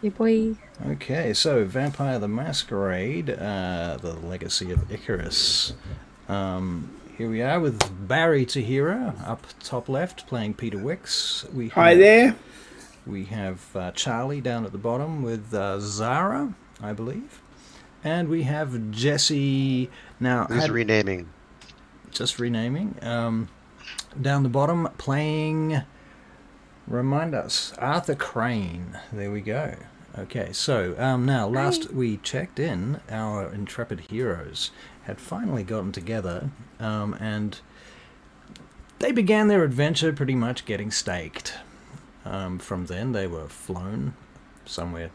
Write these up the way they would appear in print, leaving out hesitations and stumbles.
Yeah, boy. Okay, so Vampire the Masquerade, the Legacy of Icarus. Here we are with Barry Tahira up top left playing Peter Wicks. Hi there. We have Charlie down at the bottom with Zara, I believe, and we have Jesse. Now, Who's renaming? Just renaming. Down the bottom playing. Remind us, Arthur Crane. There we go. Okay, so now last we checked in, our intrepid heroes had finally gotten together, and they began their adventure pretty much getting staked. From then, they were flown somewhere.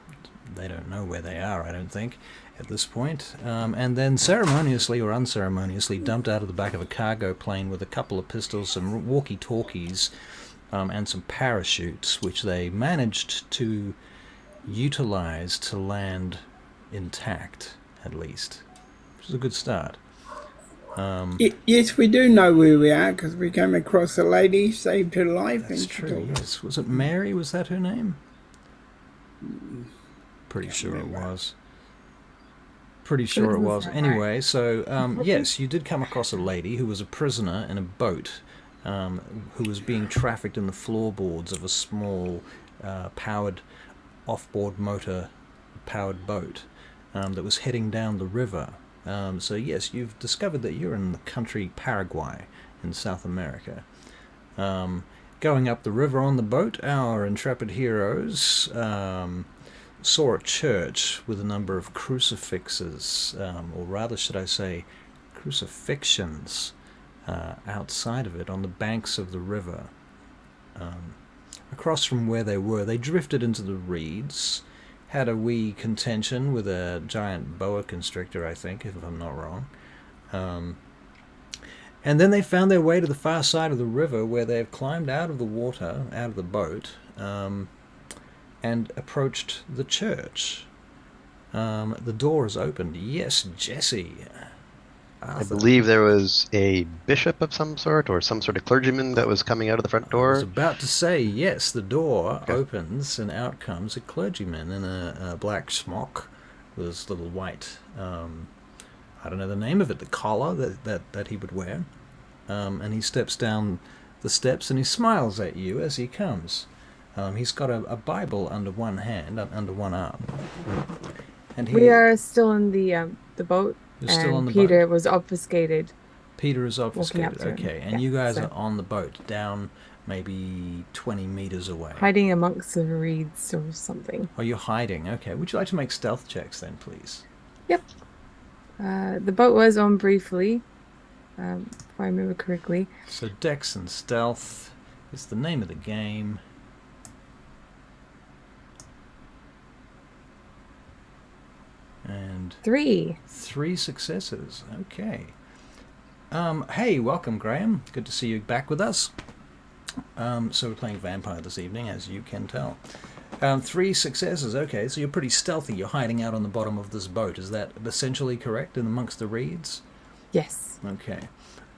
They don't know where they are, I don't think, at this point. And then ceremoniously or unceremoniously dumped out of the back of a cargo plane with a couple of pistols, some walkie-talkies, and some parachutes, which they managed to utilize to land intact, at least, which is a good start. Yes, we do know where we are because we came across a lady, saved her life. That's true, yes. Was it Mary? Was that her name? Pretty sure it was. Pretty sure it was. Anyway, so, yes, you did come across a lady who was a prisoner in a boat, who was being trafficked in the floorboards of a small powered off-board motor-powered boat that was heading down the river. So yes, you've discovered that you're in the country Paraguay in South America. Going up the river on the boat, our intrepid heroes saw a church with a number of crucifixes, or rather should I say crucifixions, outside of it on the banks of the river. Across from where they were, they drifted into the reeds, had a wee contention with a giant boa constrictor, I think, if I'm not wrong. And then they found their way to the far side of the river where they have climbed out of the water, out of the boat, and approached the church. The door is opened. Yes, Jesse. Arthur. I believe there was a bishop of some sort or some sort of clergyman that was coming out of the front door. I was about to say, yes, the door opens and out comes a clergyman in a black smock with his little white, I don't know the name of it, the collar that he would wear. And he steps down the steps and he smiles at you as he comes. He's got a Bible under one hand, under one arm. And we are still in the boat. You're still on the Peter boat. was obfuscated. Peter is obfuscated, okay. And you guys so. are on the boat, down maybe 20 meters away. Hiding amongst the reeds or something. Oh, you're hiding, okay. Would you like to make stealth checks then, please? Yep. The boat was on briefly, if I remember correctly. So Dex and Stealth is the name of the game. And 3 successes. Okay. Hey, welcome, Graham. Good to see you back with us. So we're playing Vampire this evening, as you can tell. 3 successes. Okay, so you're pretty stealthy. You're hiding out on the bottom of this boat. Is that essentially correct, in amongst the reeds? Yes. Okay.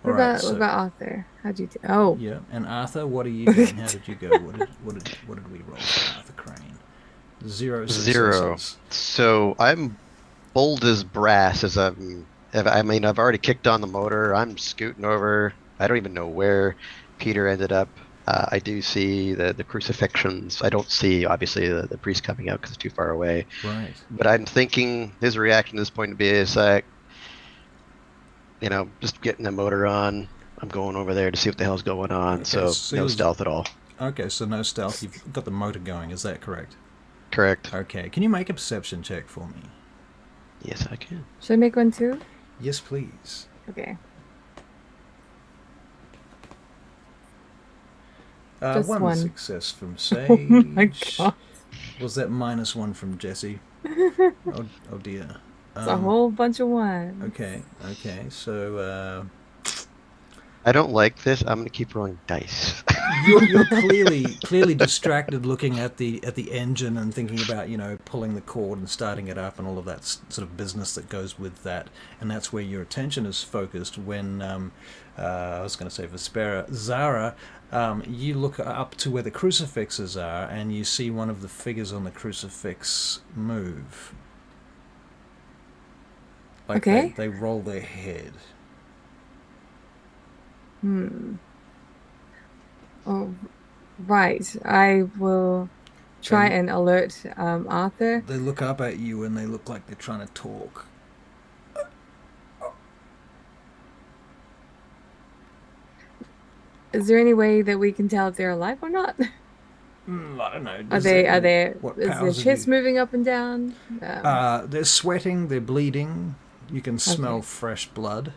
What about Arthur? How'd you do? Oh. Yeah. And Arthur, what are you doing? How did you go? What did we roll for Arthur Crane? 0 successes. 0. So I'm bold as brass as I've already kicked on the motor. I'm scooting over. I don't even know where Peter ended up. I do see the crucifixions. I don't see, obviously, the priest coming out because it's too far away. Right. But I'm thinking his reaction at this point to be is like, just getting the motor on. I'm going over there to see what the hell's going on. Okay, so no stealth at all. Okay, so no stealth. You've got the motor going. Is that correct? Correct. Okay. Can you make a perception check for me? Yes, I can. Should I make one too? Yes, please. Okay. One success from Sage. Oh my God. Was that -1 from Jesse? Oh dear. It's a whole bunch of ones. Okay. So I don't like this. I'm gonna keep rolling dice. You're clearly distracted, looking at the engine and thinking about pulling the cord and starting it up and all of that sort of business that goes with that, and that's where your attention is focused when I was going to say Vespera, Zara You look up to where the crucifixes are, and you see one of the figures on the crucifix move. Like Okay. they roll their head. Oh, right. I will try They- and alert Arthur. They look up at you, and they look like they're trying to talk. Is there any way that we can tell if they're alive or not? I don't know. Is their Powers have chest you? moving up and down? They're sweating. They're bleeding. You can smell Okay. fresh blood.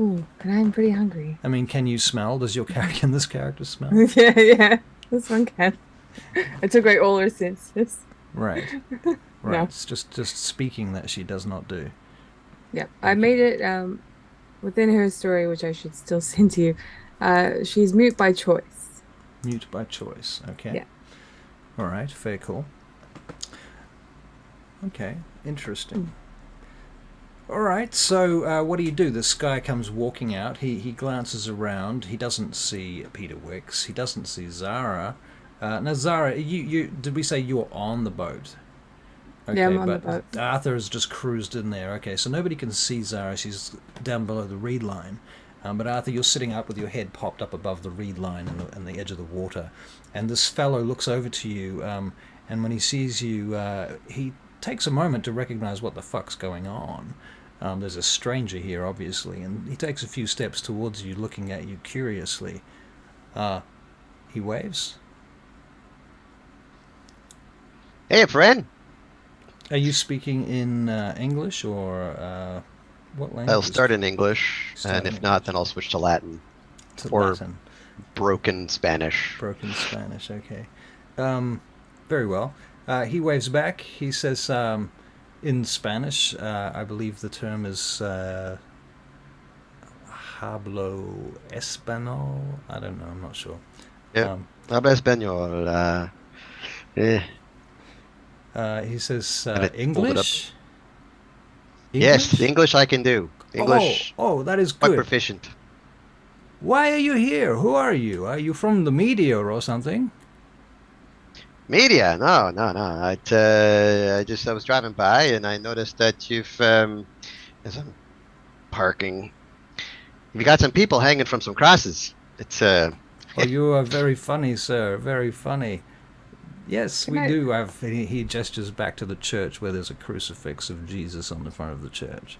Ooh, and I'm pretty hungry. I mean, can you smell? Does your character, can this character smell? Yeah. This one can. I took away all her senses. Right. Right. No. It's just speaking that she does not do. Yeah, I made it within her story, which I should still send to you. She's mute by choice. Mute by choice. Okay. Yeah. All right. Fair call. Okay. Interesting. All right. So what do? This guy comes walking out. He glances around. He doesn't see Peter Wicks. He doesn't see Zara. Now, Zara, you did we say you were on the boat? Okay, Yeah, I'm on the but boat. Arthur has just cruised in there. Okay, so nobody can see Zara. She's down below the reed line. But Arthur, you're sitting up with your head popped up above the reed line and the edge of the water. And this fellow looks over to you, and when he sees you, he takes a moment to recognize what the fuck's going on. There's a stranger here, obviously, and he takes a few steps towards you, looking at you curiously. He waves. Hey, friend. Are you speaking in English or what language? I'll start in English, Start and in if not, English. then I'll switch to Latin To or Latin. broken Spanish. Broken Spanish, okay. Very well. He waves back. He says in Spanish, I believe the term is hablo español. I don't know, I'm not sure. Yeah. Habla español. He says And it pulled it up. English? Yes, English I can do. English, Oh, that is quite good. proficient. Why are you here? Who are you? Are you from the media or something? Media? No. I was driving by and I noticed that you've as I'm parking, you got some people hanging from some crosses. It's Oh, you are very funny, sir. Very funny. Yes, we do have. He gestures back to the church where there's a crucifix of Jesus on the front of the church.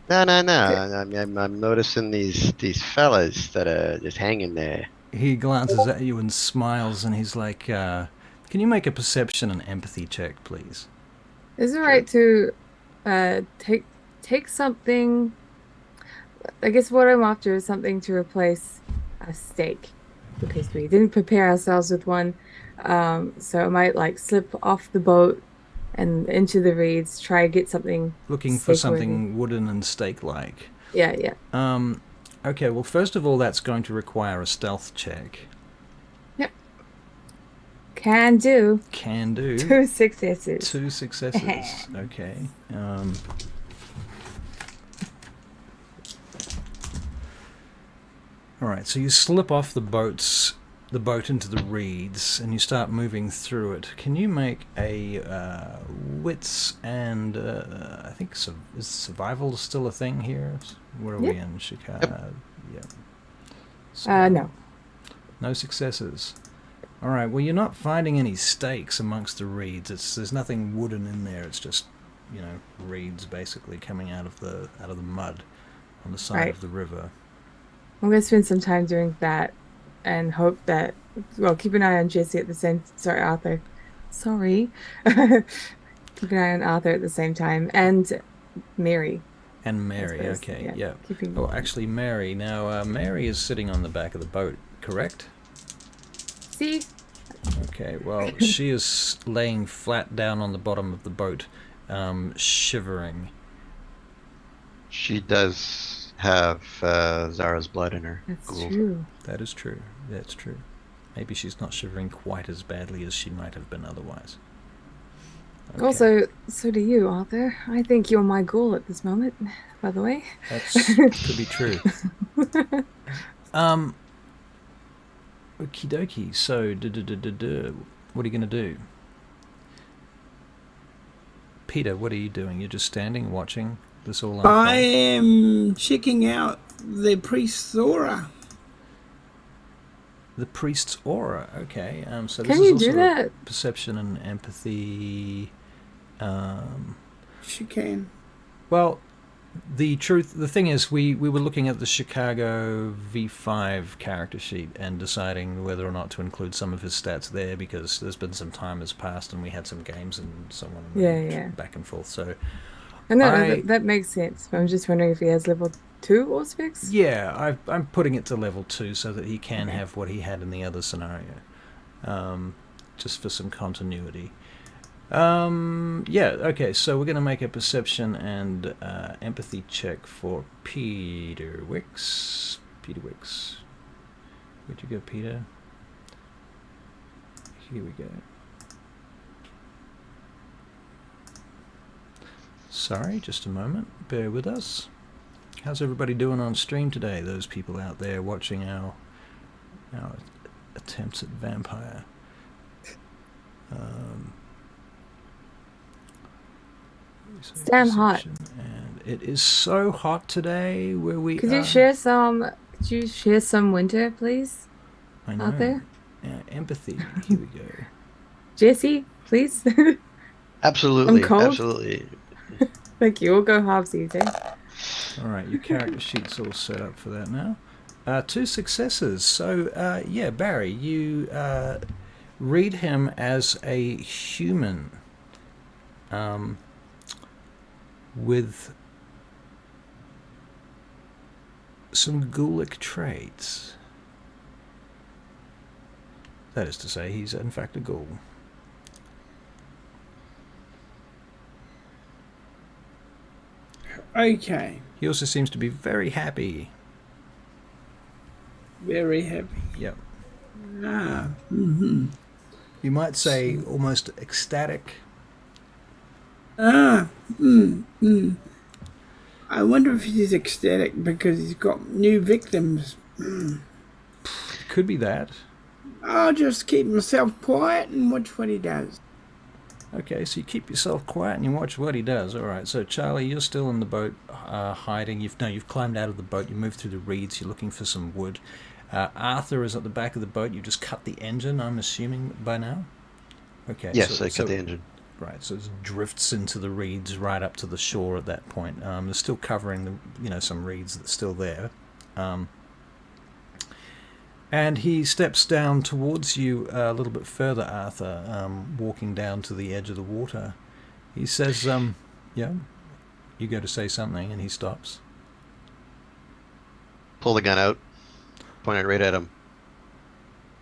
no. I'm noticing these fellas that are just hanging there. He glances at you and smiles, and he's like, "Can you make a perception and empathy check, please?" Is it right to take something? I guess what I'm after is something to replace a steak because we didn't prepare ourselves with one. So I might like slip off the boat and into the reeds, try to get something Looking for steak-worthy. something wooden and steak-like. Yeah. Okay, well, first of all, that's going to require a stealth check. Yep. Can do. Can do. 2 successes. 2 successes. Okay. All right. So you slip off the boat into the reeds, and you start moving through it. Can you make a wits and I think is survival still a thing here? Where are we in Chicago? Yep. No. No successes. All right. Well, you're not finding any stakes amongst the reeds. There's nothing wooden in there. It's just reeds basically coming out of the mud on the side of the river. I'm gonna spend some time doing that and hope that keep an eye on Jesse at the same Arthur. Sorry. Keep an eye on Arthur at the same time. And Mary. And Mary, Suppose, okay, yeah. Oh, actually, Mary. Now, Mary is sitting on the back of the boat, correct? See? Okay, well, she is laying flat down on the bottom of the boat, shivering. She does have Zara's blood in her. That's Cool. true. That is true. That's true. Maybe she's not shivering quite as badly as she might have been otherwise. Okay. Also, so do you, Arthur. I think you're my ghoul at this moment, by the way. That could be true. Okie dokie. So, what are you going to do? Peter, what are you doing? You're just standing, watching this all unfold? I am checking out the priest's aura. The priest's aura. Okay. So this Can is you also do that? perception and empathy. She can. Well, the thing is, we were looking at the Chicago V5 character sheet and deciding whether or not to include some of his stats there, because there's been some time has passed and we had some games and so on Yeah. back and forth. So No, that makes sense. I'm just wondering if he has level 2 Auspex. yeah, I'm putting it to level 2 so that he can have what he had in the other scenario, just for some continuity. Yeah, okay, so we're going to make a perception and empathy check for Peter Wicks. Peter Wicks. Where'd you go, Peter? Here we go. Sorry, just a moment. Bear with us. How's everybody doing on stream today? Those people out there watching our attempts at vampire. It's damn hot. And it is so hot today where we Could are. you share some winter, please? I know. Out there? Yeah, empathy. Here we go. Jesse, please. Absolutely. I'm cold. Absolutely. Thank you. We'll go halvesies, eh? All right, your character sheet's all set up for that now. 2 successes. So, yeah, Barry, you read him as a human with some ghoulic traits. That is to say, he's in fact a ghoul. Okay. He also seems to be very happy. Very happy. Yep. Ah. Mm-hmm. You might say almost ecstatic. I wonder if he's ecstatic because he's got new victims. Could be that. I'll just keep myself quiet and watch what he does. Okay, so you keep yourself quiet and you watch what he does. All right, so Charlie, you're still in the boat hiding. You've climbed out of the boat. You moved through the reeds. You're looking for some wood. Arthur is at the back of the boat. You just cut the engine, I'm assuming, by now? Okay. Yes, I cut the engine. Right, so it drifts into the reeds right up to the shore at that point. They're still covering some reeds that's still there. And he steps down towards you a little bit further, Arthur, walking down to the edge of the water. He says, yeah, you go to say something, and he stops. Pull the gun out. Point it right at him.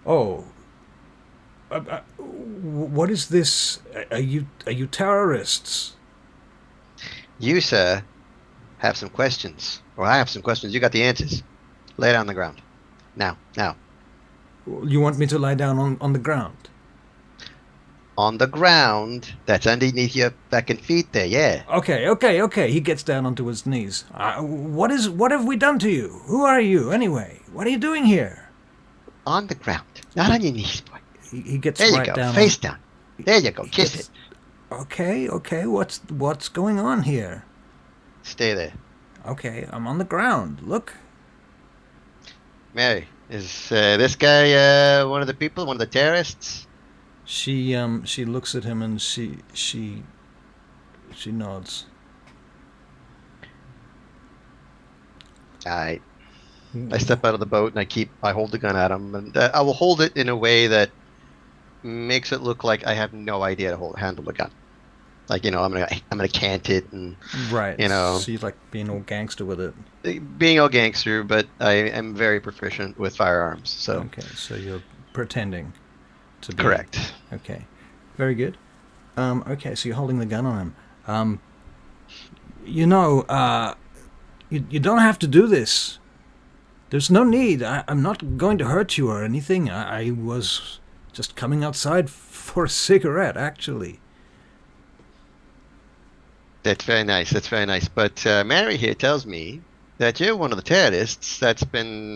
Oh. What is this? Are you terrorists? You, sir, have some questions. Or I have some questions. You got the answers. Lay it on the ground. Now. You want me to lie down on the ground? On the ground. That's underneath your fucking feet there, yeah. Okay. He gets down onto his knees. What have we done to you? Who are you, anyway? What are you doing here? On the ground. Not on your knees, boy. He gets there right you go. down. Face down. There you go. Kiss it. Okay. What's going on here? Stay there. Okay, I'm on the ground. Look. Mary, is this guy one of the people? One of the terrorists? She looks at him and she nods. Alright. I step out of the boat and I hold the gun at him, and I will hold it in a way that makes it look like I have no idea to handle the gun. Like, I'm gonna cant it and right. So you like being all gangster with it. Being all gangster, but I am very proficient with firearms. So okay, so you're pretending to be correct. Okay, very good. Okay, so you're holding the gun on him. You don't have to do this. There's no need. I'm not going to hurt you or anything. I was just coming outside for a cigarette, actually. That's very nice. But Mary here tells me that you're one of the terrorists that's been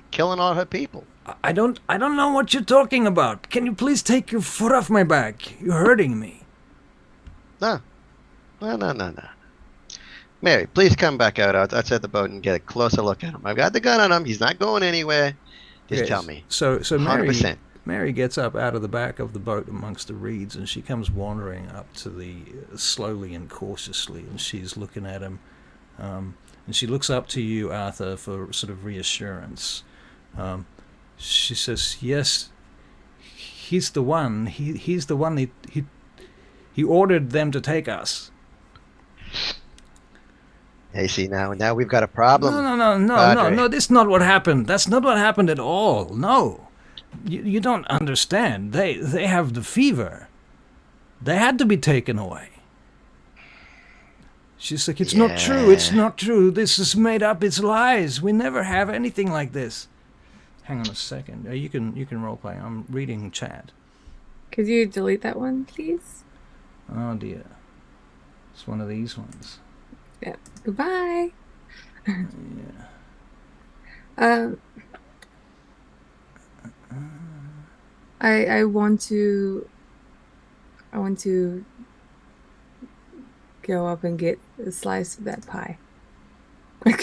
killing all her people. I don't know what you're talking about. Can you please take your foot off my back? You're hurting me. No. No. Mary, please come back out outside the boat and get a closer look at him. I've got the gun on him. He's not going anywhere. Just tell me. So 100%. Mary gets up out of the back of the boat amongst the reeds, and she comes wandering up to slowly and cautiously, and she's looking at him, and she looks up to you, Arthur, for sort of reassurance. She says, "Yes, he's the one. He's the one. He ordered them to take us." Hey, see, now we've got a problem. No. That's not what happened. That's not what happened at all. No. You don't understand. They have the fever. They had to be taken away. She's like, it's not true. It's not true. This is made up. It's lies. We never have anything like this. Hang on a second. You can role play. I'm reading chat. Could you delete that one, please? Oh dear. It's one of these ones. Yeah. Goodbye. Yeah. I want to go up and get a slice of that pie. You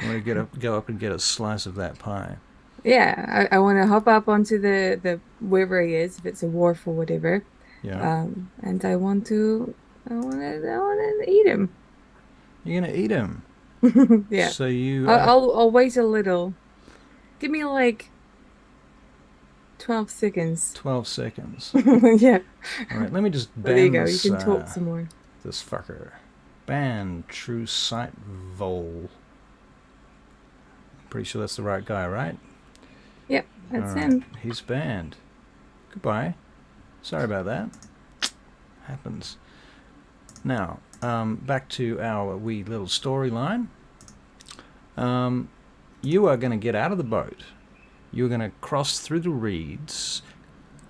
want to go up and get a slice of that pie. Yeah, I want to hop up onto the wherever he is, if it's a wharf or whatever. Yeah. And I want to eat him. You're gonna eat him. Yeah. So you. I'll wait a little. Give me like 12 seconds. 12 seconds. Yeah. All right. Let me just ban there you go. this. You can talk some more. This fucker. Ban True Sight Vol. Pretty sure that's the right guy, right? Yep, that's right. him. He's banned. Goodbye. Sorry about that. Happens. Now, back to our wee little storyline. You are going to get out of the boat. You're going to cross through the reeds,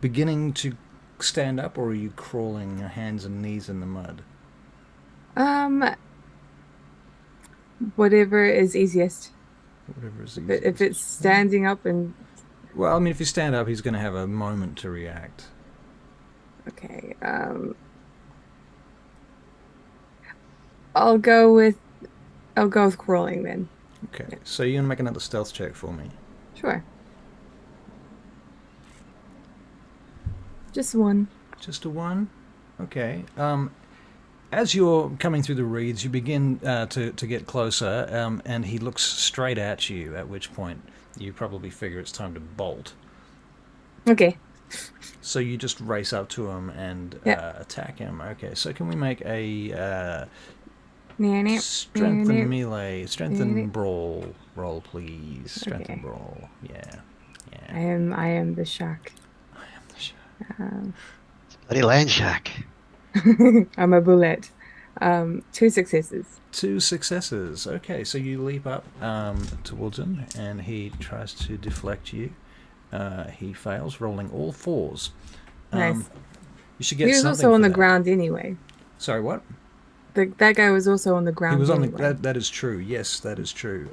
beginning to stand up, or are you crawling hands and knees in the mud? Whatever is easiest. Whatever is easiest. If it's standing up and... Well, I mean, if you stand up, he's going to have a moment to react. Okay, I'll go with crawling then. Okay, yeah. So you're going to make another stealth check for me. Sure. Just one. Just a one? Okay. As you're coming through the reeds, you begin to get closer, and he looks straight at you, at which point you probably figure it's time to bolt. Okay. So you just race up to him and attack him. Okay, so can we make a strengthen melee, strengthen brawl roll, please? Strengthen brawl. Yeah. I am the shark. I am the shark. Bloody land shark. I'm a bullet. 2 successes. 2 successes. Okay, so you leap up towards him, and he tries to deflect you. He fails, rolling all 4s. Nice. You should get. He was also on the ground anyway. Sorry, what? That guy was also on the ground. He was on anyway. that is true. Yes, that is true.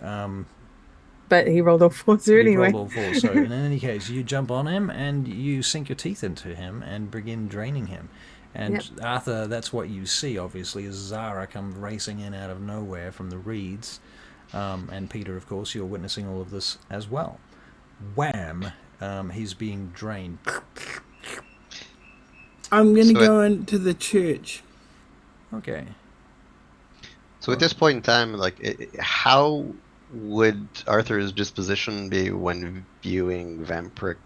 But he rolled all 4s anyway. He rolled all 4s. So in any case, you jump on him and you sink your teeth into him and begin draining him. And Arthur, that's what you see, obviously, as Zara comes racing in out of nowhere from the reeds. And Peter, of course, you're witnessing all of this as well. Wham! He's being drained. I'm going to go into the church. Okay. So at this point in time, like, how would Arthur's disposition be when viewing vampiric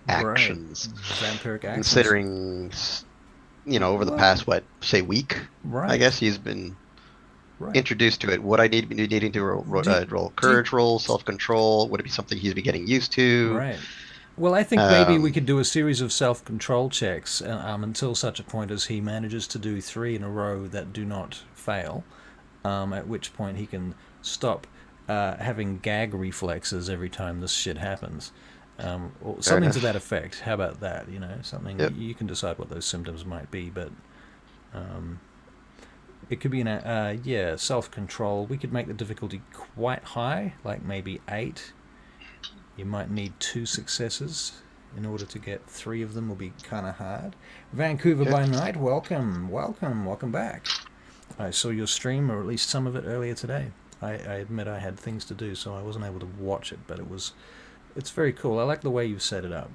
actions? Right. Vampiric actions. Considering, over the past, week? Right. I guess he's been introduced to it. Would I be needing to roll courage roll, self-control? Would it be something he's been getting used to? Right. Well, I think maybe we could do a series of self-control checks until such a point as he manages to do 3 in a row that do not fail, at which point he can stop having gag reflexes every time this shit happens. Or something to that effect. How about that? Something you can decide what those symptoms might be, but it could be self-control. We could make the difficulty quite high, like maybe 8. You might need 2 successes in order to get 3 of them. Will be kind of hard. Vancouver Okay. by Night, welcome back. I saw your stream, or at least some of it, earlier today. I admit I had things to do, so I wasn't able to watch it, but it's very cool. I like the way you've set it up.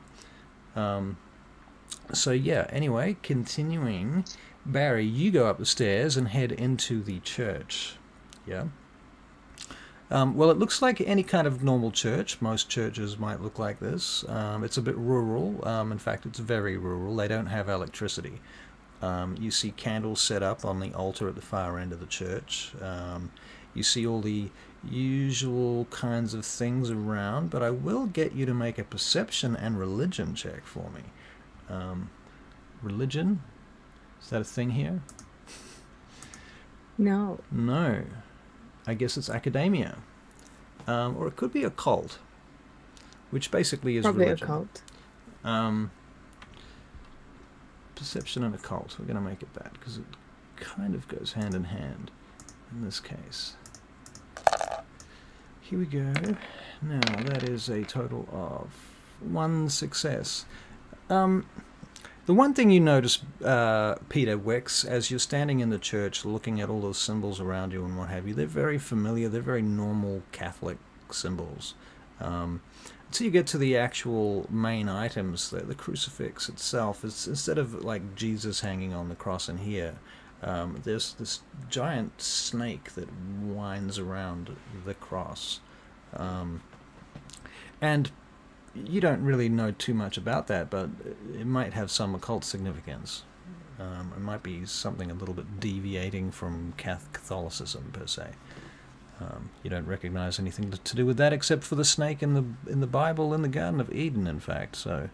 So yeah, anyway, continuing. Barry, you go up the stairs and head into the church. Yeah. Well, it looks like any kind of normal church. Most churches might look like this. It's a bit rural. In fact, it's very rural. They don't have electricity. You see candles set up on the altar at the far end of the church. You see all the usual kinds of things around, but I will get you to make a perception and religion check for me. Religion? Is that a thing here? No. No. I guess it's academia. Or it could be occult, which basically is Probably religion. occult. Perception and occult. We're going to make it that because it kind of goes hand in hand in this case. Here we go. Now that is a total of 1 success. The one thing you notice, Peter Wex, as you're standing in the church looking at all those symbols around you and what have you, they're very familiar, they're very normal Catholic symbols. Until you get to the actual main items, the crucifix itself, instead of like Jesus hanging on the cross in here, there's this giant snake that winds around the cross. And you don't really know too much about that, but it might have some occult significance. It might be something a little bit deviating from Catholicism per se. You don't recognize anything to do with that except for the snake in the Bible in the Garden of Eden, in fact. So,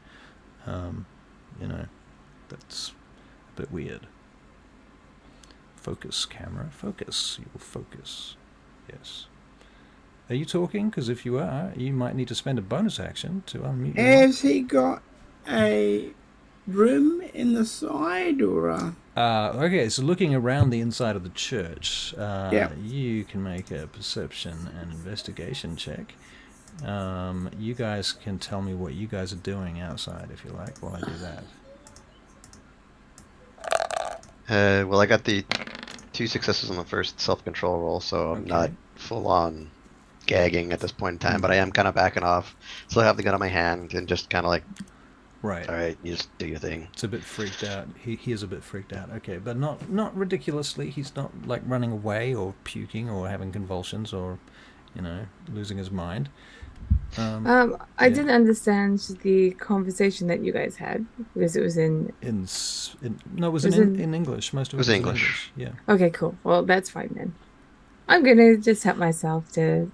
that's a bit weird. Focus, camera, focus. You will focus. Yes. Are you talking? Because if you are, you might need to spend a bonus action to unmute your mic. Has he got a room in the side or a... Okay, so looking around the inside of the church, Yeah. you can make a perception and investigation check. You guys can tell me what you guys are doing outside, if you like, while I do that. Well, I got the 2 successes on the first self-control roll, so I'm Okay. not full-on gagging at this point in time, but I am kind of backing off. Still have the gun in my hand and just kind of like, Right. all right, you just do your thing. It's a bit freaked out. He is a bit freaked out. Okay, but not ridiculously. He's not like running away or puking or having convulsions or, losing his mind. I Yeah. didn't understand the conversation that you guys had because it was in. No, it was Was in English. Most of it was was in English. Yeah. Okay, cool. Well, that's fine then. I'm gonna just help myself to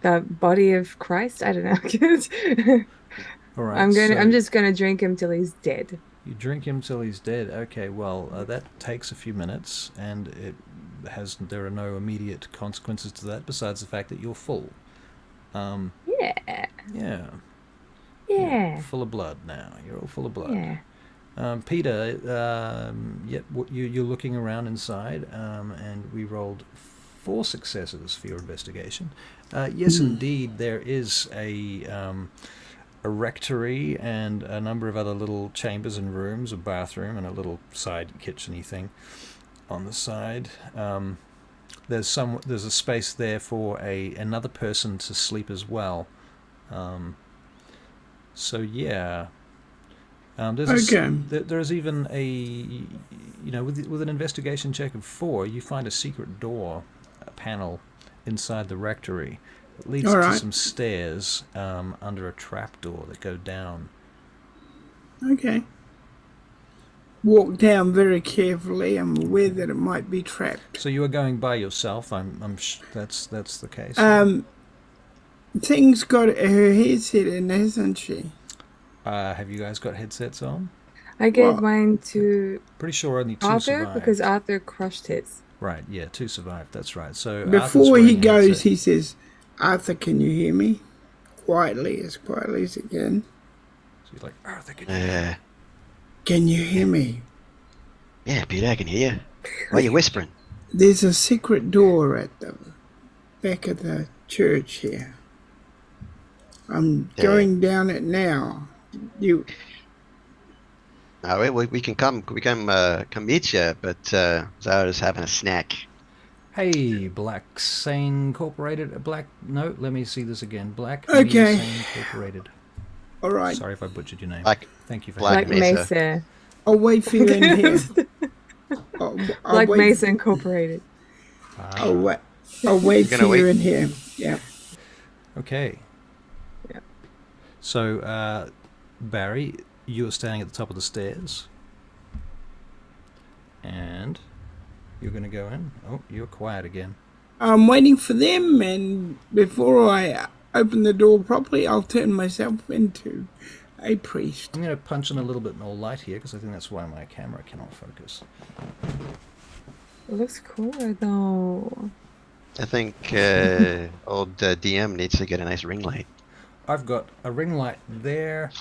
the body of Christ. I don't know. All right. I'm just gonna drink him till he's dead. You drink him till he's dead. Okay, well, that takes a few minutes, and there are no immediate consequences to that besides the fact that you're full. Yeah. Yeah. Yeah. Full of blood now. You're all full of blood. Yeah. Peter, you're looking around inside, and we rolled 4 successes for your investigation. Yes, indeed, there is a rectory and a number of other little chambers and rooms, a bathroom and a little side kitchen-y thing on the side. There's a space there for another person to sleep as well. So yeah. There's even with an investigation check of 4, you find a secret door, a panel inside the rectory. It leads to some stairs under a trapdoor that go down. Okay. Walk down very carefully. I'm aware that it might be trapped. So you are going by yourself. That's the case. Thing's got her headset in, hasn't she? Have you guys got headsets on? I gave mine to Pretty sure only 2 Arthur survived. because Arthur crushed his. Right, yeah, 2 survived. That's right. So Arthur's Before he wearing a goes, headset. he says, "Arthur, can you hear me?" Quietly as he can. So he's like, Arthur, can you hear me? Can you hear me? Yeah, Peter, I can hear you. Why are you whispering? There's a secret door at the back of the church here. I'm Yeah. going down it now. You We can come meet you, but I was having a snack. Hey, Black Sane Incorporated. No, let me see this again. Black okay? Mesa Incorporated. All right. Sorry if I butchered your name. Black Thank you for Black Black having me. Mesa. Mesa. I'll wait for you in here. I'll Black wait. Mesa Incorporated. I'll wait. I'll wait You're for gonna you wait? in here. Yeah. Okay. Yeah. So, Barry, you are standing at the top of the stairs. And you're going to go in. Oh, you're quiet again. I'm waiting for them, and before I open the door properly, I'll turn myself into a priest. I'm going to punch in a little bit more light here because I think that's why my camera cannot focus. It looks cooler though. I think old DM needs to get a nice ring light. I've got a ring light there.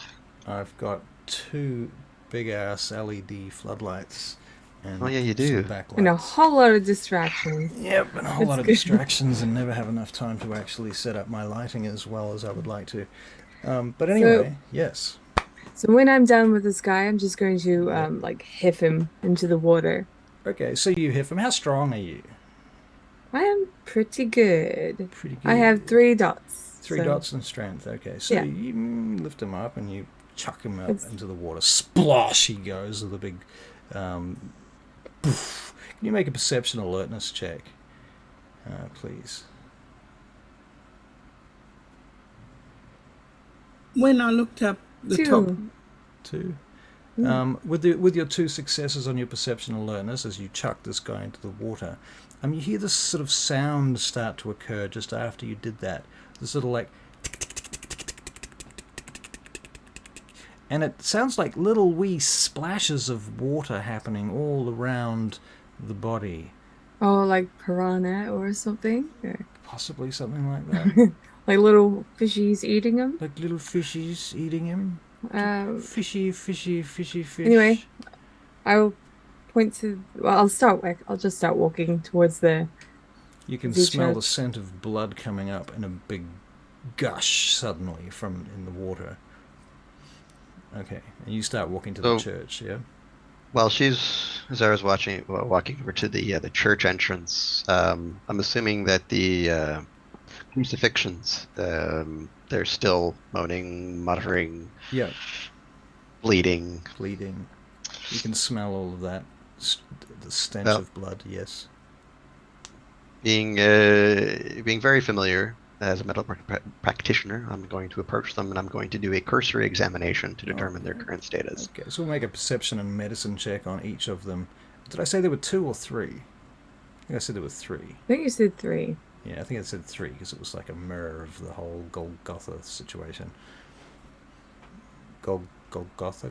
I've got 2 big-ass LED floodlights. And Oh, yeah, you do. some backlights. And a whole lot of distractions. Yep, and a whole It's lot of good. distractions and never have enough time to actually set up my lighting as well as I would like to. But anyway, yes. So when I'm done with this guy, I'm just going to Yeah. like hiff him into the water. Okay, so you hit him. How strong are you? I am pretty good. Pretty good. I have 3 dots. 3 so- dots in strength. Okay, so Yeah. you lift him up and you chuck him up It's- into the water. Splosh! He goes with a big. Poof. Can you make a perception alertness check, please? When I looked up the 2. top, 2. With your 2 successes on your perception alertness, as you chuck this guy into the water, you hear this sort of sound start to occur just after you did that. This sort of like, and it sounds like little wee splashes of water happening all around the body. Oh, like piranha or something? Or Possibly something like that. like little fishies eating them? Like little fishies eating him. Fishy fish. Anyway, I'll point to. Well, I'll just start walking towards the. You can the smell the church. scent of blood coming up in a big gush suddenly from in the water. Okay, and you start walking to the church, yeah? While Zara's walking over to the church entrance, I'm assuming that the crucifixions, they're still moaning, muttering, Yeah, bleeding. bleeding. You can smell all of that. The stench Well- of blood, yes. Being very familiar as a medical practitioner, I'm going to approach them and I'm going to do a cursory examination to determine their current status. Okay, so we'll make a perception and medicine check on each of them. Did I say there were 2 or 3? I think I said there were 3. I think you said 3. Yeah, I think I said 3 because it was like a mirror of the whole Golgotha situation. Golgotha?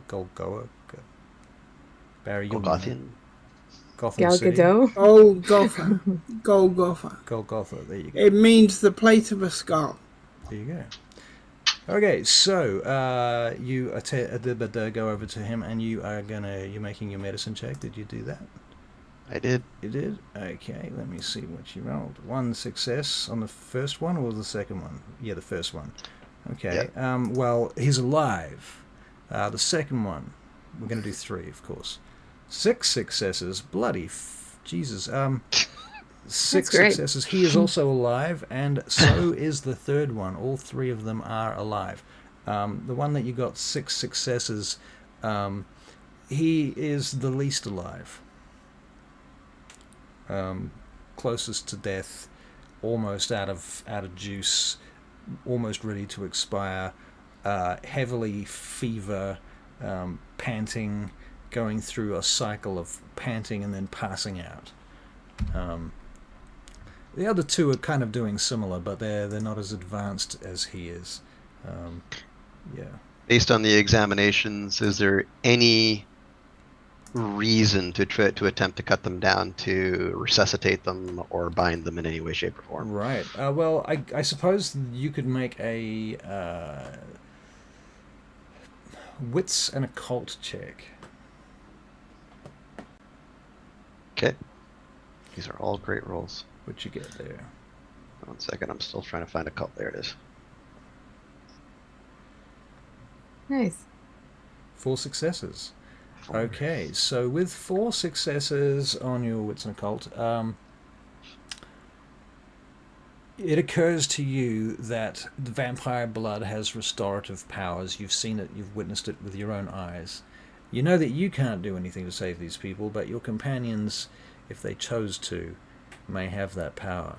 Barry, you'll know. Golgothian? Gotham Gal City. Gadot. Golgotha. Golgotha. Golgotha, there you go. It means the place of a skull. There you go. Okay, so you go over to him and you're making your medicine check. Did you do that? I did. You did? Okay, let me see what you rolled. 1 success on the first one or the second one? Yeah, the first one. Okay, well, he's alive. The second one, we're going to do 3, of course. 6 successes, bloody Jesus. 6 great. successes. He is also alive, and so is the third one. All 3 of them are alive. The one that you got 6 successes, he is the least alive. Closest to death, almost out of juice, almost ready to expire, heavily fever, panting, going through a cycle of panting and then passing out. The other 2 are kind of doing similar, but they're not as advanced as he is. Yeah. Based on the examinations, is there any reason to try to attempt to cut them down, to resuscitate them, or bind them in any way, shape, or form? Right. Well, I suppose you could make a wits and occult check. Okay. These are all great rolls. What you get there? 1 second, I'm still trying to find a cult. There it is. Nice. 4 successes. 4. Okay, so with 4 successes on your wits and occult, it occurs to you that the vampire blood has restorative powers. You've seen it, you've witnessed it with your own eyes. You know that you can't do anything to save these people, but your companions, if they chose to, may have that power.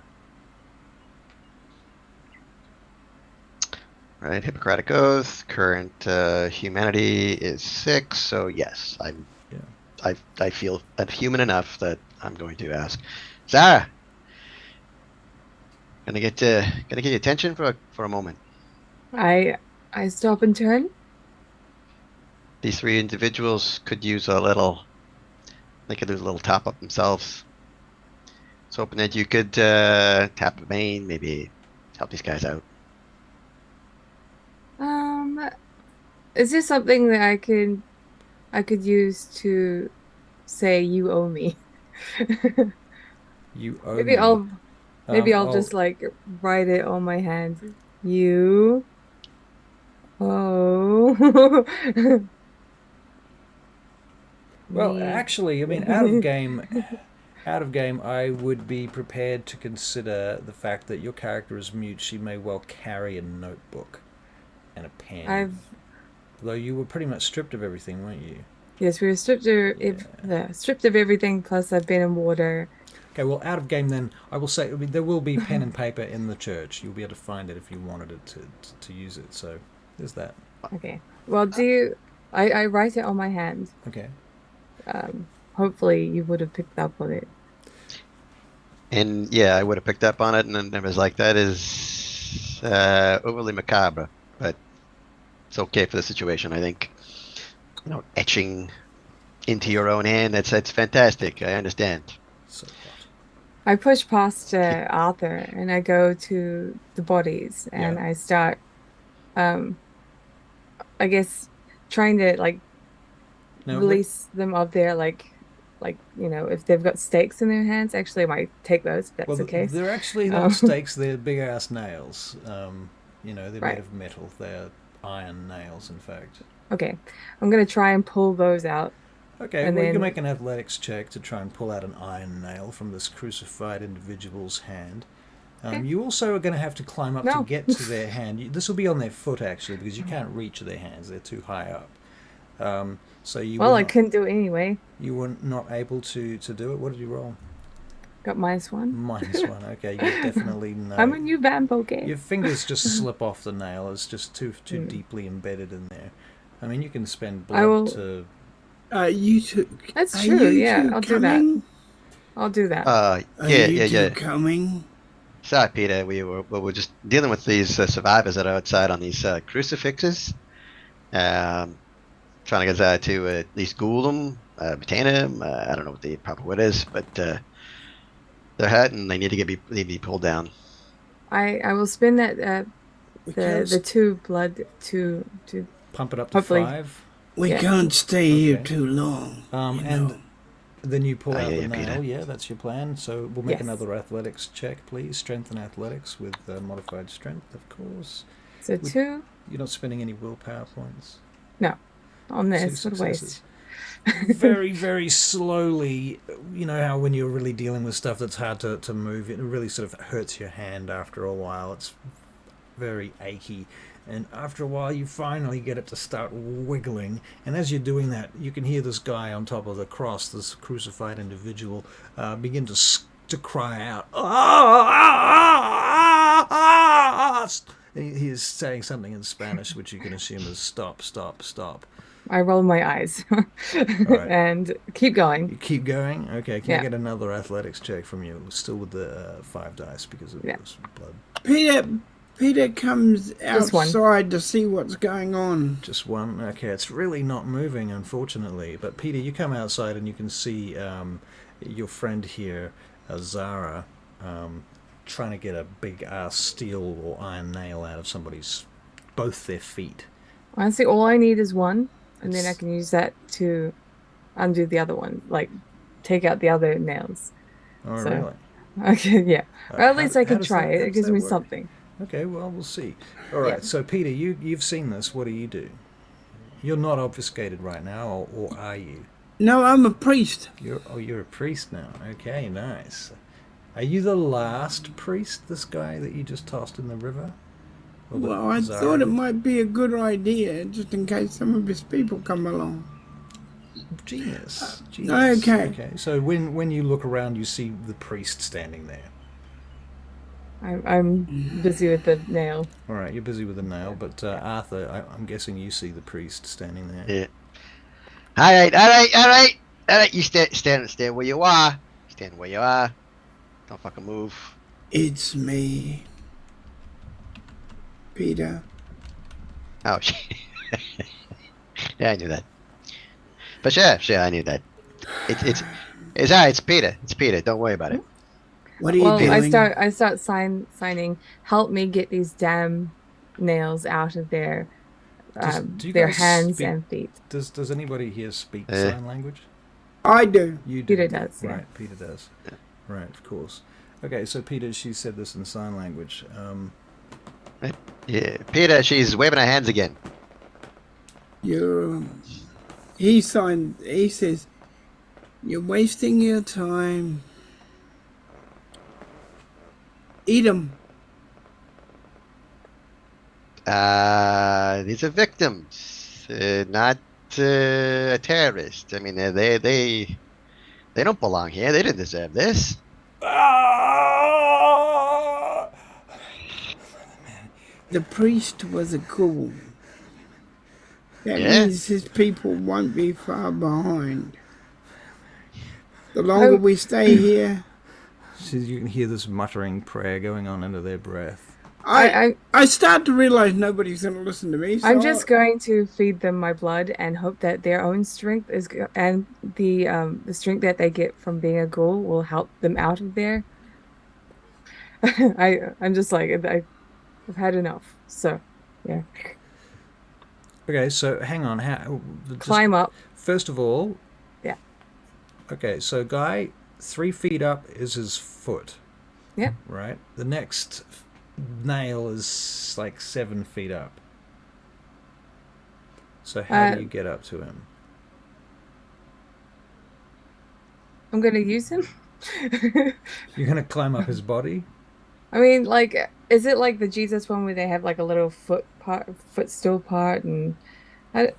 Right, Hippocratic Oath. Current humanity is 6, so yes, I feel human enough that I'm going to ask, Zara, gonna get your attention for a moment. I stop and turn. These 3 individuals could use a little. They could do a little top up themselves. So hoping that you could tap the main, maybe help these guys out. Is this something that I could use to say you owe me? You owe Maybe me. I'll just like write it on my hand. You owe Well, me. actually, I mean, out of game, I would be prepared to consider the fact that your character is mute. She may well carry a notebook and a pen. I've Though you were pretty much stripped of everything, weren't you? Yes, we were stripped of everything, plus I've been in water. Okay, well, out of game then, I will say, I mean, there will be pen and paper in the church. You'll be able to find it if you wanted it to use it. So there's that. Okay. Well, I write it on my hand. Okay. Hopefully you would have picked up on it. And yeah, I would have picked up on it, and then I was like, that is overly macabre, but it's okay for the situation, I think. Etching into your own hand, that's fantastic. I understand. So what? I push past Arthur and I go to the bodies and Yeah. I start, um, I guess, trying to like Now, release them of their if they've got stakes in their hands. Actually, I might take those if that's well, the case. they're actually not stakes. They're big ass nails. They're made Right. of metal. They're iron nails, in fact. Okay. I'm gonna try and pull those out Okay, and well, you can then make an athletics check to try and pull out an iron nail from this crucified individual's hand. okay. You also are going to have to climb up to No. get to their hand. This will be on their foot, actually, because you can't reach their hands. They're too high up. So Well, I couldn't do it anyway. you were not able to do it. What did you roll? Got -1. -1. Okay, you definitely know. I'm a new Bambo game. Your fingers just slip off the nail. It's just too Mm. deeply embedded in there. I mean, you can spend I blood will. to. You two. That's Are true. you Yeah, two I'll do that. coming? I'll do that. Are Yeah, you two yeah. coming? Sorry, Peter. We're just dealing with these survivors that are outside on these crucifixes. Trying to get Zara to at least ghoul them, retain them. I don't know what the proper word is, but they're hurt and they need to be pulled down. I will spin that the We two blood to Pump it up to hopefully 5. yeah. can't stay here Okay. too long. And then you pull out yeah, the yeah, nail. Peter. Yeah, that's your plan. So we'll make Yes. another athletics check, please. Strength and athletics with modified strength, of course. So Would- 2. You're not spending any willpower points. No, on 2 this. What a successes. waste. Very, very slowly. You know how when you're really dealing with stuff that's hard to move, it really sort of hurts your hand after a while. It's very achy. And after a while, you finally get it to start wiggling. And as you're doing that, you can hear this guy on top of the cross, this crucified individual, begin to cry out. And he is saying something in Spanish, which you can assume is stop, stop, stop. I roll my eyes right. and keep You going. keep going? Okay, can Yeah. I get another athletics check from you? Still with the 5 dice because of Yeah. this blood. Peter comes Just one. outside to see what's going on. Just one? Okay, it's really not moving, unfortunately. But Peter, you come outside and you can see your friend here, Zara, trying to get a big steel or iron nail out of both their feet. Honestly, all I need is one, and then I It's- can use that to undo the other one, like take out the other nails. Oh, So- really? Okay, yeah. Or at How- least I how can does try that- it. how It does gives that me work? something. Okay, well, we'll see. All right, Yeah. so Peter, you've seen this. What do you do? You're not obfuscated right now, or are you? No, I'm a priest. You're a priest now. Okay, nice. Are you the last priest, this guy that you just tossed in the river? Or that Well, I Zara thought it did? might be a good idea, just in case some of his people come along. Genius. Okay. Okay, so when you look around, you see the priest standing there. I'm busy with the nail. All right, you're busy with the nail, but Arthur, I'm guessing you see the priest standing there. Yeah. All right, all right, all right, all right. You stand where you are. Stand where you are. Don't fucking move. It's me, Peter. Oh shit. Yeah, I knew that. But sure, I knew that. It's alright. It's Peter. It's Peter. Don't worry about it. What are you Well, doing? I start signing. Help me get these damn nails out of Do you their guys hands speak? and feet. Does anybody here speak Eh. sign language? I do. You do. Peter does, yeah. Right, Peter does. Right, of course. Okay, so Peter, she said this in sign language. Yeah, Peter. She's waving her hands again. You're. He signed. He says, "You're wasting your time. Eat 'em." These are victims, not a terrorist. I mean, they don't belong here. They didn't deserve this. The priest was a ghoul. That Yeah? means his people won't be far behind. The longer Oh. we stay here, You can hear this muttering prayer going on under their breath. I start to realize nobody's going to listen to me. So I'm just going to feed them my blood and hope that their own strength and the strength that they get from being a ghoul will help them out of there. I'm just like I've had enough. So, yeah. Okay, so hang on. Climb up. First of all, Yeah. okay, so guy 3 feet up is his foot. Yeah. Right. The next nail is like 7 feet up. So how do you get up to him? I'm gonna use him. You're gonna climb up his body? I mean, like, is it like the Jesus one where they have like a little footstool part, and I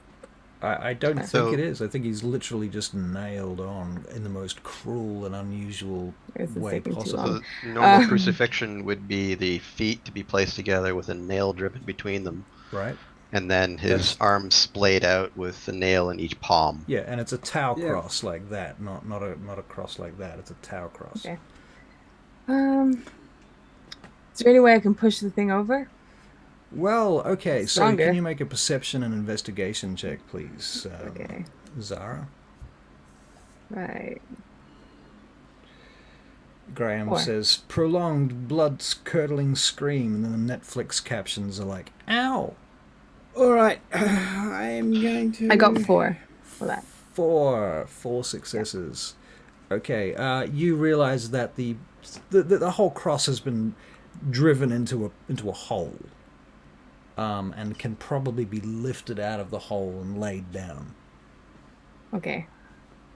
don't think So- it is. I think he's literally just nailed on in the most cruel and unusual This is way taking too possible. long. So normal Um, crucifixion would be the feet to be placed together with a nail driven between them, Right? and then his That's- arms splayed out with a nail in each palm. Yeah, and it's a Tau Yeah. cross like that, not a cross like that. It's a Tau cross. Okay. Is there any way I can push the thing over? Well, okay, so Stronger. can you make a perception and investigation check, please, Okay. Zara? Right. Graham 4. says, prolonged blood-curdling scream, and then the Netflix captions are like, ow! all right, I am going to. I got 4 for that. Four successes. Okay, you realize that the whole cross has been driven into a hole, and can probably be lifted out of the hole and laid down. Okay.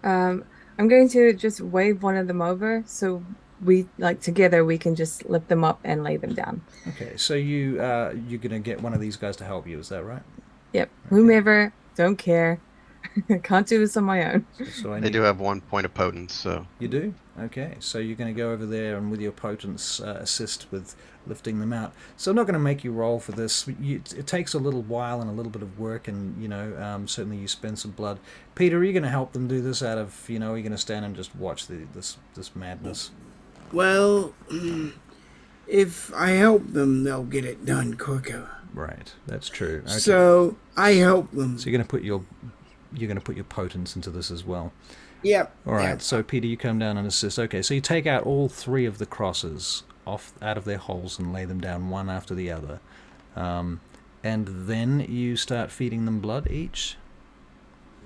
I'm going to just wave one of them over so we like together we can just lift them up and lay them down. Okay, so you're gonna get one of these guys to help you, is that right? Yep. Whomever, don't care. Can't do this on my own. So I They need, do have 1 point of potence, so You do? Okay, so you're going to go over there and with your potence assist with lifting them out. So I'm not going to make you roll for this. It takes a little while and a little bit of work, and certainly you spend some blood. Peter, are you going to help them do this out of are you going to stand and just watch this madness? Well, if I help them, they'll get it done quicker. Right, that's true. Okay. So I help them. So you're going to put your potence into this as well. Yep. All right, yep. so Peter, you come down and assist. Okay, so you take out all 3 of the crosses out of their holes and lay them down one after the other. And then you start feeding them blood each?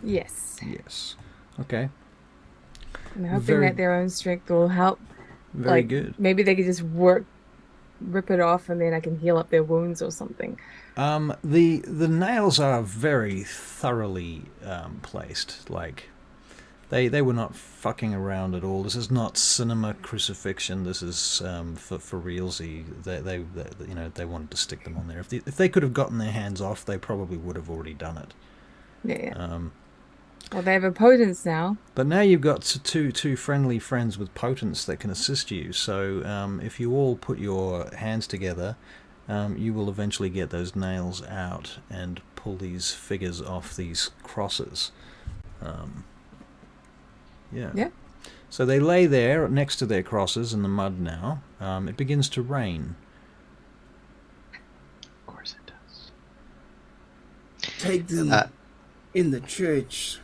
Yes. Yes. Okay, I'm hoping Very- that their own strength will help. very Like, good. maybe they could just work rip it off and then I can heal up their wounds or something. The nails are very thoroughly placed. Like they were not fucking around at all. This is not cinema crucifixion. This is for realsy. They wanted to stick them on there. If they could have gotten their hands off, they probably would have already done it. Yeah. Well, they have a potence now. But now you've got two friendly friends with potence that can assist you. So if you all put your hands together, you will eventually get those nails out and pull these figures off these crosses. Yeah. So they lay there next to their crosses in the mud now. It begins to rain. Of course it does. Take them in the church.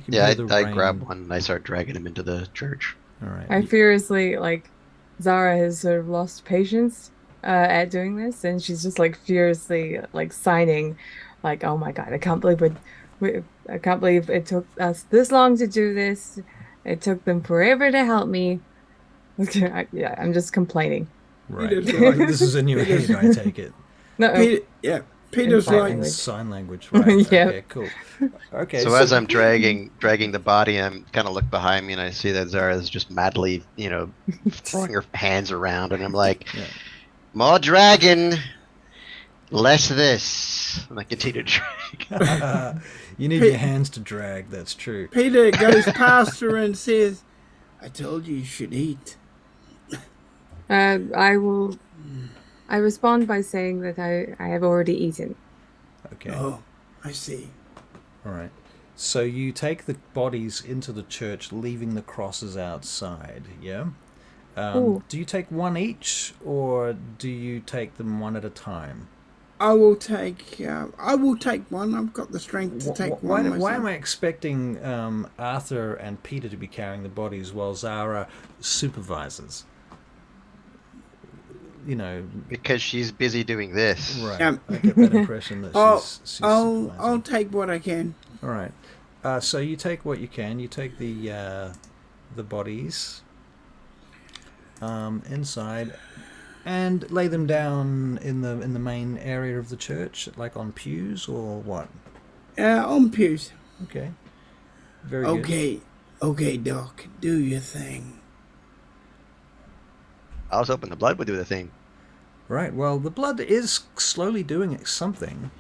Yeah, I grab one and I start dragging him into the church. All right. I furiously, like, Zara has sort of lost patience at doing this, and she's just like furiously like signing, like, "Oh my God, I can't believe I can't believe it took us this long to do this. It took them forever to help me." Yeah, I'm just complaining. Right. Peter's This is in your head, I take it. No, Peter's sign like, language. Sign language, right? Yeah. Okay, cool. Okay. So as I'm dragging the body, I'm kind of look behind me and I see that Zara's just madly, throwing her hands around, and I'm like, Yeah. "More dragon, less this." And I continue to drag. You need your hands to drag. That's true. Peter goes past her and says, "I told you should eat." I respond by saying that I have already eaten. Okay. Oh, I see. All right. So you take the bodies into the church, leaving the crosses outside. Yeah. Do you take one each, or do you take them one at a time? I will take one. I've got the strength to take one myself. Why am I expecting Arthur and Peter to be carrying the bodies while Zara supervises? Because she's busy doing this. Right. I get that impression that she's I'll supervising. take what I can. All right. So you take what you can. You take the bodies inside and lay them down in the main area of the church, like on pews or what? On pews. Okay. Very good. Okay, Doc. Do your thing. I was hoping the blood would do the thing. Right. Well, the blood is slowly doing something.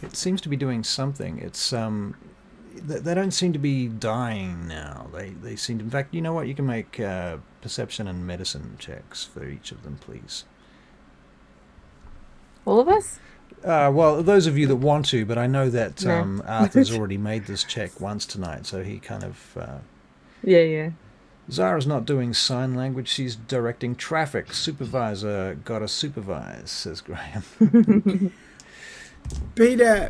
It seems to be doing something. It's they don't seem to be dying now. They seem to, in fact, you know what? You can make perception and medicine checks for each of them, please. All of us? Well, those of you that want to, but I know that No. Arthur's already made this check once tonight, so he kind of... Yeah. Zara's not doing sign language, she's directing traffic. Supervisor gotta supervise, says Graham. Peter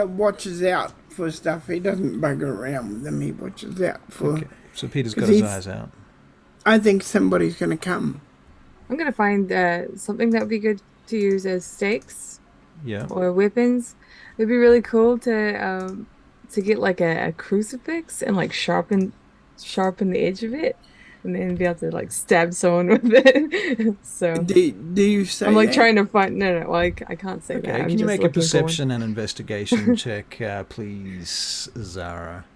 watches out for stuff. He doesn't bugger around with them. He watches out for... Okay, so Peter's got 'cause his he's- eyes out. I think somebody's going to come. I'm gonna find something that would be good to use as stakes Yeah. or weapons. It'd be really cool to get like a crucifix and like sharpen the edge of it, and then be able to like stab someone with it. So Do you say I'm like that? trying to find no, well, I can't say Okay, that. I'm can you just make a looking for one. perception and investigation check, please, Zara?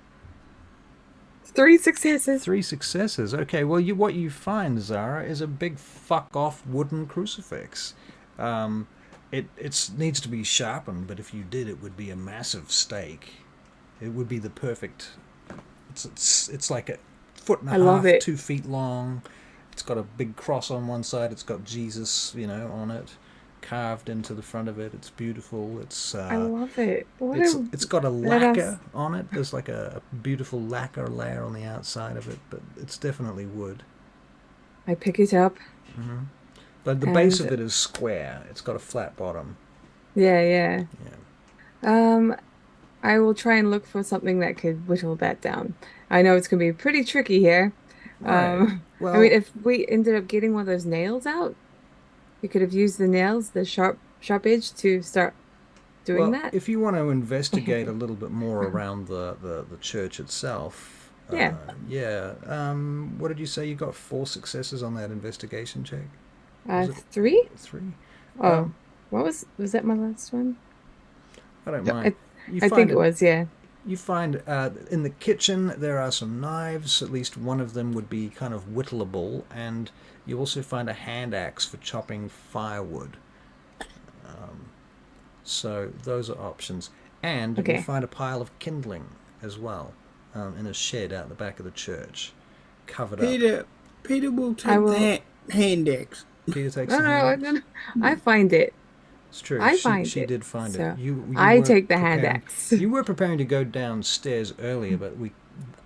3 successes. 3 successes. Okay, well, what you find, Zara, is a big fuck-off wooden crucifix. It needs to be sharpened, but if you did, it would be a massive stake. It would be the perfect... It's like a foot and a I love half, it. 2 feet long. It's got a big cross on one side. It's got Jesus, on it, carved into the front of it. It's beautiful. It's I love it. it's got a badass- lacquer on it. There's like a beautiful lacquer layer on the outside of it, but it's definitely wood. I pick it up. But the base of And- it is square. It's got a flat bottom. Yeah. Yeah. I will try and look for something that could whittle that down. I know it's gonna be pretty tricky here. Right. Well, I mean, if we ended up getting one of those nails out, we could have used the nails, the sharp edge, to start doing well, that. if you want to investigate a little bit more around the church itself, Yeah. Yeah. What did you say? You got 4 successes on that investigation check? Was it 3? 3? Oh, was that my last one? I don't Yep. mind. You I think find it was, yeah. You find in the kitchen there are some knives. At least one of them would be kind of whittleable, and you also find a hand axe for chopping firewood. So those are options. And you Okay. find a pile of kindling as well in a shed out the back of the church, covered up. Peter will I take will. the hand axe. Peter takes No, the hand no, axe. no, no. I find it. It's true. I She find she it. did find it. So You I were take the hand preparing. axe. You were preparing to go downstairs earlier, but we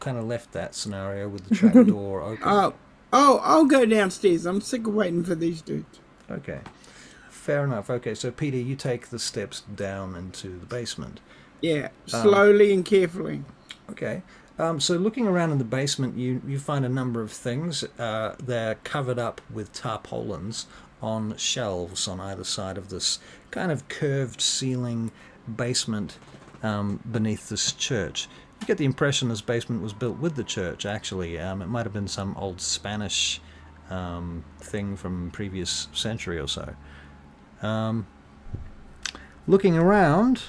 kind of left that scenario with the trap door open. I'll go downstairs. I'm sick of waiting for these dudes. Okay. Fair enough. Okay, so Peter, you take the steps down into the basement. Yeah, slowly and carefully. Okay. So looking around in the basement, you find a number of things. They're covered up with tarpaulins on shelves on either side of this kind of curved ceiling basement beneath this church. You get the impression this basement was built with the church, actually. It might have been some old Spanish thing from previous century or so. Looking around,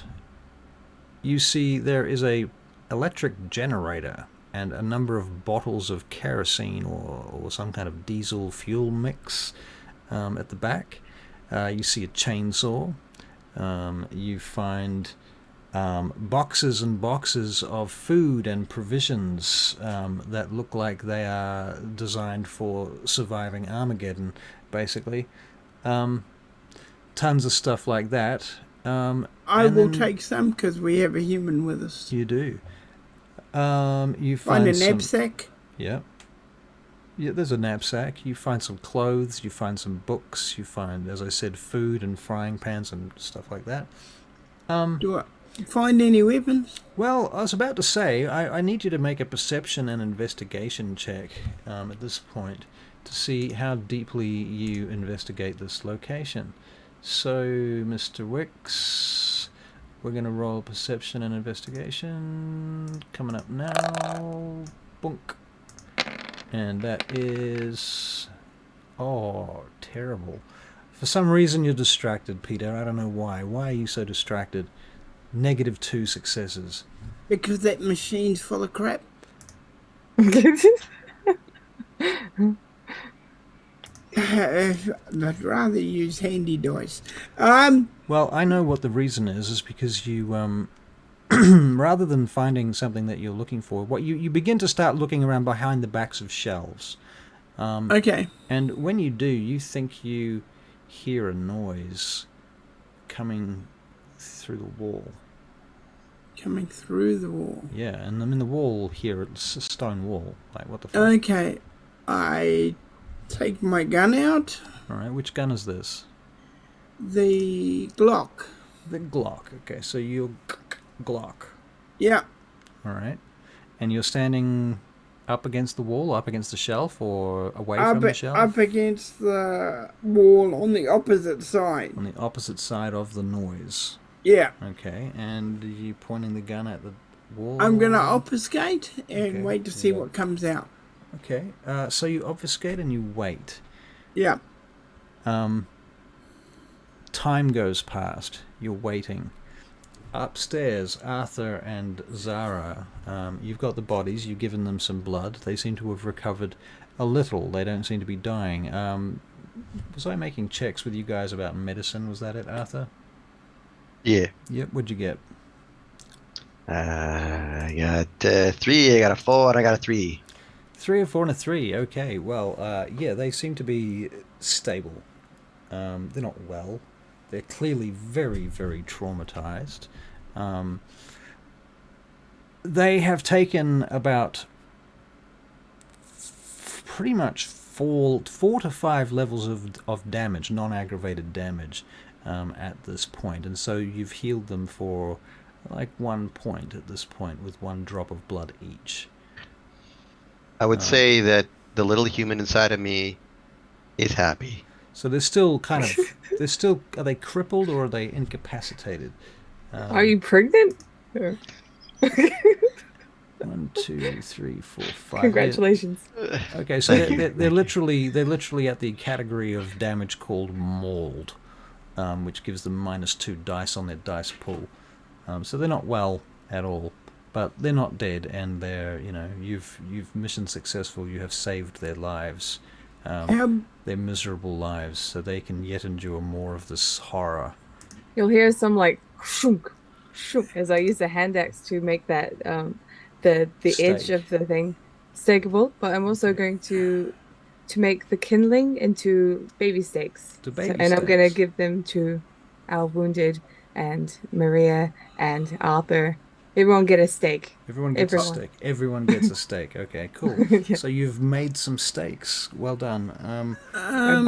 you see there is a electric generator and a number of bottles of kerosene or some kind of diesel fuel mix at the back. You see a chainsaw. You find boxes and boxes of food and provisions that look like they are designed for surviving Armageddon, basically. Tons of stuff like that. I will take some because we have a human with us. You do. You Find a some, knapsack. Yeah. Yeah, there's a knapsack. You find some clothes. You find some books. You find, as I said, food and frying pans and stuff like that. Do I find any weapons? Well, I was about to say, I need you to make a perception and investigation check at this point to see how deeply you investigate this location. So, Mr. Wicks, we're going to roll perception and investigation. Coming up now. Bunk. And that is... Oh, terrible. For some reason you're distracted, Peter. I don't know why. Why are you so distracted? -2 successes. Because that machine's full of crap. I'd rather use handy dice. Well, I know what the reason is because you, rather than finding something that you're looking for, what you begin to start looking around behind the backs of shelves. Okay. And when you do, you think you hear a noise coming through the wall. Coming through the wall. Yeah, and I mean the wall here, it's a stone wall. Like, what the fuck? Okay. I take my gun out. Alright, which gun is this? The Glock. The Glock. Okay, so you're Glock. Yeah. Alright. And you're standing up against the wall, up against the shelf, or away from the shelf? Up against the wall on the opposite side. On the opposite side of the noise. Yeah. Okay, and are you pointing the gun at the wall? I'm going to obfuscate and Okay, wait to see yeah. what comes out. Okay, so you obfuscate and you wait. Yeah. Time goes past. You're waiting. Upstairs, Arthur and Zara, you've got the bodies. You've given them some blood. They seem to have recovered a little. They don't seem to be dying. Was I making checks with you guys about medicine? Was that it, Arthur? Yeah. Yep. What'd you get? I got 3. I got a 4. And I got a 3. 3, a 4, and a 3. Okay. Well, yeah, they seem to be stable. They're not well. They're clearly very, very traumatized. They have taken about pretty much 4 to 5 levels of damage, non-aggravated damage, at this point. And so you've healed them for like 1 point at this point with 1 drop of blood each. I would say that the little human inside of me is happy. So they're still kind of, are they crippled or are they incapacitated? Are you pregnant? 1, 2, 3, 4, 5. Congratulations. Okay, so Thank you. they're literally at the category of damage called mauled, which gives them -2 dice on their dice pool. So they're not well at all, but they're not dead, and they're you've mission successful. You have saved their lives. How Their miserable lives, so they can yet endure more of this horror. You'll hear some like shunk, shunk, as I use the hand axe to make that the edge Steak. of the thing steakable. But I'm also going to make the kindling into baby steaks. To So, baby and I'm gonna steaks. give them to our wounded and Maria and Arthur. Everyone get a steak. Everyone gets a Everyone. steak. Everyone gets a steak. Okay, cool. Yeah. So you've made some steaks. Well done. My um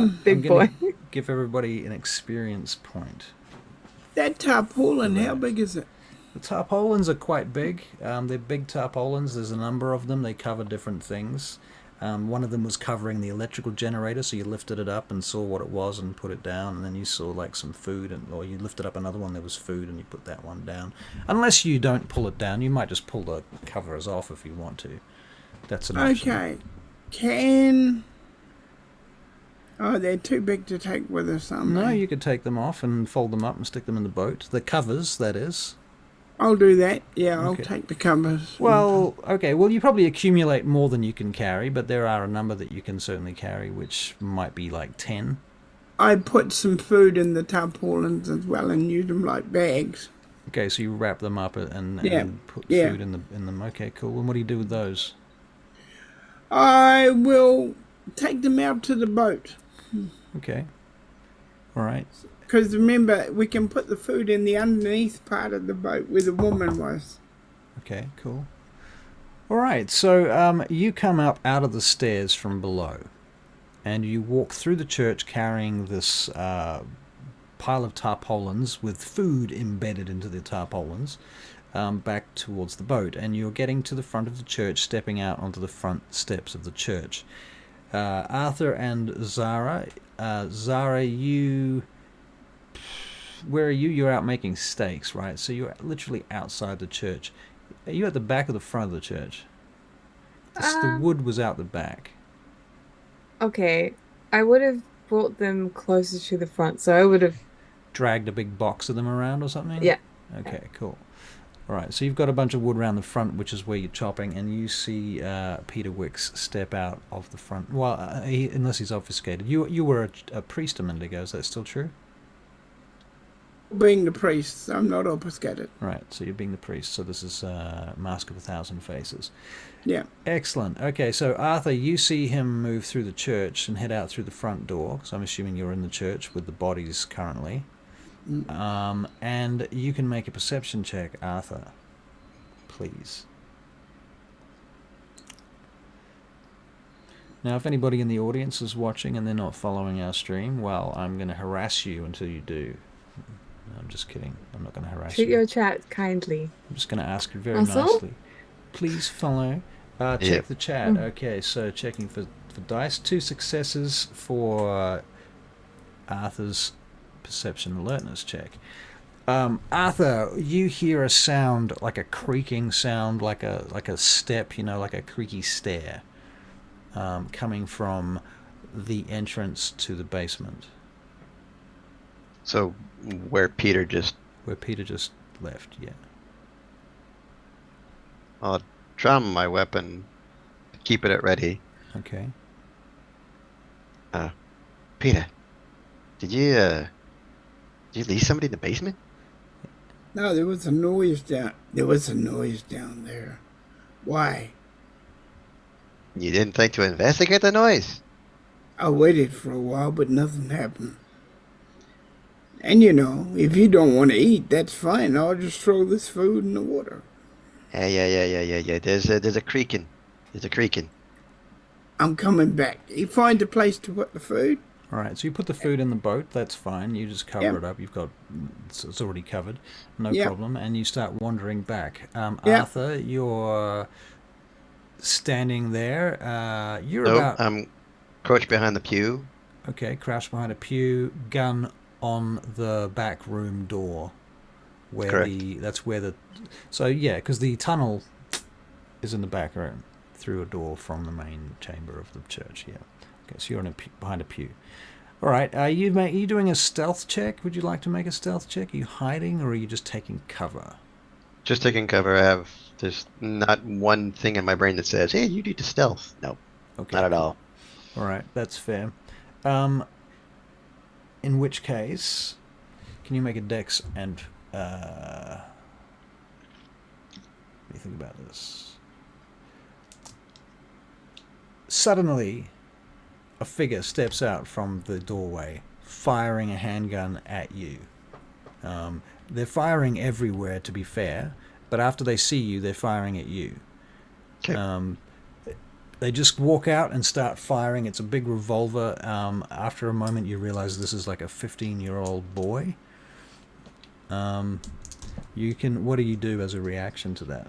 I'm big gonna boy. give everybody an experience point. that tarpaulin? How big is it? The tarpaulins are quite big. They're big tarpaulins. There's a number of them. They cover different things. One of them was covering the electrical generator, so you lifted it up and saw what it was and put it down, and then you saw like some food, or you lifted up another one, there was food, and you put that one down. Unless you don't pull it down, you might just pull the covers off if you want to. That's an option. Okay. Can Oh, they're too big to take with us, aren't No, they? you could take them off and fold them up and stick them in the boat. The covers, that is. I'll do that. Yeah, I'll Okay. take the covers. Well, okay. Well, you probably accumulate more than you can carry, but there are a number that you can certainly carry, which might be like 10. I put some food in the tarpaulins as well and use them like bags. Okay, so you wrap them up and Yeah, put yeah. food in them. Okay, cool. And what do you do with those? I will take them out to the boat. Okay. All right. Because remember, we can put the food in the underneath part of the boat where the woman was. Okay, cool. All right, so you come up out of the stairs from below, and you walk through the church carrying this pile of tarpaulins with food embedded into the tarpaulins back towards the boat, and you're getting to the front of the church, stepping out onto the front steps of the church. Arthur and Zara, you... Where are you? You're out making steaks, right? So you're literally outside the church. Are you at the back or the front of the church? The wood was out the back. Okay. I would have brought them closer to the front, so I would have. Dragged a big box of them around or something? Yeah. Okay, cool. All right, so you've got a bunch of wood around the front, which is where you're chopping, and you see Peter Wicks step out of the front. Well, unless he's obfuscated. You were a priest a minute ago, is that still true? Being the priest, I'm not obfuscated. Right, so you're being the priest, so this is Mask of a Thousand Faces. Yeah. Excellent. Okay, so Arthur, you see him move through the church and head out through the front door, so I'm assuming you're in the church with the bodies currently. And you can make a perception check, Arthur. Please. Now, if anybody in the audience is watching and they're not following our stream, well, I'm going to harass you until you do. No, I'm just kidding. I'm not going to harass Treat you. your chat kindly. I'm just going to ask you very Also? nicely. Please follow. Check Yeah. the chat. Okay, so checking for dice. 2 successes for Arthur's perception alertness check. Arthur, you hear a sound like a creaking sound, like a step, like a creaky stair, coming from the entrance to the basement, So where Peter just where Peter just left. Yeah. I'll drum my weapon, keep it at ready. Okay. Peter, did you leave somebody in the basement? No, there was a noise down. There was a noise down there. Why? You didn't think to investigate the noise? I waited for a while, but nothing happened. And if you don't want to eat, that's fine. I'll just throw this food in the water. Yeah. There's a creaking. There's a creaking. I'm coming back. You find a place to put the food? All right, so you put the food in the boat. That's fine. You just cover Yep. it up. You've got it's already covered, no Yep. problem. And you start wandering back. Yep. Arthur, you're standing there. You're Nope, about I'm crouched behind the pew. okay. Crouched behind a pew, gun on the back room door, where Correct. that's where the so yeah, because the tunnel is in the back room, through a door from the main chamber of the church. Yeah. Okay, so you're in behind a pew. All right. Are you doing a stealth check? Would you like to make a stealth check? Are you hiding, or are you just taking cover? Just taking cover. There's not one thing in my brain that says, "Hey, you need to stealth." No, Okay. not at Cool. all. All right. That's fair. In which case, can you make a dex and let me think about this. Suddenly, a figure steps out from the doorway, firing a handgun at you. They're firing everywhere, to be fair, but after they see you, they're firing at you. Okay. They just walk out and start firing. It's a big revolver. After a moment, you realize this is like a 15-year-old boy. You can. What do you do as a reaction to that?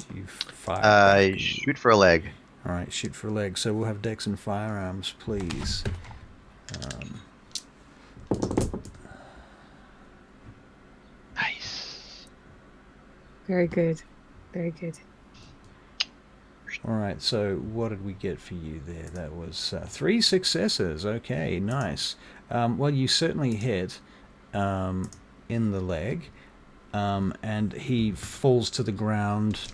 Do you fire I back? shoot for a leg. All right, shoot for a leg. So we'll have dex and firearms, please. Nice. Very good. Very good. All right, so what did we get for you there? That was 3 successes. Okay, nice. Well, you certainly hit in the leg, and he falls to the ground,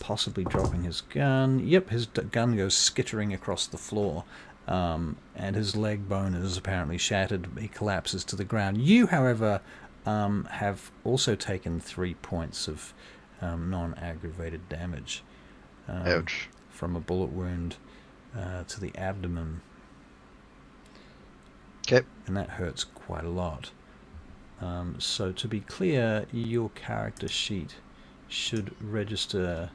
possibly dropping his gun. Yep, his gun goes skittering across the floor, and his leg bone is apparently shattered. He collapses to the ground. You, however, have also taken 3 points of non-aggravated damage. Ouch. From a bullet wound to the abdomen. Okay. And that hurts quite a lot. So to be clear, your character sheet should register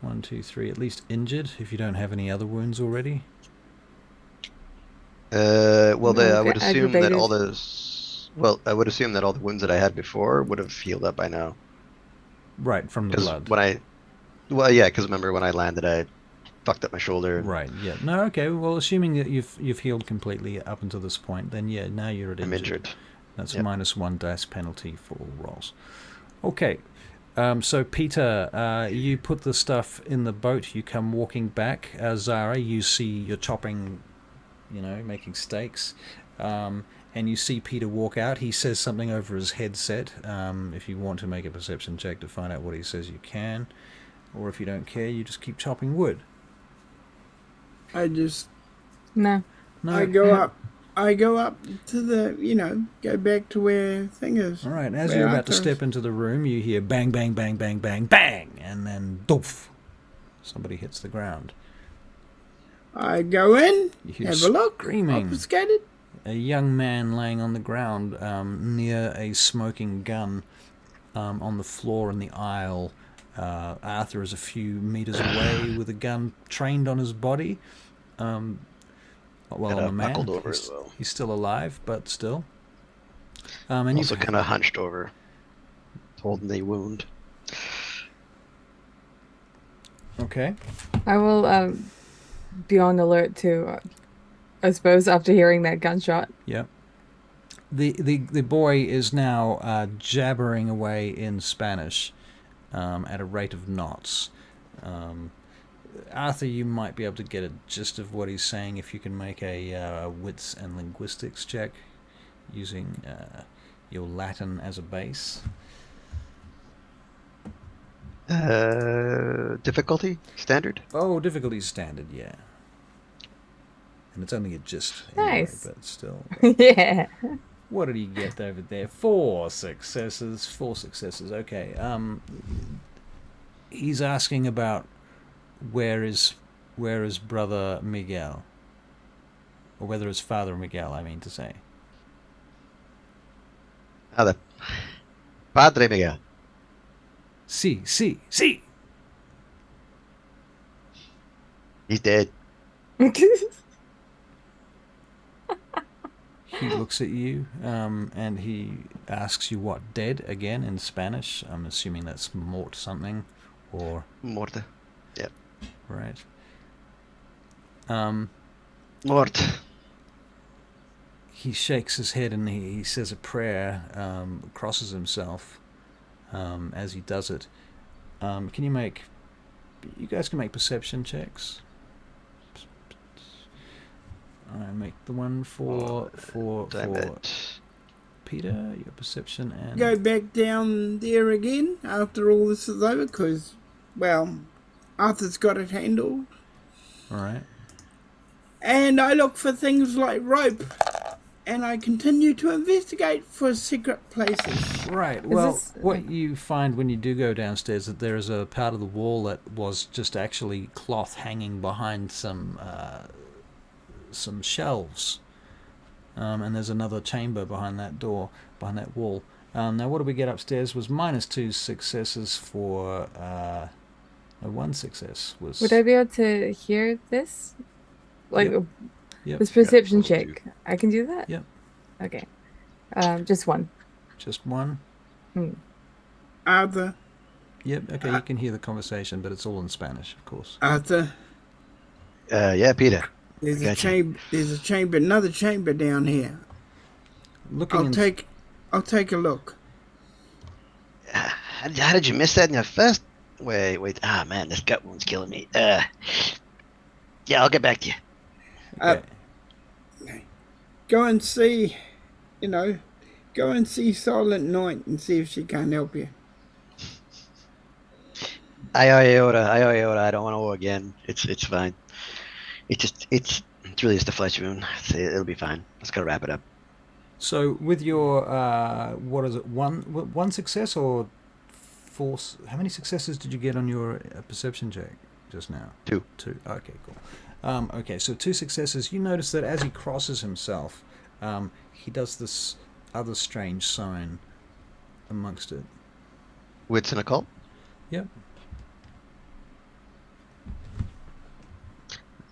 1, 2, 3, at least injured, if you don't have any other wounds already. Well, No, I would assume that aggravated. all those. Well, I would assume that all the wounds that I had before would have healed up by now. Right, from the Because blood. well, yeah, because remember when I landed, I fucked up my shoulder. Right, yeah. No, okay, well, assuming that you've healed completely up until this point, then yeah, now you're at I'm injured. injured. That's Yep. -1 dice penalty for all rolls. Okay, so Peter, you put the stuff in the boat. You come walking back. Zara, you see you're chopping, making steaks, and you see Peter walk out. He says something over his headset. If you want to make a perception check to find out what he says, you can. Or if you don't care, you just keep chopping wood. I just No. No. I go up to the go back to where thing is. All right, as where you're about to Arthur is. step into the room, you hear bang, bang, bang, bang, bang, bang, and then doof. Somebody hits the ground. I go in, You hear have a look, screaming. obfuscated. A young man laying on the ground near a smoking gun on the floor in the aisle. Arthur is a few meters away with a gun trained on his body. Well, on the man. Buckled over as well. He's still alive, but still. And Also kind of hunched over, holding the wound. Okay. I will be on alert too, I suppose, after hearing that gunshot. Yep. The boy is now jabbering away in Spanish at a rate of knots. Arthur, you might be able to get a gist of what he's saying if you can make a wits and linguistics check using your Latin as a base. Difficulty? Standard? Oh, difficulty standard, yeah. And it's only a gist anyway, Nice. but still. Yeah. What did he get over there? 4 successes. 4 successes. Okay. He's asking about where is brother Miguel, or whether it's Father Miguel. I mean to say. The Padre Miguel. See. He's dead. He looks at you, and he asks you what, dead again in Spanish. I'm assuming that's mort something, or Morte. Yep. right. Mort. He shakes his head and he says a prayer, crosses himself as he does it, Can you make... You guys can make perception checks. I make the one for Damn it. Peter, your perception, and... Go back down there again after all this is over, because, well, Arthur's got it handled. Alright. And I look for things like rope. And I continue to investigate for secret places. Right. Well, this- what you find when you do go downstairs that there is a part of the wall that was just actually cloth hanging behind some shelves, and there's another chamber behind that door, behind that wall. Now, what did we get upstairs was -2 successes for one success was. Would I be able to hear this? Like Yep. this perception Yeah, check. I can do that? Yep. Okay. Just one. Just one. Arthur, Yep. Okay, you can hear the conversation, but it's all in Spanish, of course. Arthur, Yeah, Peter. there's a Gotcha. chamber. There's a chamber, another chamber down here. Looking I'll in, take a look. How did you miss that in your first? Wait. Ah, man, this gut wound's killing me. Yeah, I'll get back to you. okay. Go and see, go and see Silent Night and see if she can help you. Iota. I don't want to war again. It's fine. It's really just a flesh wound. It'll be fine. Let's go wrap it up. So with your what is it? One success or four? How many successes did you get on your perception check just now? Two. Okay, cool. Okay, so 2 successes. You notice that as he crosses himself, he does this other strange sign amongst it. Wits and occult. Yep.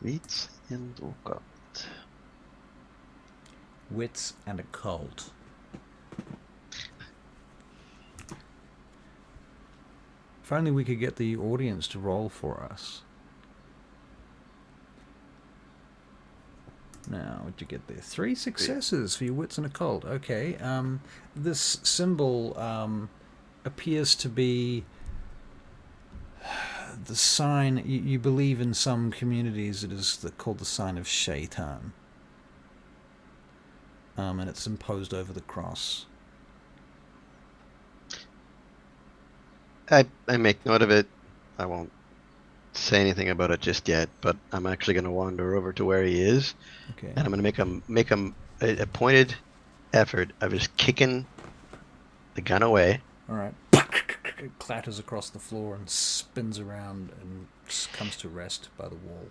Wits and occult. Wits and occult. If only we could get the audience to roll for us. Now, what'd you get there? 3 successes for your wits and occult. Okay. This symbol appears to be the sign. You believe in some communities it is called the sign of Shaitan. And it's imposed over the cross. I make note of it. I won't say anything about it just yet, but I'm actually going to wander over to where he is, Okay. and I'm going to make him a pointed effort of just kicking the gun away. All right. It clatters across the floor and spins around and comes to rest by the wall.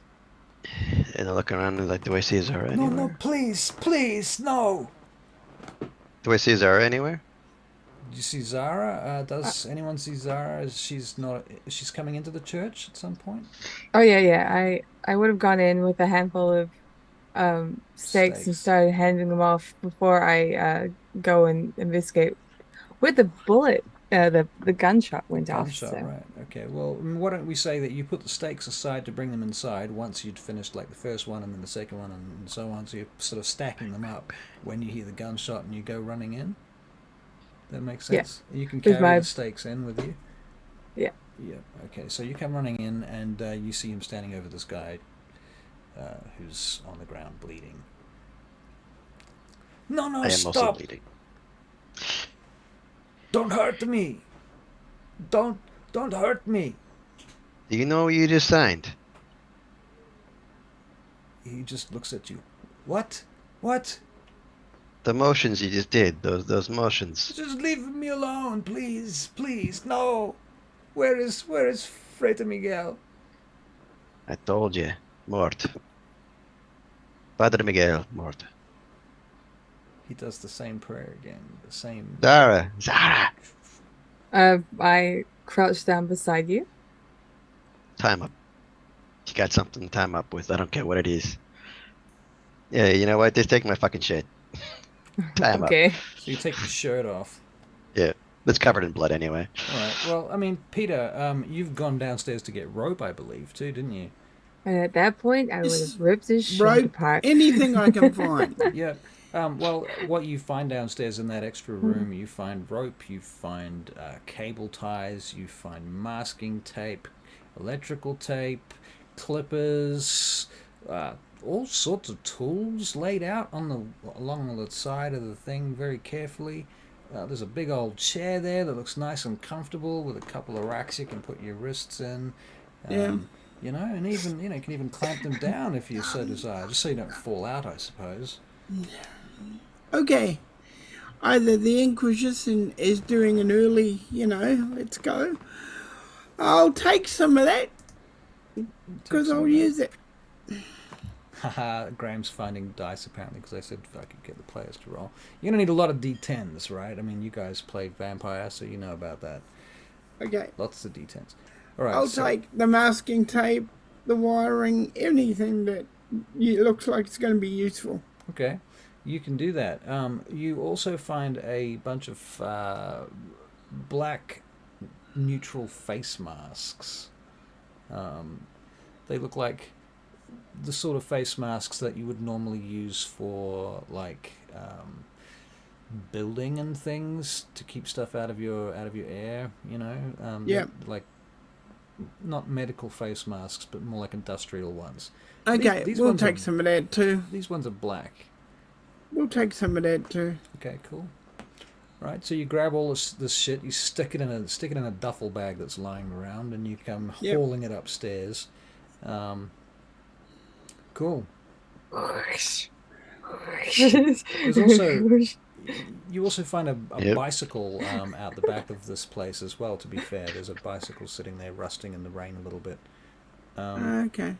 And I look around and like, do I see Zara anywhere? No, please, no. Do I see Zara anywhere? Do you see Zara? Does anyone see Zara? She's coming into the church at some point. Oh yeah. I would have gone in with a handful of stakes and Stakes. started handing them off before I go and investigate where the bullet the gunshot went off. Gunshot, So. right? Okay. Well, why don't we say that you put the stakes aside to bring them inside once you'd finished like the first one and then the second one and so on. So you're sort of stacking them up when you hear the gunshot and you go running in. That makes sense. You can With carry my- the stakes in with you. Yeah. Yeah. Okay. So you come running in and you see him standing over this guy who's on the ground bleeding. No, I am also stop! bleeding. Don't hurt me! Don't hurt me! Do you know what you just signed? He just looks at you. What? What? The motions you just did. Those motions. Just leave me alone, please, no. Where is Freta Miguel? I told you, mort. Padre Miguel, mort. He does the same prayer again. The same. Zara. I crouched down beside you. Time up. You got something to time up with. I don't care what it is. Yeah, you know what? Just take my fucking shit. Time Okay. So you take your shirt off. up. Yeah. It's covered in blood anyway. All right. Well, I mean, Peter, you've gone downstairs to get rope, I believe, too, didn't you? And at that point, I would This have ripped his shirt Rope, apart. anything I can find. Yep. Well, what you find downstairs in that extra room, you find rope, you find cable ties, you find masking tape, electrical tape, clippers, uh, all sorts of tools laid out along the side of the thing very carefully. There's a big old chair there that looks nice and comfortable with a couple of racks you can put your wrists in. Yeah. And even you can even clamp them down if you so desire, just so you don't fall out, I suppose. Okay. Either the Inquisition is doing an early, let's go. I'll take some of that because I'll use it. Haha, Graham's finding dice apparently because I said if I could get the players to roll. You're going to need a lot of d10s, right? I mean, you guys played Vampire, so you know about that. Okay. Lots of d10s. All right. I'll take the masking tape, the wiring, anything that looks like it's going to be useful. Okay. You can do that. You also find a bunch of black neutral face masks. They look like the sort of face masks that you would normally use for like building and things to keep stuff out of your air. Yeah. Like not medical face masks, but more like industrial ones. Okay, These we'll ones take are, some of that too. These ones are black. We'll take some of that too. Okay, cool. Right, so you grab all this shit, you stick it in a duffel bag that's lying around, and you come hauling it upstairs. Cool. There's also you also find a bicycle out the back of this place as well. To be fair, there's a bicycle sitting there rusting in the rain a little bit. Okay.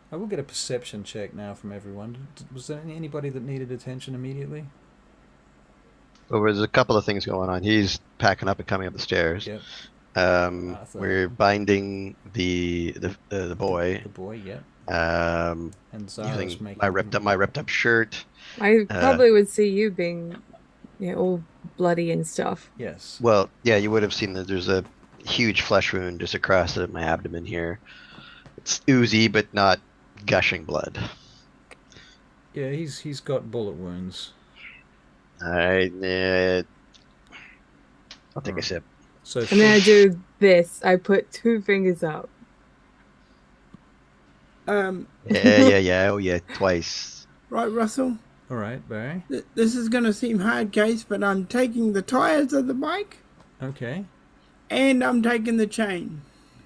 I will get a perception check now from everyone. Was there anybody that needed attention immediately? Well, there's a couple of things going on. He's packing up and coming up the stairs. Yep. We're binding the boy. The boy, yep. And Zara's using my ripped up shirt. I probably would see you being all bloody and stuff. Yes. Well, yeah, you would have seen that there's a huge flesh wound just across my abdomen here. It's oozy, but not gushing blood. Yeah, he's got bullet wounds. I'll take a sip. So and then I do this. I put 2 fingers up. Yeah. Oh, yeah, twice. Right, Russell. All right, Barry. This is going to seem hard case, but I'm taking the tires of the bike. Okay. And I'm taking the chain.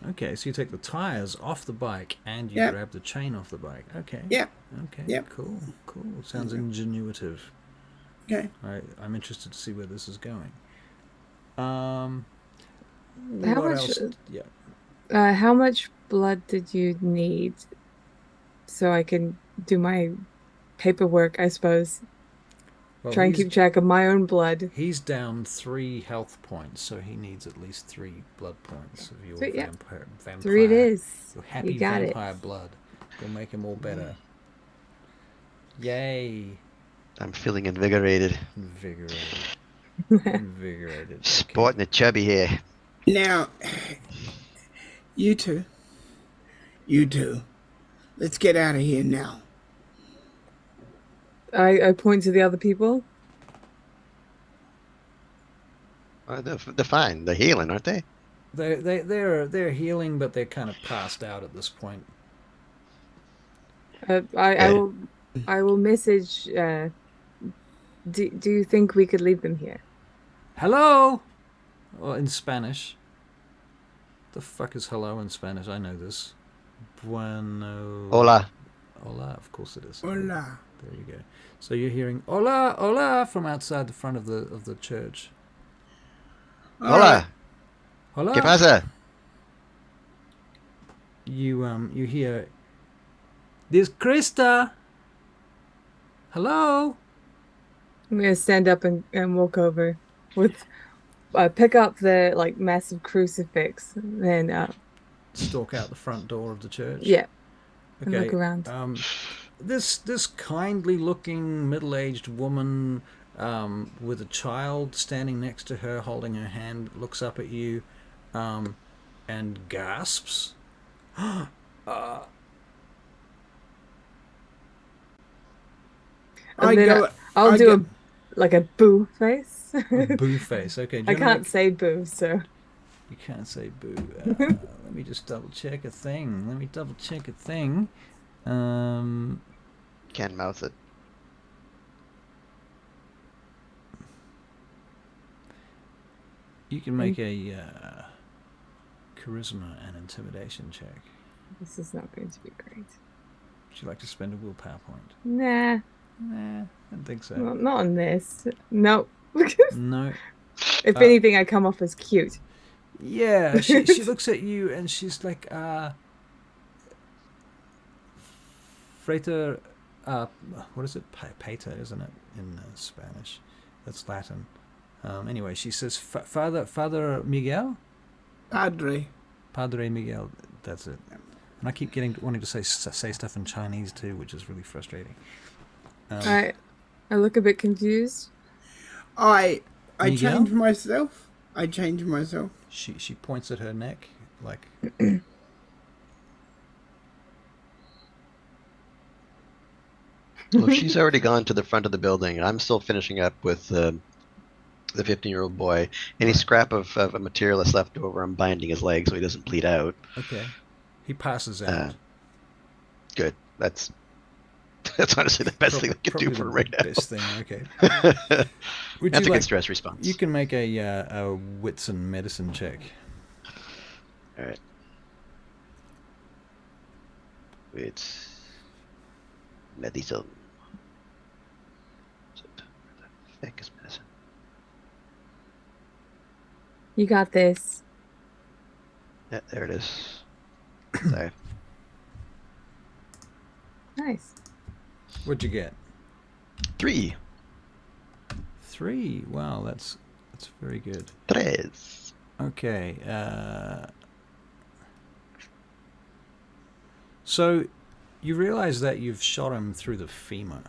Okay, so you take the tires off the bike and you grab the chain off the bike. Okay. Yep. Okay. Yep. Cool. Sounds ingenuitive. Okay. I'm interested to see where this is going. How what much? Else? Yeah. How much blood did you need so I can do my paperwork, I suppose? Well, try and keep track of my own blood. He's down 3 health points, so he needs at least 3 blood points of your vampire. 3 it is. Your happy vampire blood. You'll make him all better. Yay. I'm feeling invigorated. Invigorated. Sporting a chubby here. Now, you two. Let's get out of here now. I point to the other people. They're fine. They're healing, aren't they? They're healing, but they're kind of passed out at this point. I will message. Do you think we could leave them here? Hello. Well, in Spanish. The fuck is hello in Spanish? I know this. Bueno. Hola. Hola, of course it is. Hola. There you go. So you're hearing hola, hola from outside the front of the church. Hola. Hola. ¿Qué pasa? You hear, this Krista. Hello. I'm gonna stand up and walk over with pick up the massive crucifix and stalk out the front door of the church. Yeah. Okay. And look around. This kindly looking middle-aged woman with a child standing next to her holding her hand looks up at you and gasps. I I'll I do get. a boo face. A boo face. Okay, do I you want to can't say boo, so You can't say boo. Let me just double check a thing. Can't mouth it. You can make a charisma and intimidation check. this is not going to be great. Would you like to spend a willpower point? Nah, Nah, I don't think so. not on this. Nope. No. If anything, I come off as cute. Yeah, she looks at you and she's like, Frater, what is it? Pater, isn't it, in Spanish? That's Latin. Anyway, she says, Father Miguel? Padre. Padre Miguel, that's it. And I keep wanting to say stuff in Chinese too, which is really frustrating. I look a bit confused. I Miguel? changed myself. She points at her neck, like... Well, she's already gone to the front of the building. I'm still finishing up with the 15-year-old boy. Any scrap of a material that's left over, I'm binding his leg so he doesn't bleed out. Okay. He passes out. Good. That's honestly the best thing I can do for him right now. Best thing, okay. That's a good stress response. You can make a wits and medicine check. All right. Wits. Medicine. Where the heck is medicine? You got this. Yeah, there it is. Sorry. Nice. What'd you get? 3. 3. Wow, that's very good. 3. Okay. So you realize that you've shot him through the femur.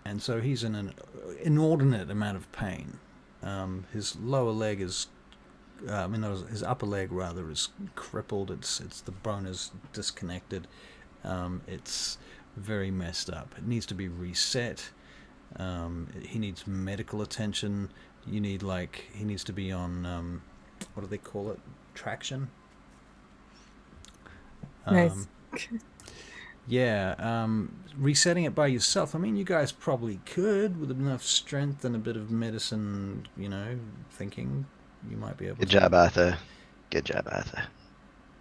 And so he's in an inordinate amount of pain. His lower leg is, his upper leg rather is crippled. It's the bone is disconnected. It's very messed up. It needs to be reset. He needs medical attention. He needs to be on, what do they call it? Traction. Nice. Yeah, resetting it by yourself. I mean, you guys probably could with enough strength and a bit of medicine, thinking. You might be able Good to. job, Arthur. Good job, Arthur.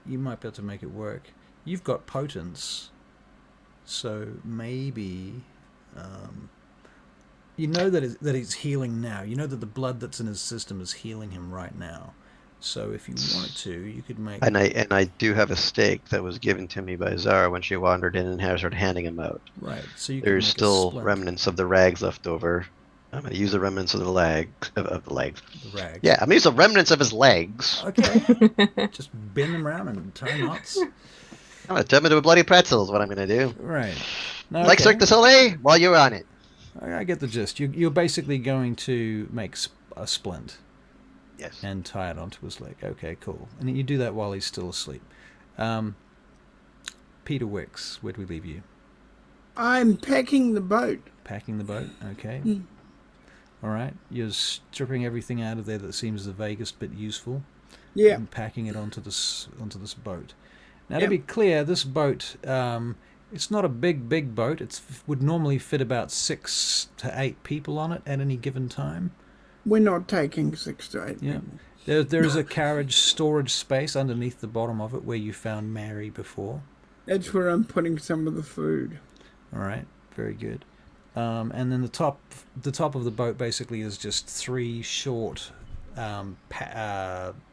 You might be able to make it work. You've got potence, so maybe you know that he's healing now. You know that the blood that's in his system is healing him right now. So if you wanted to, you could make... And I do have a steak that was given to me by Zara when she wandered in and started handing him out. Right. So you There's could make still a splint. remnants of the rags left over. I'm going to use the remnants of the legs. The rags. Yeah, I'm going to use the remnants of his legs. Okay. Just bend them around and tie knots. I'm going to turn him into a bloody pretzel is what I'm going to do. Right. No, Like Cirque du Soleil while you're on it. I get the gist. You're basically going to make a splint. Yes. And tie it onto his leg. Okay, cool. And you do that while he's still asleep. Peter Wicks, where do we leave you? I'm packing the boat. Packing the boat? Okay. All right. You're stripping everything out of there that seems the vaguest bit useful. Yeah. And packing it onto this boat. Now, to be clear, this boat, it's not a big boat. It would normally fit about 6 to 8 people on it at any given time. We're not taking 6 to 8 Yeah. people. There is a carriage storage space underneath the bottom of it where you found Mary before. That's where I'm putting some of the food. All right, very good. And then the top of the boat basically is just 3 short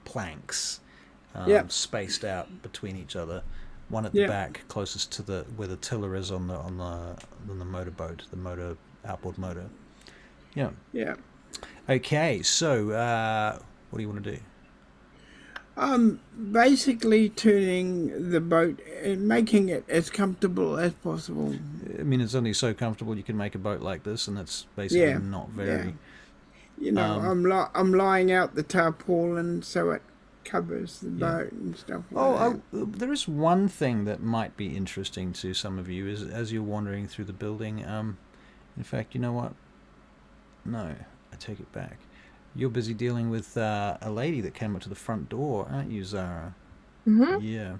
planks spaced out between each other. One at the back, closest to where the tiller is on the motorboat, the outboard motor. Yeah. Yeah. Okay, so what do you want to do? Basically turning the boat and making it as comfortable as possible. I mean, it's only so comfortable you can make a boat like this, and that's basically not very... I'm lying out the tarpaulin so it covers the boat and stuff like that. There is one thing that might be interesting to some of you as you're wandering through the building. In fact, you know what? No, I take it back. You're busy dealing with a lady that came up to the front door, aren't you, Zara? Mm-hmm. Yeah.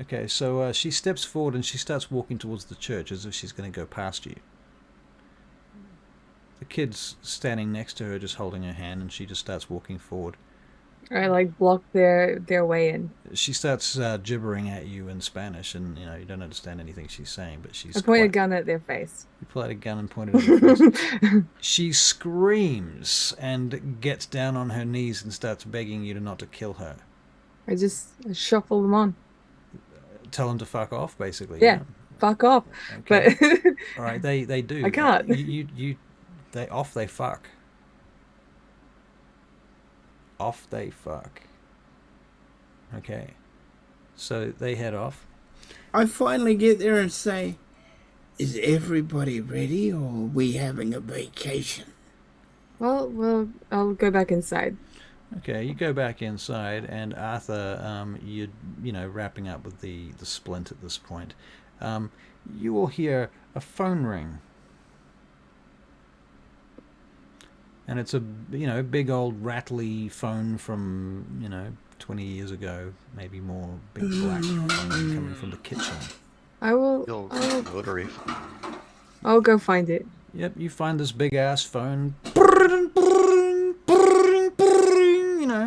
Okay, so she steps forward and she starts walking towards the church as if she's going to go past you. The kid's standing next to her, just holding her hand, and she just starts walking forward. I like block their way in. She starts gibbering at you in Spanish, and you don't understand anything she's saying, but she's I point a quite... gun at their face. You pull out a gun and point it at her face. She screams and gets down on her knees and starts begging you not to kill her. I just shuffle them on. Tell them to fuck off, basically. Yeah, fuck off. Okay. But All right, they do. I can't. They fuck. Off they fuck. Okay. So they head off. I finally get there and say, is everybody ready, or are we having a vacation? well, I'll go back inside. Okay, you go back inside, and Arthur, you wrapping up with the splint at this point. You will hear a phone ring, and it's a big old rattly phone from 20 years ago, maybe more. Big black phone coming from the kitchen. Rotary. I'll go find it. Yep, you find this big ass phone.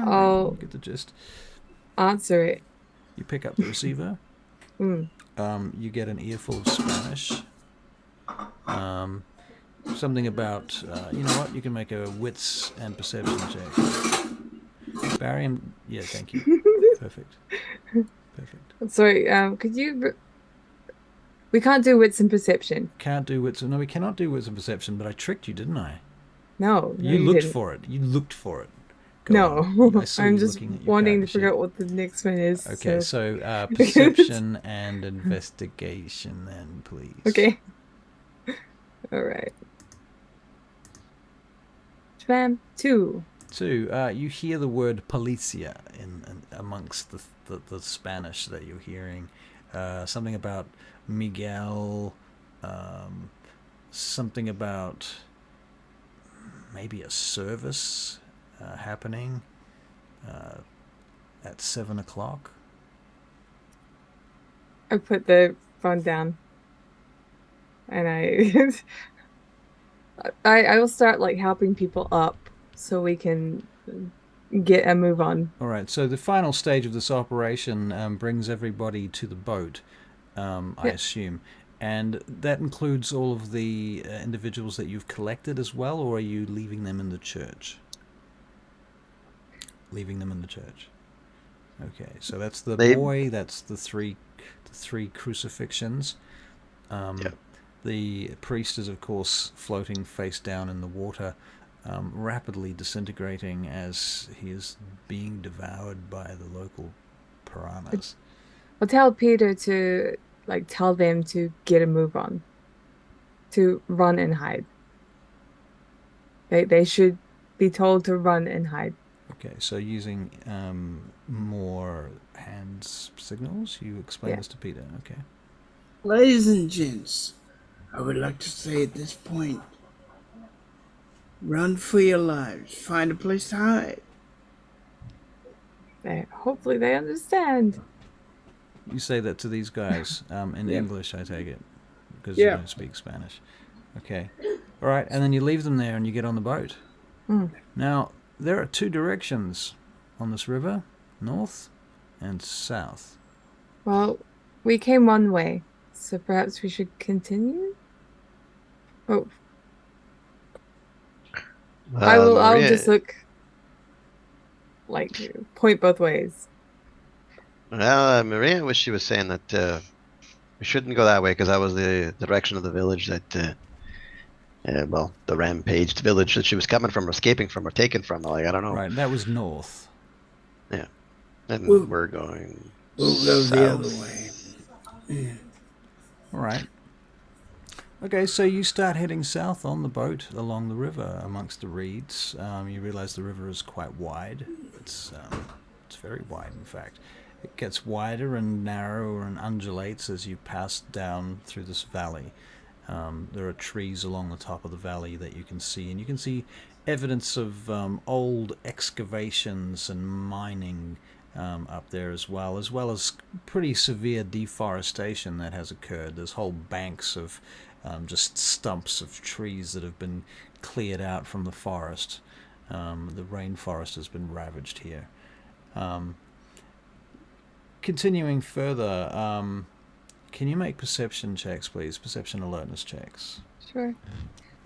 I'll Get the gist. answer it. You pick up the receiver. Mm. You get an earful of Spanish. Something about, you know what? You can make a wits and perception check. Barium. Yeah, thank you. Perfect. Sorry. Could you? We can't do wits and perception. Can't do wits. No, we cannot do wits and perception. But I tricked you, didn't I? No, You you looked didn't. for it. You looked for it. Go No, on. I saw I'm you just looking at your wanting to character figure sheet. out what the next one is. Okay, so perception and investigation, then, please. Okay. All right. Spam 2. 2. You hear the word policia in amongst the Spanish that you're hearing. Something about Miguel. Something about maybe a service happening at 7 o'clock. I put the phone down, and I will start like helping people up so we can get a move on. All right. So the final stage of this operation brings everybody to the boat, I assume, and that includes all of the individuals that you've collected as well, or are you leaving them in the church? Leaving them in the church. Okay. So that's the boy. That's the three crucifixions. The priest is, of course, floating face down in the water, rapidly disintegrating as he is being devoured by the local piranhas. I'll tell Peter to tell them to get a move on, to run and hide. They should be told to run and hide. Okay, so using more hand signals, you explain this to Peter. Okay. Ladies and gents, I would like to say at this point, run for your lives. Find a place to hide. Hopefully they understand. You say that to these guys in English, I take it, because you don't speak Spanish. Okay. All right, and then you leave them there and you get on the boat. Mm. Now, there are 2 directions on this river, north and south. Well, we came one way, so perhaps we should continue? Oh. I'll just look, point both ways. Well, Maria wished she was saying that we shouldn't go that way because that was the direction of the village that, the rampaged village that she was coming from, or escaping from, or taken from. I don't know. Right, that was north. Yeah. And we're going We'll go south. the other way. Yeah. All right. Okay, so you start heading south on the boat along the river amongst the reeds. You realize the river is quite wide. It's very wide, in fact. It gets wider and narrower and undulates as you pass down through this valley. There are trees along the top of the valley that you can see, and you can see evidence of old excavations and mining up there as well as pretty severe deforestation that has occurred. There's whole banks of just stumps of trees that have been cleared out from the forest. The rainforest has been ravaged here. Continuing further, can you make perception checks, please? Perception alertness checks. Sure.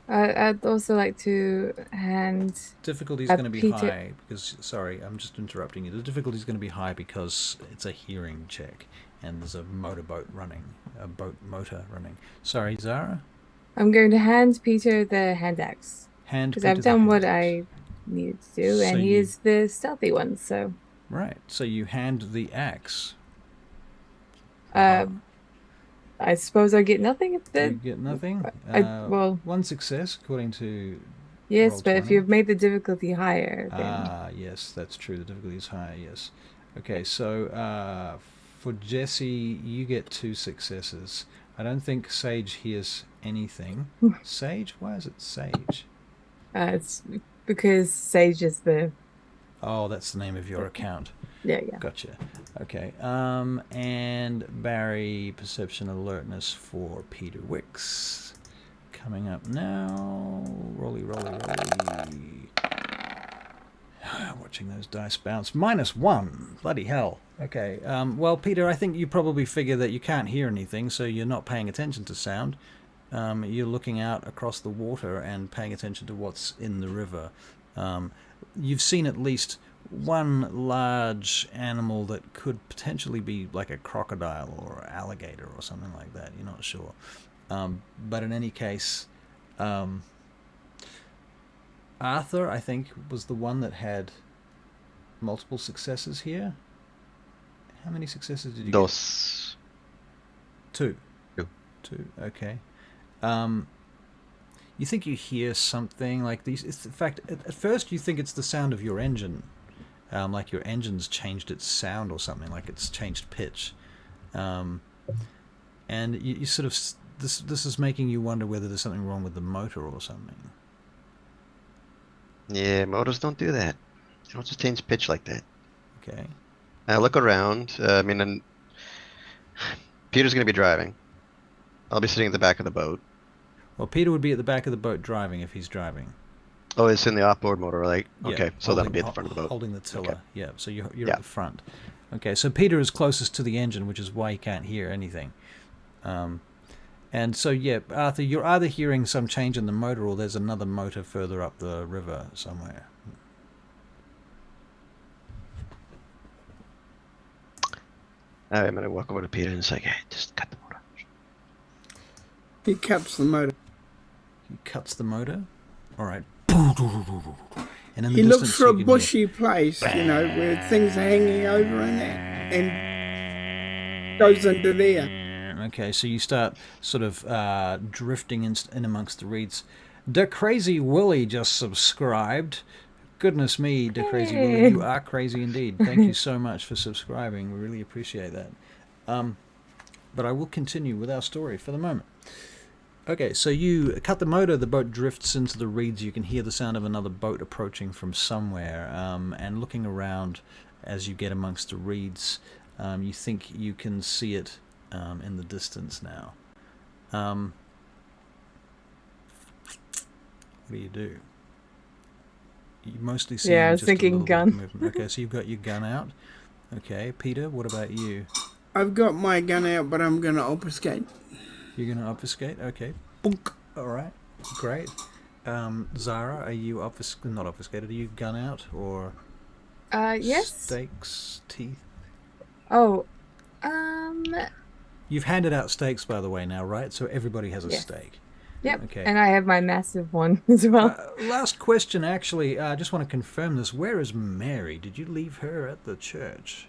I'd also like to hand Difficulty is going to be Peter. high because, sorry, I'm just interrupting you. The difficulty is going to be high because it's a hearing check and there's a motor running. Sorry, Zara? I'm going to hand Peter the hand axe. Hand Because Peter I've the done hand what axe. I needed to do, So and he you- is the stealthy one, so Right, so you hand the axe. I suppose I get nothing if You the get nothing? well, One success, according to yes, roll but if 20. you've made the difficulty higher, then Ah, yes, that's true. The difficulty is higher, yes. Okay, so for Jesse, you get 2 successes. I don't think Sage hears anything. Sage? Why is it Sage? it's because Sage is the Oh, that's the name of your account. yeah. Gotcha. Okay. And Barry, perception alertness for Peter Wicks. Coming up now. Rolly. Watching those dice bounce. -1. Bloody hell. Okay. Well, Peter, I think you probably figure that you can't hear anything, so you're not paying attention to sound. You're looking out across the water and paying attention to what's in the river. You've seen at least one large animal that could potentially be like a crocodile or alligator or something like that. You're not sure. But in any case, Arthur, I think, was the one that had multiple successes here. How many successes did you Dos. get? 2. Two. Okay. You think you hear something like these? In fact, at first you think it's the sound of your engine, like your engine's changed its sound or something, like it's changed pitch, and you sort of this is making you wonder whether there's something wrong with the motor or something. Yeah, motors don't do that. They don't just change pitch like that. Okay. I look around. And Peter's going to be driving. I'll be sitting at the back of the boat. Well, Peter would be at the back of the boat driving if he's driving. Oh, it's in the outboard motor, right? Yeah, Okay, so that'll be at the front of the boat. Holding the tiller. Okay. Yeah, so you're Yeah. at the front. Okay, so Peter is closest to the engine, which is why he can't hear anything. And so, yeah, Arthur, you're either hearing some change in the motor or there's another motor further up the river somewhere. All right, I'm going to walk over to Peter and say, hey, just cut the motor. He cuts the motor. He cuts the motor. All right. And in the He looks distance, for a you can hear- bushy place, where things are hanging over in there, and goes into there. Okay, so you start sort of drifting in amongst the reeds. Da Crazy Willie just subscribed. Goodness me, Da Crazy Willie, you are crazy indeed. Thank you so much for subscribing. We really appreciate that. But I will continue with our story for the moment. Okay, so you cut the motor, the boat drifts into the reeds. You can hear the sound of another boat approaching from somewhere. And looking around as you get amongst the reeds, you think you can see it in the distance now. What do? You mostly see Yeah, I was just a thinking little bit of gun. movement. Okay, so you've got your gun out. Okay, Peter, what about you? I've got my gun out, but I'm going to obfuscate. You're going to obfuscate? Okay. Boonk. All right. Great. Zara, are you not obfuscated? Are you gun out or Yes. stakes, teeth? Oh, You've handed out stakes, by the way, now, right? So everybody has a Yes. stake. yep. Okay. And I have my massive one as well. Last question, actually. I just want to confirm this. Where is Mary? Did you leave her at the church?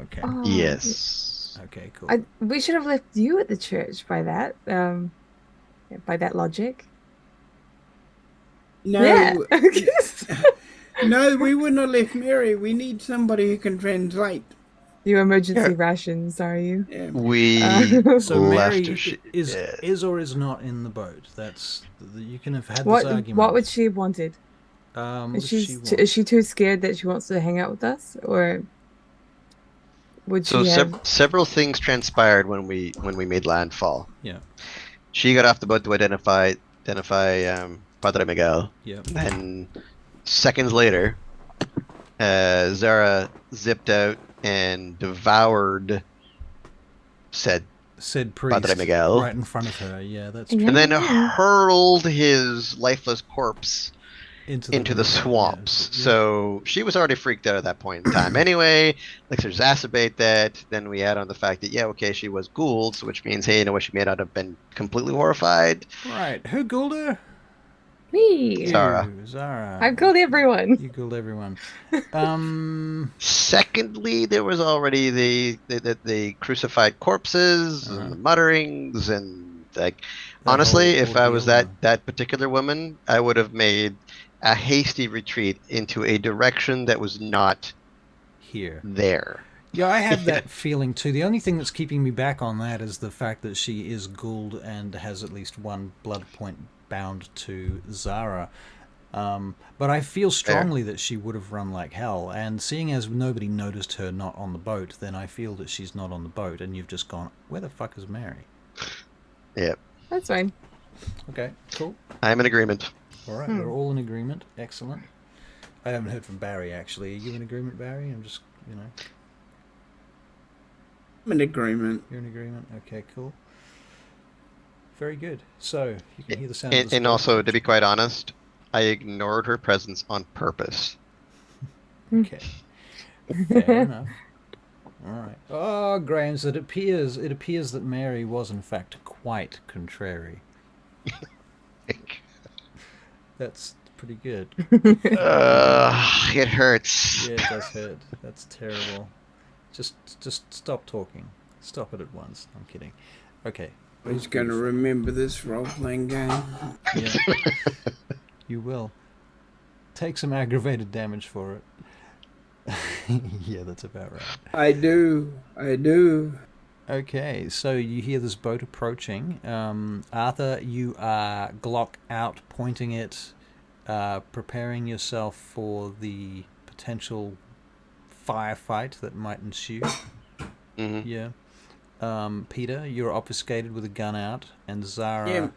Okay. Oh, Yes. Okay, cool. we should have left you at the church by that. By that logic. No, Yeah. no, we wouldn't have left Mary. We need somebody who can translate. Your emergency Yeah. rations, are you? Yeah. We So left. Mary is or is not in the boat. You can have had this What argument. would she have wanted? What does she Is want? she too scared that she wants to hang out with us, or would So she have? several things transpired when we made landfall. Yeah, She got off the boat to identify Padre Miguel. yeah. Then seconds later, Zara zipped out and devoured said Said Padre priest Miguel, right in front of her. Yeah, that's Yum, true. and then yum, yum. hurled his lifeless corpse Into the into the river. swamps. Yeah, yeah. So she was already freaked out at that point in time. Anyway, like to exacerbate that, then we add on the fact that yeah, okay, she was Gould, so which means hey, you know what, she may not have been completely horrified. Right. Who ghouled her? Me. Zara. You, Zara. I've killed everyone. You ghouled everyone. Secondly, there was already the crucified corpses and the mutterings and like That honestly, whole if I was ordeal. that particular woman, I would have made a hasty retreat into a direction that was not Here. there. Yeah, I have that feeling too. The only thing that's keeping me back on that is the fact that she is Gould and has at least one blood point bound to Zara. But I feel strongly that she would have run like hell. And seeing as nobody noticed her not on the boat, then I feel that she's not on the boat. And you've just gone, where the fuck is Mary? Yeah, That's fine. Okay, cool. I'm in agreement. All right, we're all in agreement. Excellent. I haven't heard from Barry, actually. Are you in agreement, Barry? I'm just, I'm in agreement. you're in agreement? Okay, cool. Very good. So, you can hear the sound of And, the and also, to be quite honest, I ignored her presence on purpose. Okay. Fair enough. All right. Oh, Graham, it appears that Mary was in fact quite contrary. That's pretty good. It hurts. Yeah, it does hurt. That's terrible. Just stop talking. Stop it at once. I'm kidding. Okay. Who's going to remember this role-playing game? Yeah. You will. Take some aggravated damage for it. Yeah, that's about right. I do. Okay, so you hear this boat approaching. Arthur, you are Glock out, pointing it, preparing yourself for the potential firefight that might ensue. Mm-hmm. Yeah. Peter, you're obfuscated with a gun out, and Zara. Yeah.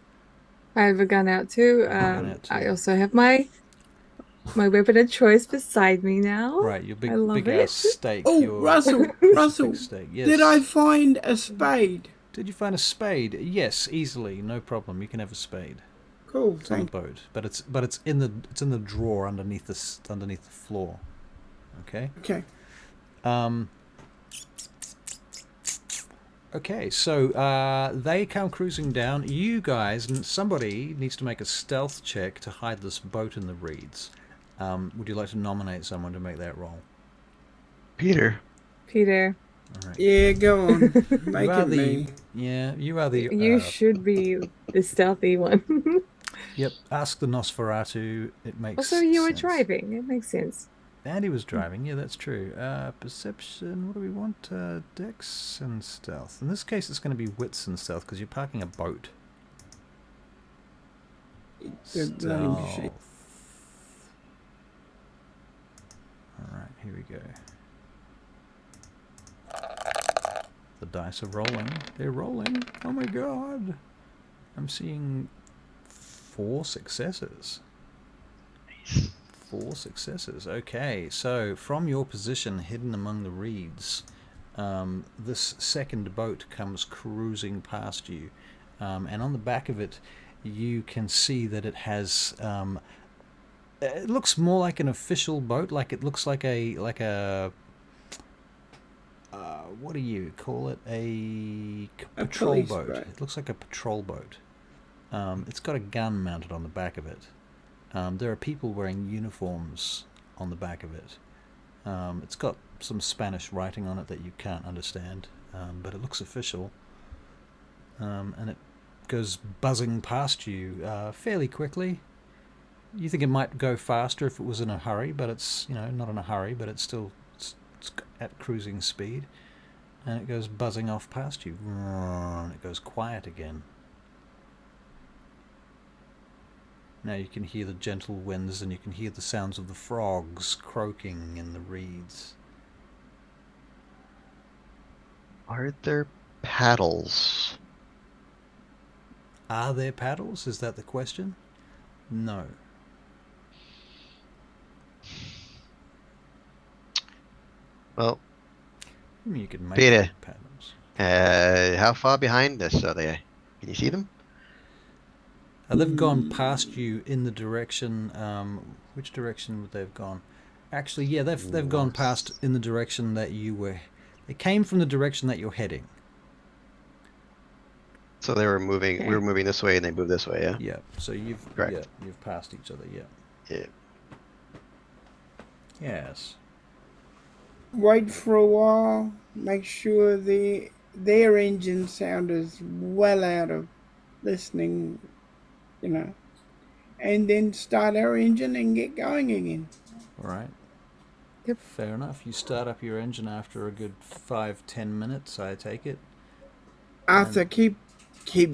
I have a gun out too. gun out too. I also have my weapon of choice beside me now. Right, your I love big it. ass stake. Oh, your Russell, crucifix stake. Yes. did I find a spade? Did you find a spade? Yes, easily, no problem. You can have a spade. Cool, It's on the thank you. boat, but it's in the drawer underneath the floor. Okay. Okay. Okay, so they come cruising down. You guys, somebody needs to make a stealth check to hide this boat in the reeds. Would you like to nominate someone to make that roll? Peter. Peter, All right. Yeah, go on. Make You are it me. Yeah, you are the. you should be the stealthy one. Yep. Ask the Nosferatu. It makes. Also, you were sense. driving. It makes sense. And he was driving. Yeah, that's true. Perception. What do we want? Dex and stealth. In this case, it's going to be wits and stealth because you're parking a boat. The bloody machine. Alright, here we go. The dice are rolling. They're rolling. Oh my god. I'm seeing 4 successes. Nice. 4 successes. Okay, so from your position hidden among the reeds, this second boat comes cruising past you. And on the back of it, you can see that it has... it looks more like an official boat. Like it looks like a what do you call it? A patrol police boat. boat. It looks like a patrol boat. It's got a gun mounted on the back of it. There are people wearing uniforms on the back of it. It's got some Spanish writing on it that you can't understand, but it looks official. And it goes buzzing past you fairly quickly. You think it might go faster if it was in a hurry, but it's not in a hurry. But it's still at cruising speed, and it goes buzzing off past you, and it goes quiet again. Now you can hear the gentle winds, and you can hear the sounds of the frogs croaking in the reeds. Are there paddles? Are there paddles? Is that the question? No. Well, You can make Peter, paddles. how far behind us are they? Can you see them? They've gone past you in the direction. Which direction would they have gone? Actually, yeah, they've gone past in the direction that you were. They came from the direction that you're heading. So they were moving. Okay. We were moving this way, and they moved this way. Yeah. Yeah. So you've Correct. you've passed each other. Yeah. Yeah. Yes. Wait for a while. Make sure their engine sound is well out of listening, and then start our engine and get going again. All right. Yep. Fair enough. You start up your engine after a good 5-10 minutes, I take it. Arthur, keep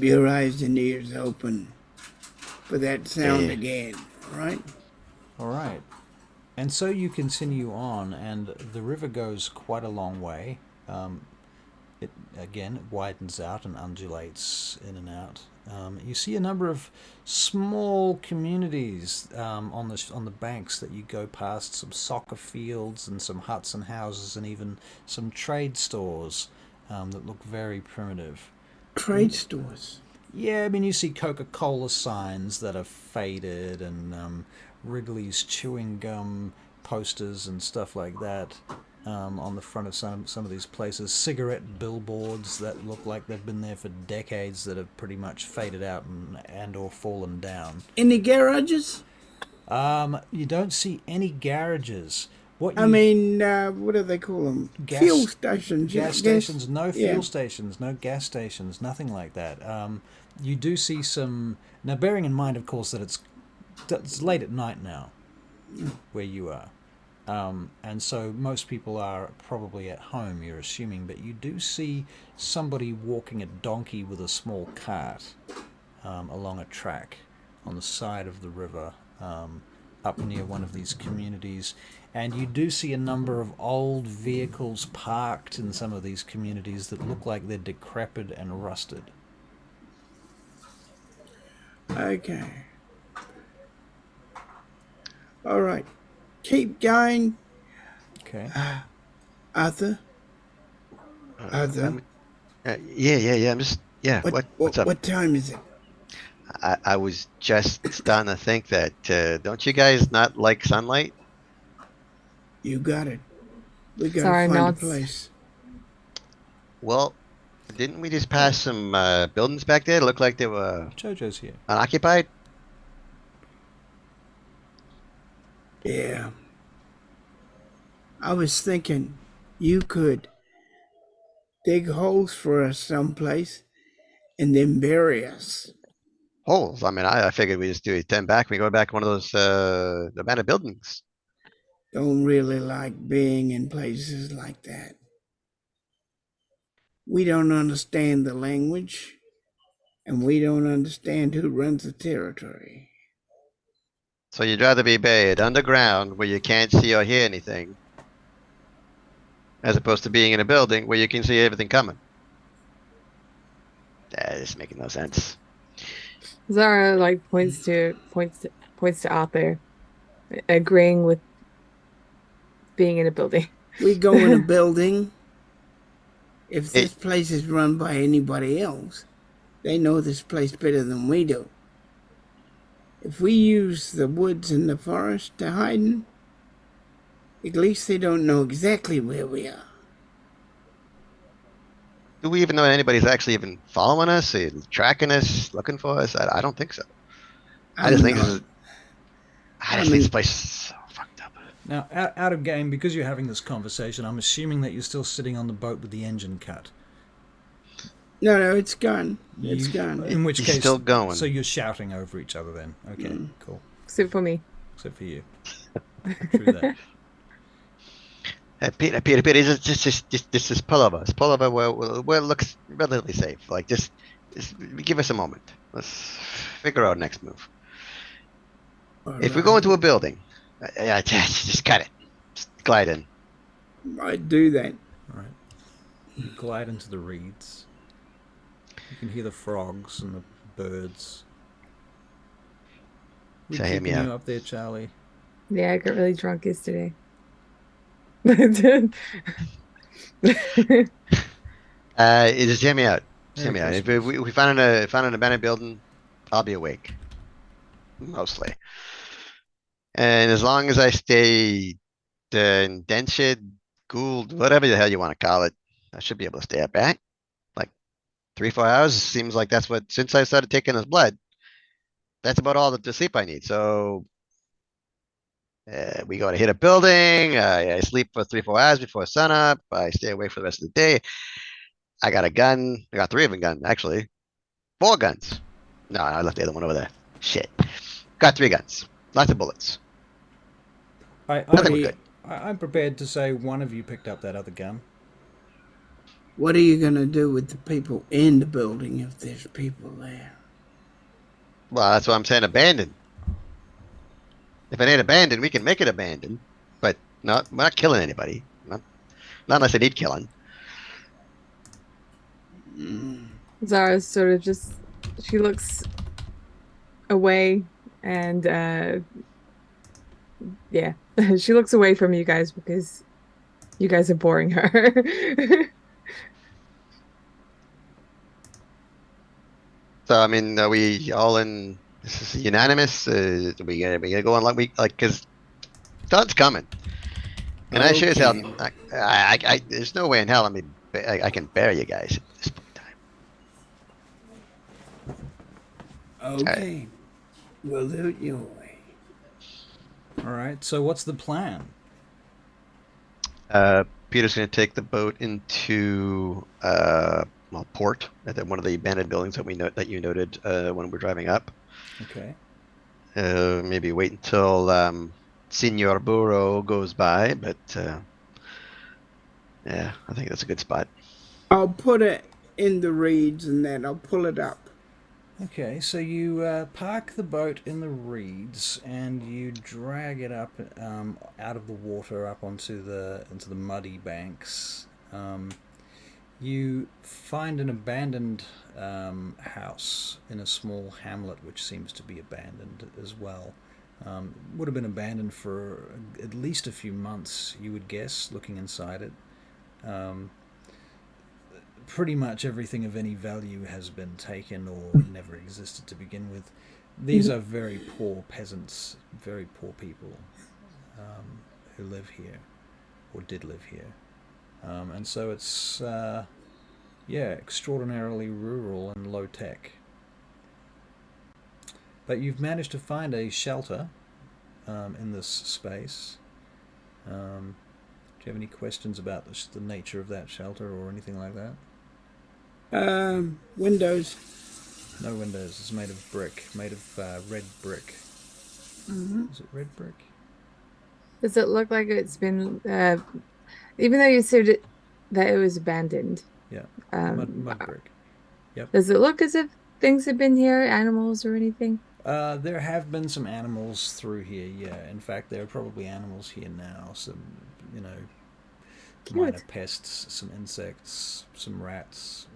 your eyes and ears open for that sound again, right? All right. And so you continue on, and the river goes quite a long way. It widens out and undulates in and out. You see a number of small communities on the banks that you go past, some soccer fields and some huts and houses, and even some trade stores that look very primitive. Trade stores. Yeah, I mean, you see Coca-Cola signs that are faded, and Wrigley's chewing gum posters and stuff like that on the front of some of these places. Cigarette billboards that look like they've been there for decades that have pretty much faded out and or fallen down. Any garages? You don't see any garages. What do they call them? Fuel stations. Gas stations, no fuel Yeah. stations, no gas stations, nothing like that. You do see some... Now, bearing in mind, of course, that it's late at night now, where you are. And so most people are probably at home, you're assuming, but you do see somebody walking a donkey with a small cart along a track on the side of the river, up near one of these communities. And you do see a number of old vehicles parked in some of these communities that look like they're decrepit and rusted. Okay. All right. Keep going, Okay. Arthur. Arthur. Yeah. I'm just. Yeah. What's up? What time is it? I was just starting to think that. Don't you guys not like sunlight? You got it. We gotta Sorry, find no, a it's- place. Well, didn't we just pass some buildings back there? It looked like they were Jojo's here. unoccupied. Yeah. I was thinking you could dig holes for us someplace and then bury us. Holes. I mean, I figured we just do 10 back. We go back to one of those abandoned buildings. Don't really like being in places like that. We don't understand the language, and we don't understand who runs the territory. So you'd rather be buried underground where you can't see or hear anything, as opposed to being in a building where you can see everything coming. That is making no sense. Zara points to Arthur, agreeing with being in a building. We go in a building. If this place is run by anybody else, they know this place better than we do. If we use the woods and the forest to hide in, at least they don't know exactly where we are. Do we even know anybody's actually even following us, or tracking us, looking for us? I don't think so. I just think this place is so fucked up. Now, out of game, because you're having this conversation, I'm assuming that you're still sitting on the boat with the engine cut. No, it's gone. It's gone. In which He's case, still going. So you're shouting over each other then. Okay, cool. Except for me. Except for you. True that. Peter, just pull over. Just pull over where it looks relatively safe. Like, just give us a moment. Let's figure out next move. All If we go into right. a building, yeah, just cut it. Just glide in. I do that. All right. You glide into the reeds. You can hear the frogs and the birds. We So hear me keeping out. you up there, Charlie? Yeah, I got really drunk yesterday. Just hear me out. Just hear Merry me out. If Christmas. we found an abandoned building, I'll be awake mostly. And as long as I stay indentured, ghouled, whatever the hell you want to call it, I should be able to stay up, right? Like 3, 4 hours seems like that's what since I started taking his blood. That's about all the sleep I need. So we go to hit a building. I sleep for 3, 4 hours before sunup. I stay awake for the rest of the day. I got a gun. I got 3 of them guns actually. 4 guns. No, I left the other one over there. Shit. Got 3 guns. Lots of bullets. I, I What I'm are think we're you good. I'm prepared to say one of you picked up that other gun. What are you gonna do with the people in the building if there's people there? Well, that's what I'm saying. Abandoned. If it ain't abandoned, we can make it abandoned. But not we're not killing anybody. Not unless they need killing. Zara sort of just she looks away and yeah, she looks away from you guys because you guys are boring her. So I mean, are we all in? This is unanimous. We gonna go on like we like because Todd's coming, and I sure as hell. Okay. There's no way in hell I can bury you guys at this point in time. All right. Okay. We'll do it your way. All right. So what's the plan? Peter's gonna take the boat into well port at one of the abandoned buildings that you noted when we're driving up. Okay. Maybe wait until Senor Burro goes by, but yeah, I think that's a good spot. I'll put it in the reeds and then I'll pull it up. Okay, so you park the boat in the reeds and you drag it up out of the water up onto the into the muddy banks. You find an abandoned house in a small hamlet, which seems to be abandoned as well. Would have been abandoned for at least a few months, you would guess, looking inside it. Um, Pretty much everything of any value has been taken or never existed to begin with. These are very poor peasants, very poor people who live here or did live here. And so it's, yeah, extraordinarily rural and low tech. But you've managed to find a shelter in this space. Do you have any questions about the nature of that shelter or anything like that? Windows. No windows. It's made of brick, made of red brick. Is it red brick? Does it look like it's been even though you said that it was abandoned, Yeah, um mud brick. Yep. does it look as if things have been here, animals or anything? There have been some animals through here. Yeah, in fact, there are probably animals here now. Some, you know, minor Cute. pests, some insects, some rats,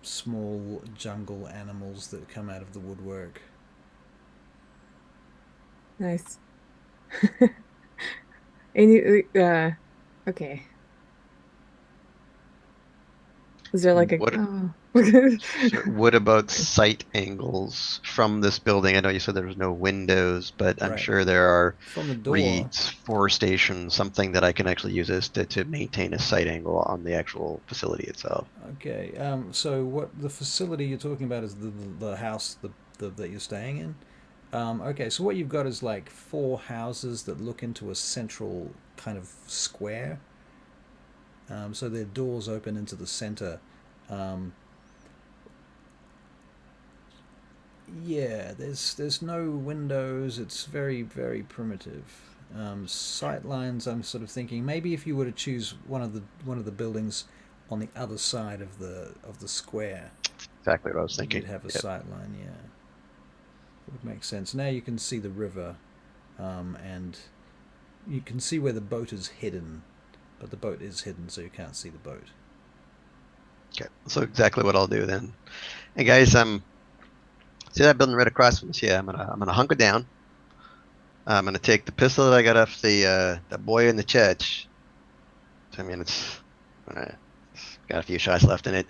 small jungle animals that come out of the woodwork. Nice. Any okay. Is there like a What oh So what about sight angles from this building? I know you said there was no windows, but I'm Right. sure there are From the door. reeds, forestation, something that I can actually use this to maintain a sight angle on the actual facility itself. Okay. So what the facility you're talking about is the house that you're staying in. Okay. So what you've got is like 4 houses that look into a central kind of square. So their doors open into the center. Um, yeah. There's no windows. It's very primitive. Sight lines. I'm sort of thinking maybe if you were to choose one of the buildings on the other side of the square, Exactly what I was thinking. you'd have a Yep. sight line. Yeah, it would make sense. Now you can see the river, and you can see where the boat is hidden, but the boat is hidden, so you can't see the boat. Okay. So exactly what I'll do then. Hey guys, see that building right across from us? Yeah, I'm gonna hunker down. I'm gonna take the pistol that I got off the boy in the church. I mean, uh, it's got a few shots left in it.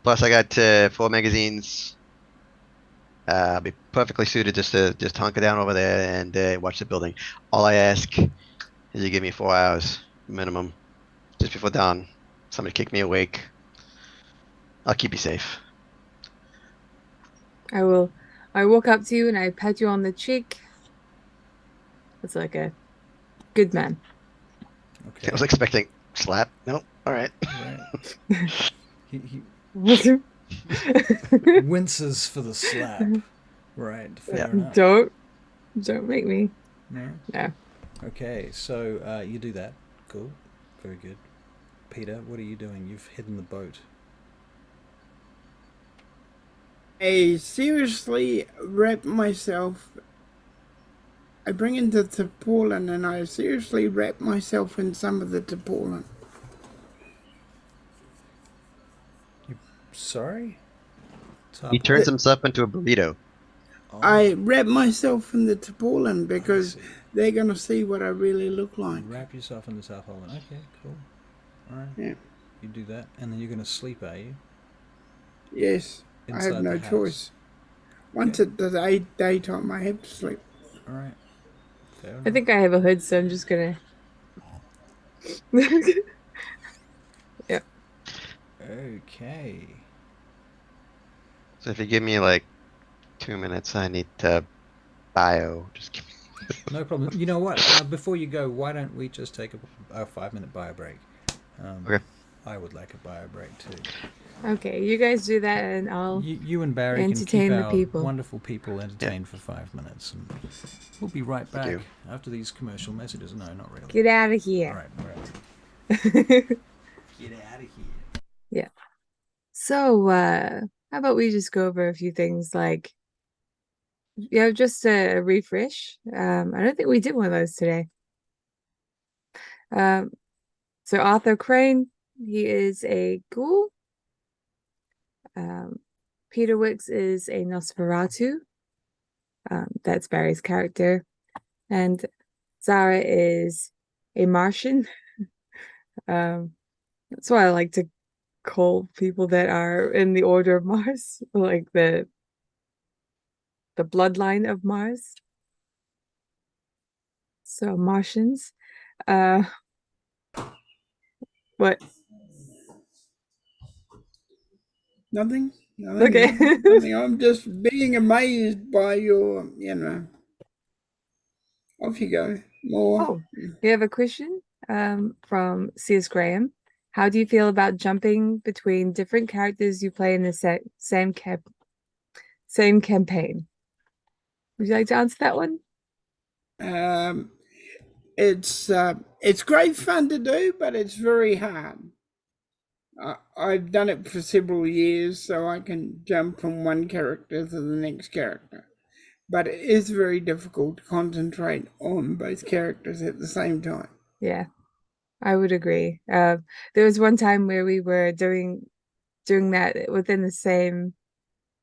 Plus, I got 4 magazines. I'll be perfectly suited just hunker down over there and watch the building. All I ask is you give me 4 hours minimum, just before dawn. Somebody kick me awake. I'll keep you safe. I walk up to you and I pat you on the cheek. It's like a good man. Okay. I was expecting slap. Nope. All right. Right. He winces for the slap. Right. Fair enough. Don't make me. No. No. Okay. So you do that. Cool. Very good. Peter, what are you doing? You've hidden the boat. I seriously wrap myself. I bring in the tarpaulin and I seriously wrap myself in some of the tarpaulin. Sorry? He turns himself into a burrito. Oh, I wrap myself in the tarpaulin because see. they're going to see what I really look like. Wrap yourself in the tarpaulin. Okay, cool. All right. Yeah. You do that, and then you're going to sleep, are you? Yes, I have Inside no the house. choice. Once Okay. at the daytime, I have to sleep. All right. Fair enough. I think I have a hood, so I'm just gonna. Yeah. Okay. So if you give me like 2 minutes, I need to bio. Just give me. No problem. You know what? Before you go, why don't we just take a 5-minute bio break? Okay. I would like a bio break too. Okay, you guys do that, and I'll You and Barry can keep entertain the our people. wonderful people entertained for 5 minutes, and we'll be right Thank back you. after these commercial messages. No, not really. Get out of All here. right, all right. Get out of here. Yeah. So, how about we just go over a few things like, just a refresh. I don't think we did one of those today. So Arthur Crane, he is a ghoul. Peter Wicks is a Nosferatu. That's Barry's character. And Zara is a Martian. That's why I like to call people that are in the order of Mars, like the bloodline of Mars. So Martians. What? Nothing. Okay. Nothing. I'm just being amazed by your, Off you go. More. Oh, we have a question from C.S. Graham. How do you feel about jumping between different characters you play in the same campaign? Would you like to answer that one? It's great fun to do, but it's very hard. I've done it for several years, so I can jump from one character to the next character. But it is very difficult to concentrate on both characters at the same time. Yeah, I would agree. There was one time where we were doing that within the same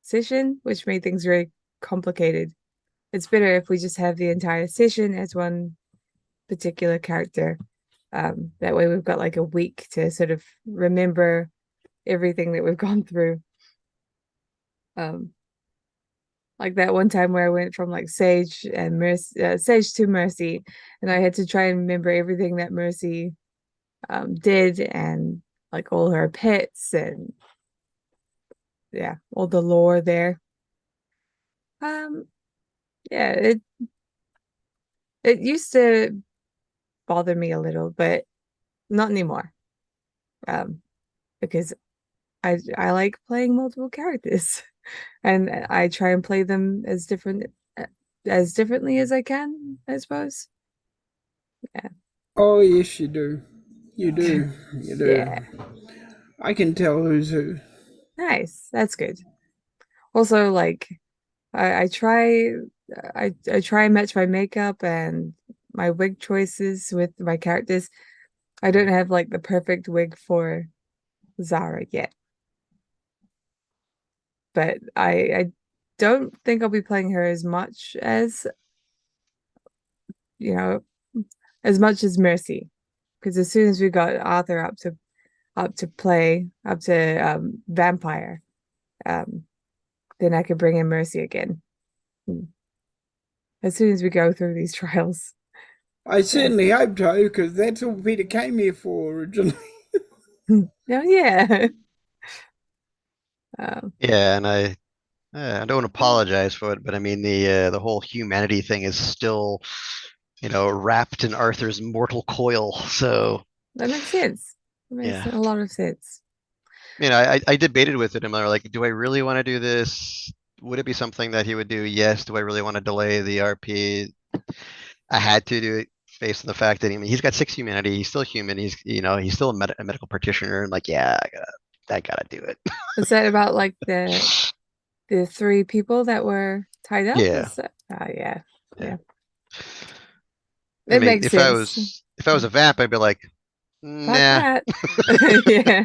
session, which made things very complicated. It's better if we just have the entire session as one particular character. That way we've got like a week to sort of remember everything that we've gone through. Like that one time where I went from like Sage and Mercy, Sage to Mercy, and I had to try and remember everything that Mercy did, and like all her pets and all the lore there. Yeah, it used to bother me a little, but not anymore. Because I like playing multiple characters, and I try and play them as differently as I can, I suppose. Oh, yes, you do. You Yeah. do. You Yeah. do. I can tell who's who. Nice. That's good. Also, like I try I try and match my makeup and my wig choices with my characters. I don't have like the perfect wig for Zara yet, but I don't think I'll be playing her as much as, you know, as much as Mercy. Because as soon as we got Arthur up to vampire, um, then I could bring in Mercy again. As soon as we go through these trials. I Yeah. certainly hope so, because that's all Peter came here for originally. Oh yeah. Um, Yeah, and I don't apologize for it, but I mean the whole humanity thing is still, wrapped in Arthur's mortal coil. So that makes sense. It makes yeah, a lot of sense. I debated with it, and I'm like, do I really want to do this? Would it be something that he would do? Yes. Do I really want to delay the RP? I had to do it based on the fact that he's got 6 humanity. He's still human. He's still a medical practitioner. I'm like, yeah, I gotta do it. Is that about like the three people that were tied up? Yeah, Was that? Oh yeah. yeah. Yeah. I It mean, makes if I sense. was if I was a vamp, I'd be like, Fuck nah, that. Yeah.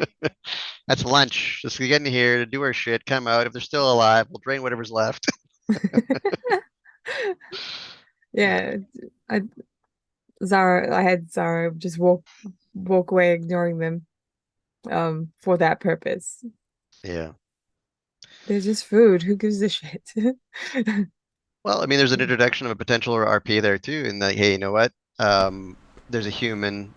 that's lunch. Just get in here, do our shit, come out. If they're still alive, we'll drain whatever's left. Yeah, Yeah. I I had Zara just walk away ignoring them for that purpose. yeah. They're just food. Who gives a shit? Well, I mean, there's an introduction of a potential RP there too, in that, hey, you know what? There's a human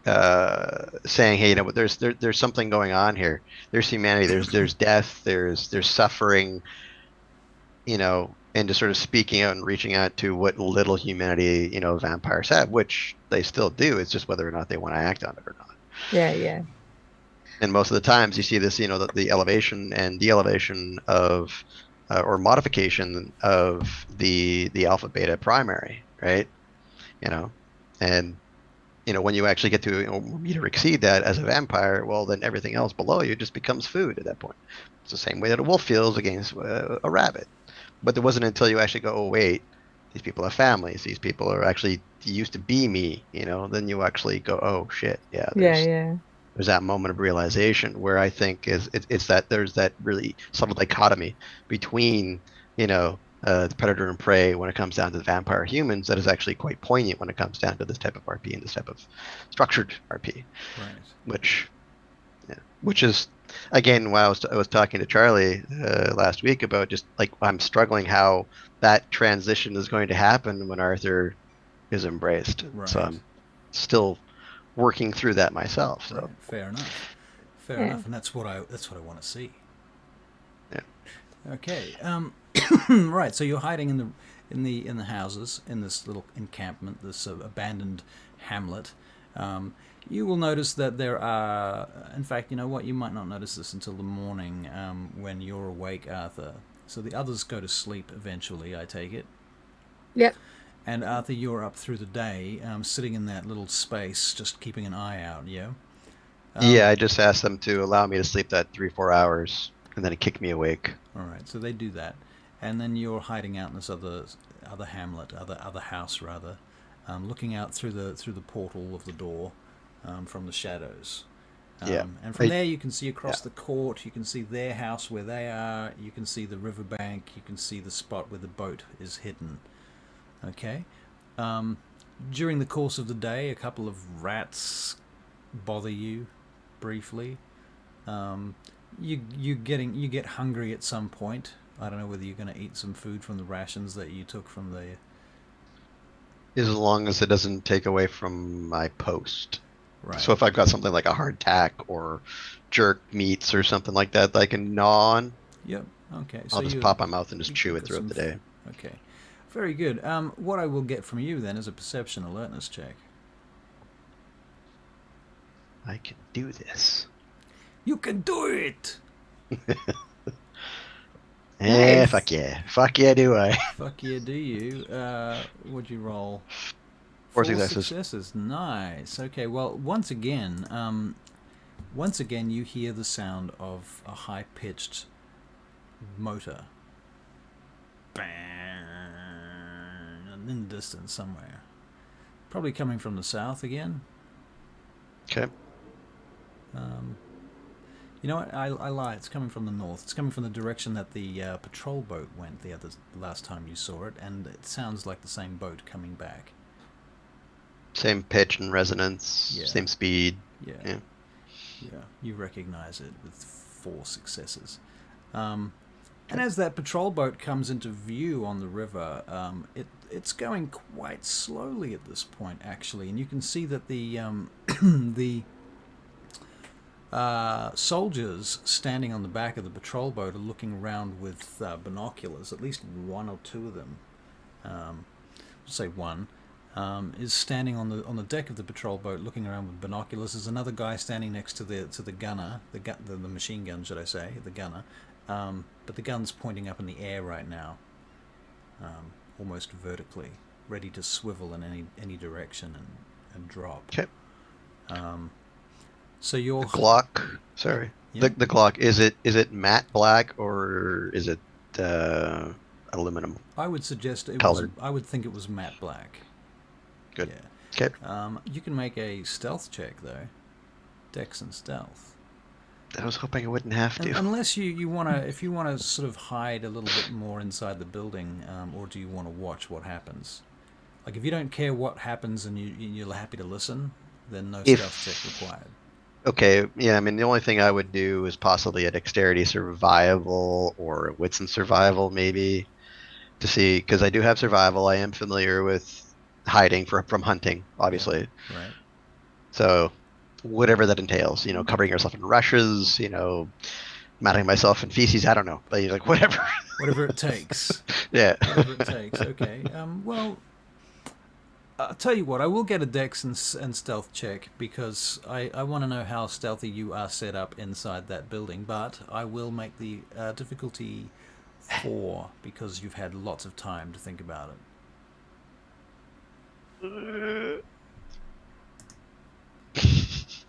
saying, hey, there's something going on here. There's humanity. There's death. There's suffering. And just sort of speaking out and reaching out to what little humanity vampires have, which they still do. It's just whether or not they want to act on it or not. Yeah, yeah. And most of the times you see this, the elevation and de-elevation of or modification of the alpha beta primary, right? You know, and when you actually get to meet or exceed that as a vampire, well, then everything else below you just becomes food at that point. It's the same way that a wolf feels against a rabbit. But it wasn't until you actually go, oh wait, these people have families. These people are actually used to be me. Then you actually go, oh shit, yeah. Yeah, yeah. There's that moment of realization where I think it's that there's that really subtle dichotomy between the predator and prey when it comes down to the vampire humans that is actually quite poignant when it comes down to this type of RP and this type of structured RP, Right. which is again why I was talking to Charlie last week about just like I'm struggling how that transition is going to happen when Arthur is embraced. Right. So I'm still working through that myself. So Right. Fair enough. Fair Yeah. enough, and that's what I want to see. yeah. Okay. Right. So you're hiding in the houses in this little encampment, this abandoned hamlet. You will notice that there are, in fact, you know what? You might not notice this until the morning when you're awake, Arthur. So the others go to sleep eventually, I take it. Yep. And Arthur, you're up through the day, sitting in that little space, just keeping an eye out, yeah? Yeah, I just asked them to allow me to sleep that 3-4 hours and then it kicked me awake. All right, so they do that. And then you're hiding out in this other hamlet, other house rather, looking out through the portal of the door from the shadows. Yeah. And from there you can see Yeah. across the court, you can see their house where they are, you can see the riverbank, you can see the spot where the boat is hidden. Okay? During the course of the day, a couple of rats bother you briefly. You get hungry at some point. I don't know whether you're going to eat some food from the rations that you took from the... As long as it doesn't take away from my post. Right. So if I've got something like a hardtack or jerk meats or something like that I can gnaw on, Yep. Okay. I'll just pop my mouth and just chew it got throughout some the day. Okay. Very good. What I will get from you then is a perception alertness check. I can do this. You can do it! Nice. Fuck yeah. Fuck yeah, do I? Fuck yeah, do you? What'd you roll? 4 4 successes. successes. Nice. Okay. Well, once again, you hear the sound of a high-pitched motor. Bang! In the distance somewhere. Probably coming from the south again. Okay. You know what? I lie. It's coming from the north. It's coming from the direction that the patrol boat went the last time you saw it, and it sounds like the same boat coming back. Same pitch and resonance. Yeah. Same speed. Yeah. Yeah. Yeah. You recognize it with 4 successes. And as that patrol boat comes into view on the river, it's going quite slowly at this point, actually, and you can see that the soldiers standing on the back of the patrol boat are looking around with binoculars. At least one or two of them, say one, is standing on the deck of the patrol boat, looking around with binoculars. There's another guy standing next to the gunner, the machine gun, should I say, the gunner. But the gun's pointing up in the air right now, almost vertically, ready to swivel in any direction and drop. Okay. So your Glock. Sorry. Yeah. The Glock. Is it matte black or is it aluminum? I would suggest it Colored. I would think it was matte black. Good. Yeah. Okay. You can make a stealth check though. Dex and stealth. I was hoping I wouldn't have to. Unless you wanna, if you wanna sort of hide a little bit more inside the building, or do you want to watch what happens? Like if you don't care what happens and you're happy to listen, then no stealth check required. Okay, yeah, I mean, the only thing I would do is possibly a dexterity survival or a wits and survival, maybe, to see, because I do have survival. I am familiar with hiding from hunting, obviously. Yeah, right. So, whatever that entails, covering yourself in rushes, mounting myself in feces, I don't know, but like whatever. Whatever it takes. Yeah. Whatever it takes, okay. Well, I'll tell you what, I will get a dex and stealth check because I want to know how stealthy you are set up inside that building, but I will make the difficulty 4 because you've had lots of time to think about it.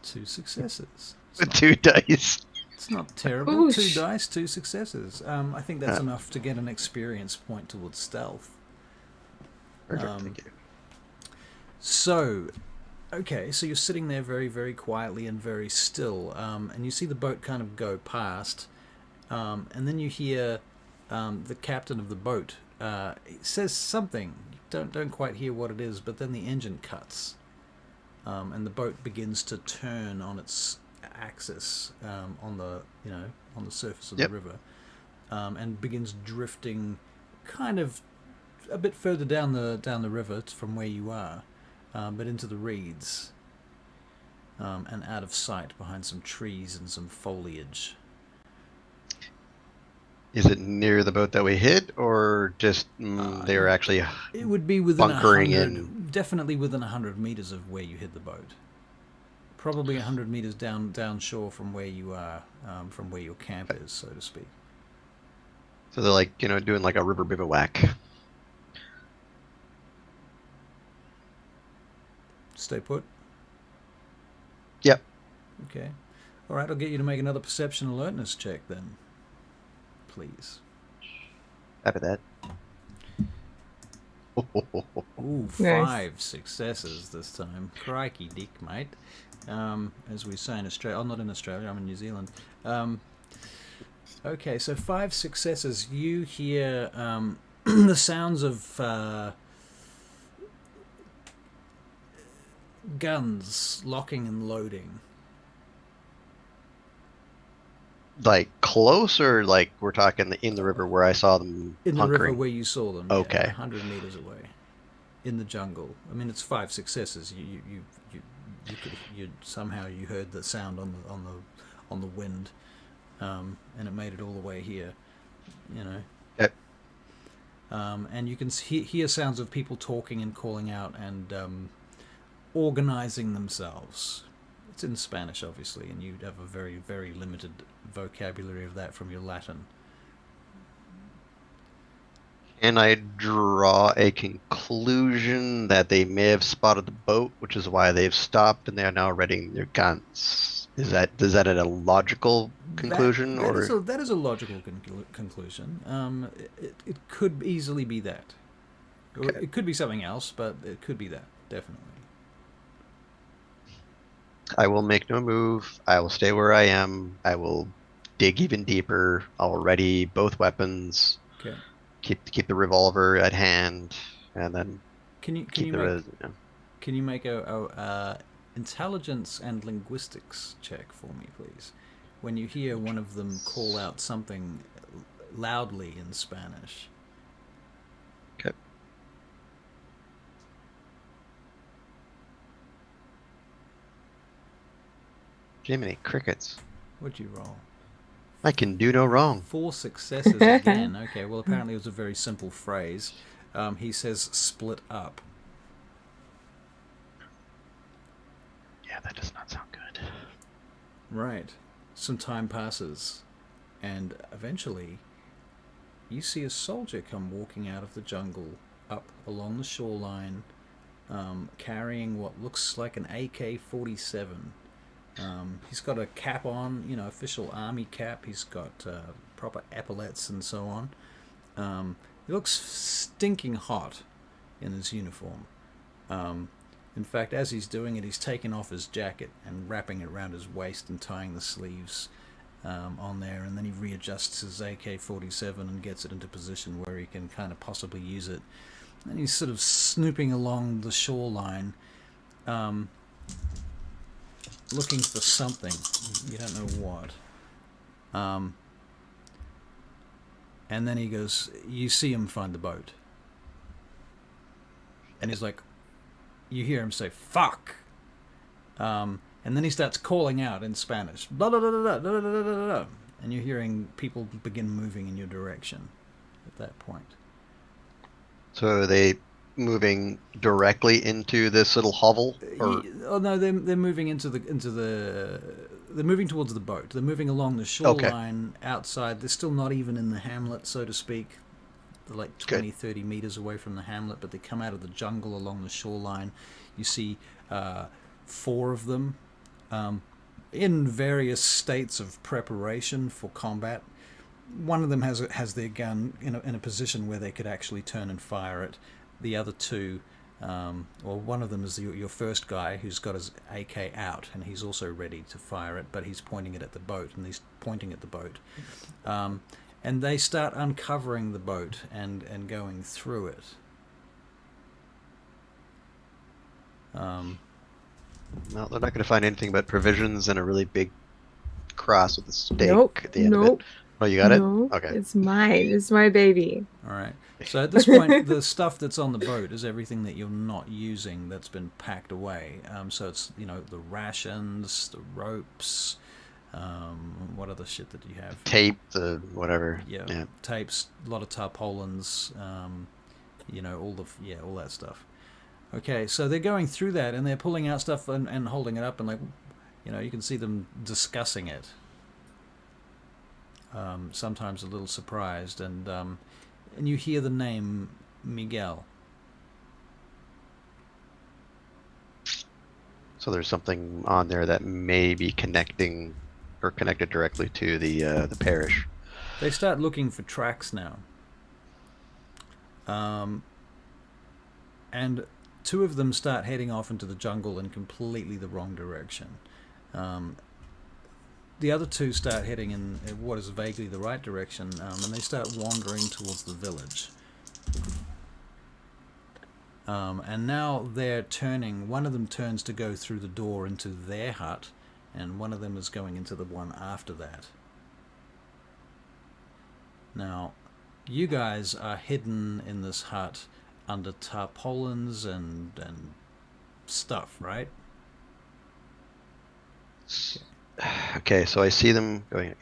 2 successes. With 2 dice. It's not terrible. Oosh. 2 dice, 2 successes. I think that's enough to get an experience point towards stealth. Perfect, thank you. So, okay, so you're sitting there very, very quietly and very still, and you see the boat kind of go past, and then you hear the captain of the boat. He says something. You don't quite hear what it is, but then the engine cuts, and the boat begins to turn on its axis on the surface of the river, and begins drifting, kind of a bit further down the river from where you are. But into the reeds, and out of sight behind some trees and some foliage. Is it near the boat that we hit, or just they were actually It would be within bunkering 100, definitely within 100 meters of where you hit the boat. Probably 100 meters down shore from where you are, from where your camp is, so to speak. So they're like, doing like a river bivouac. Stay put? Yep. Okay. All right, I'll get you to make another perception alertness check then. Please. After that. Ooh, 5 successes this time. Crikey dick, mate. As we say in Australia. I'm not in Australia, I'm in New Zealand. Okay, so 5 successes. You hear the sounds of guns locking and loading. Like close, or like we're talking in the river where I saw them In the hunkering? river where you saw them. Okay. Yeah, 100 meters away. In the jungle. I mean, it's 5 successes. You somehow you heard the sound on the wind, and it made it all the way here. Yep. And you can hear sounds of people talking and calling out and organizing themselves. It's in Spanish, obviously, and you have a very, very limited vocabulary of that from your Latin. And I draw a conclusion that they may have spotted the boat, which is why they've stopped and they are now readying their guns. Is that a logical conclusion, or That is a logical conclusion. It could easily be that. Or okay. it could be something else, but it could be that, definitely. I will make no move. I will stay where I am. I will dig even deeper. I'll ready both weapons. Okay. Keep the revolver at hand, and then Can keep you the make res- yeah. can you make a intelligence and linguistics check for me, please? When you hear one of them call out something loudly in Spanish. Okay. Jiminy crickets. What'd you roll? I can do no wrong. 4 successes again. Okay, well, apparently it was a very simple phrase. He says split up. Yeah, that does not sound good. Right. Some time passes, and eventually you see a soldier come walking out of the jungle up along the shoreline, carrying what looks like an AK-47. He's got a cap on, official army cap. He's got proper epaulets and so on. He looks stinking hot in his uniform. In fact, as he's doing it, he's taking off his jacket and wrapping it around his waist and tying the sleeves on there, and then he readjusts his AK-47 and gets it into position where he can kind of possibly use it. And he's sort of snooping along the shoreline, looking for something. You don't know what. And then he goes, you see him find the boat. And he's like, you hear him say, fuck. And then he starts calling out in Spanish. Blah, blah, blah, blah, blah, blah, blah, blah, blah. And you're hearing people begin moving in your direction at that point. So are they moving directly into this little hovel? Or Oh no, they're moving they're moving towards the boat. They're moving along the shoreline outside. They're still not even in the hamlet, so to speak. They're like 20, 30 meters away from the hamlet, but they come out of the jungle along the shoreline. You see 4 of them in various states of preparation for combat. One of them has their gun in a position where they could actually turn and fire it. The other 2, one of them is your first guy who's got his AK out, and he's also ready to fire it, but he's pointing it at the boat, and he's pointing at the boat. And they start uncovering the boat and going through it. well, they're not going to find anything but provisions and a really big cross with a stake Nope. at the end of Nope. it. Oh, you got No, it? Okay. it's mine. It's my baby. All right. So at this point, the stuff that's on the boat is everything that you're not using that's been packed away. So it's the rations, the ropes. What other shit that you have? Tape, the whatever. Yeah. Tapes, a lot of tarpaulins. All that stuff. Okay, so they're going through that and they're pulling out stuff and holding it up, and you can see them discussing it. Sometimes a little surprised, and you hear the name Miguel. So there's something on there that may be connected directly to the parish. They start looking for tracks now. And 2 of them start heading off into the jungle in completely the wrong direction. The other 2 start heading in what is vaguely the right direction, and they start wandering towards the village. And now they're turning. One of them turns to go through the door into their hut, and one of them is going into the one after that. Now, you guys are hidden in this hut under tarpaulins and stuff, right? Okay, so I see them going.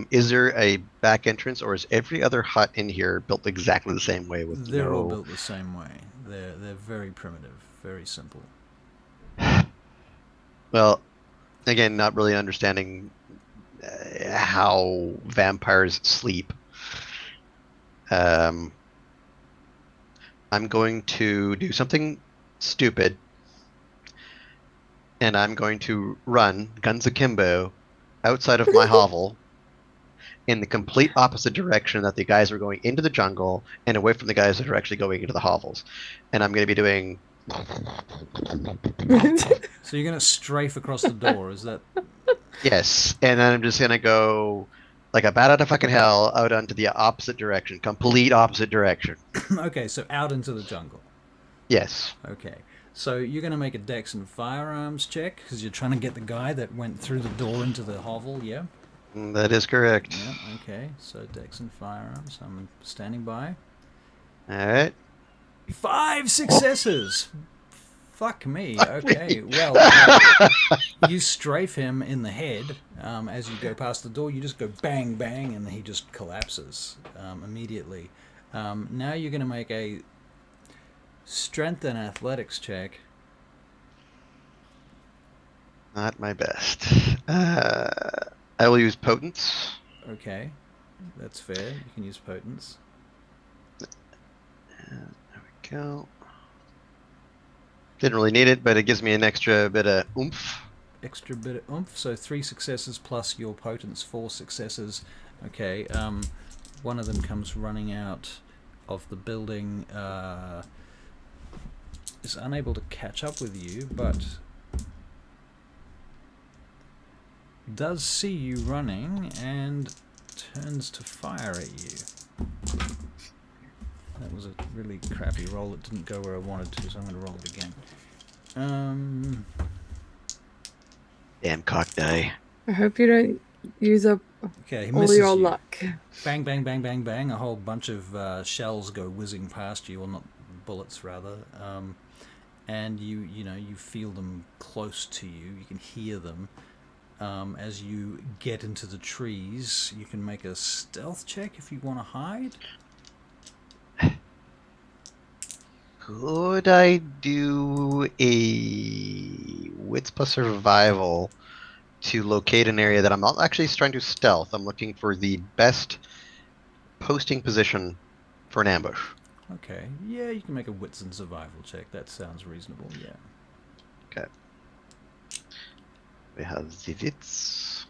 Is there a back entrance, or is every other hut in here built exactly the same way? They're all built the same way. They're very primitive, very simple. Well, again, not really understanding how vampires sleep. I'm going to do something stupid, and I'm going to run guns akimbo outside of my hovel in the complete opposite direction that the guys are going into the jungle and away from the guys that are actually going into the hovels. And I'm going to be doing. So you're going to strafe across the door, is that... Yes, and then I'm just going to go like a bat out of fucking hell out onto the opposite direction, complete opposite direction. Okay, so out into the jungle. Yes. Okay, so you're going to make a dex and firearms check because you're trying to get the guy that went through the door into the hovel, yeah? That is correct. Yeah, okay, so dex and firearms. I'm standing by. Alright. 5 successes! Fuck me. Okay, well, you strafe him in the head as you go past the door. You just go bang, bang, and he just collapses immediately. Now you're going to make a strength and athletics check. Not my best. I will use potence. Okay, that's fair. You can use potence. There we go. Didn't really need it, but it gives me an extra bit of oomph. Extra bit of oomph. So 3 successes plus your potence, 4 successes. Okay, one of them comes running out of the building, is unable to catch up with you, but does see you running and turns to fire at you. That was a really crappy roll. It didn't go where I wanted to, so I'm going to roll it again. Damn cock die. I hope you don't use up Okay, he all misses your you. luck. Bang, bang, bang, bang, bang. A whole bunch of shells go whizzing past you, or not bullets, rather. And you feel them close to you. You can hear them. As you get into the trees, you can make a stealth check if you want to hide. Could I do a wits plus survival to locate an area that I'm not actually trying to stealth? I'm looking for the best posting position for an ambush. Okay, yeah, you can make a wits and survival check. That sounds reasonable, yeah. Okay. We have the wits.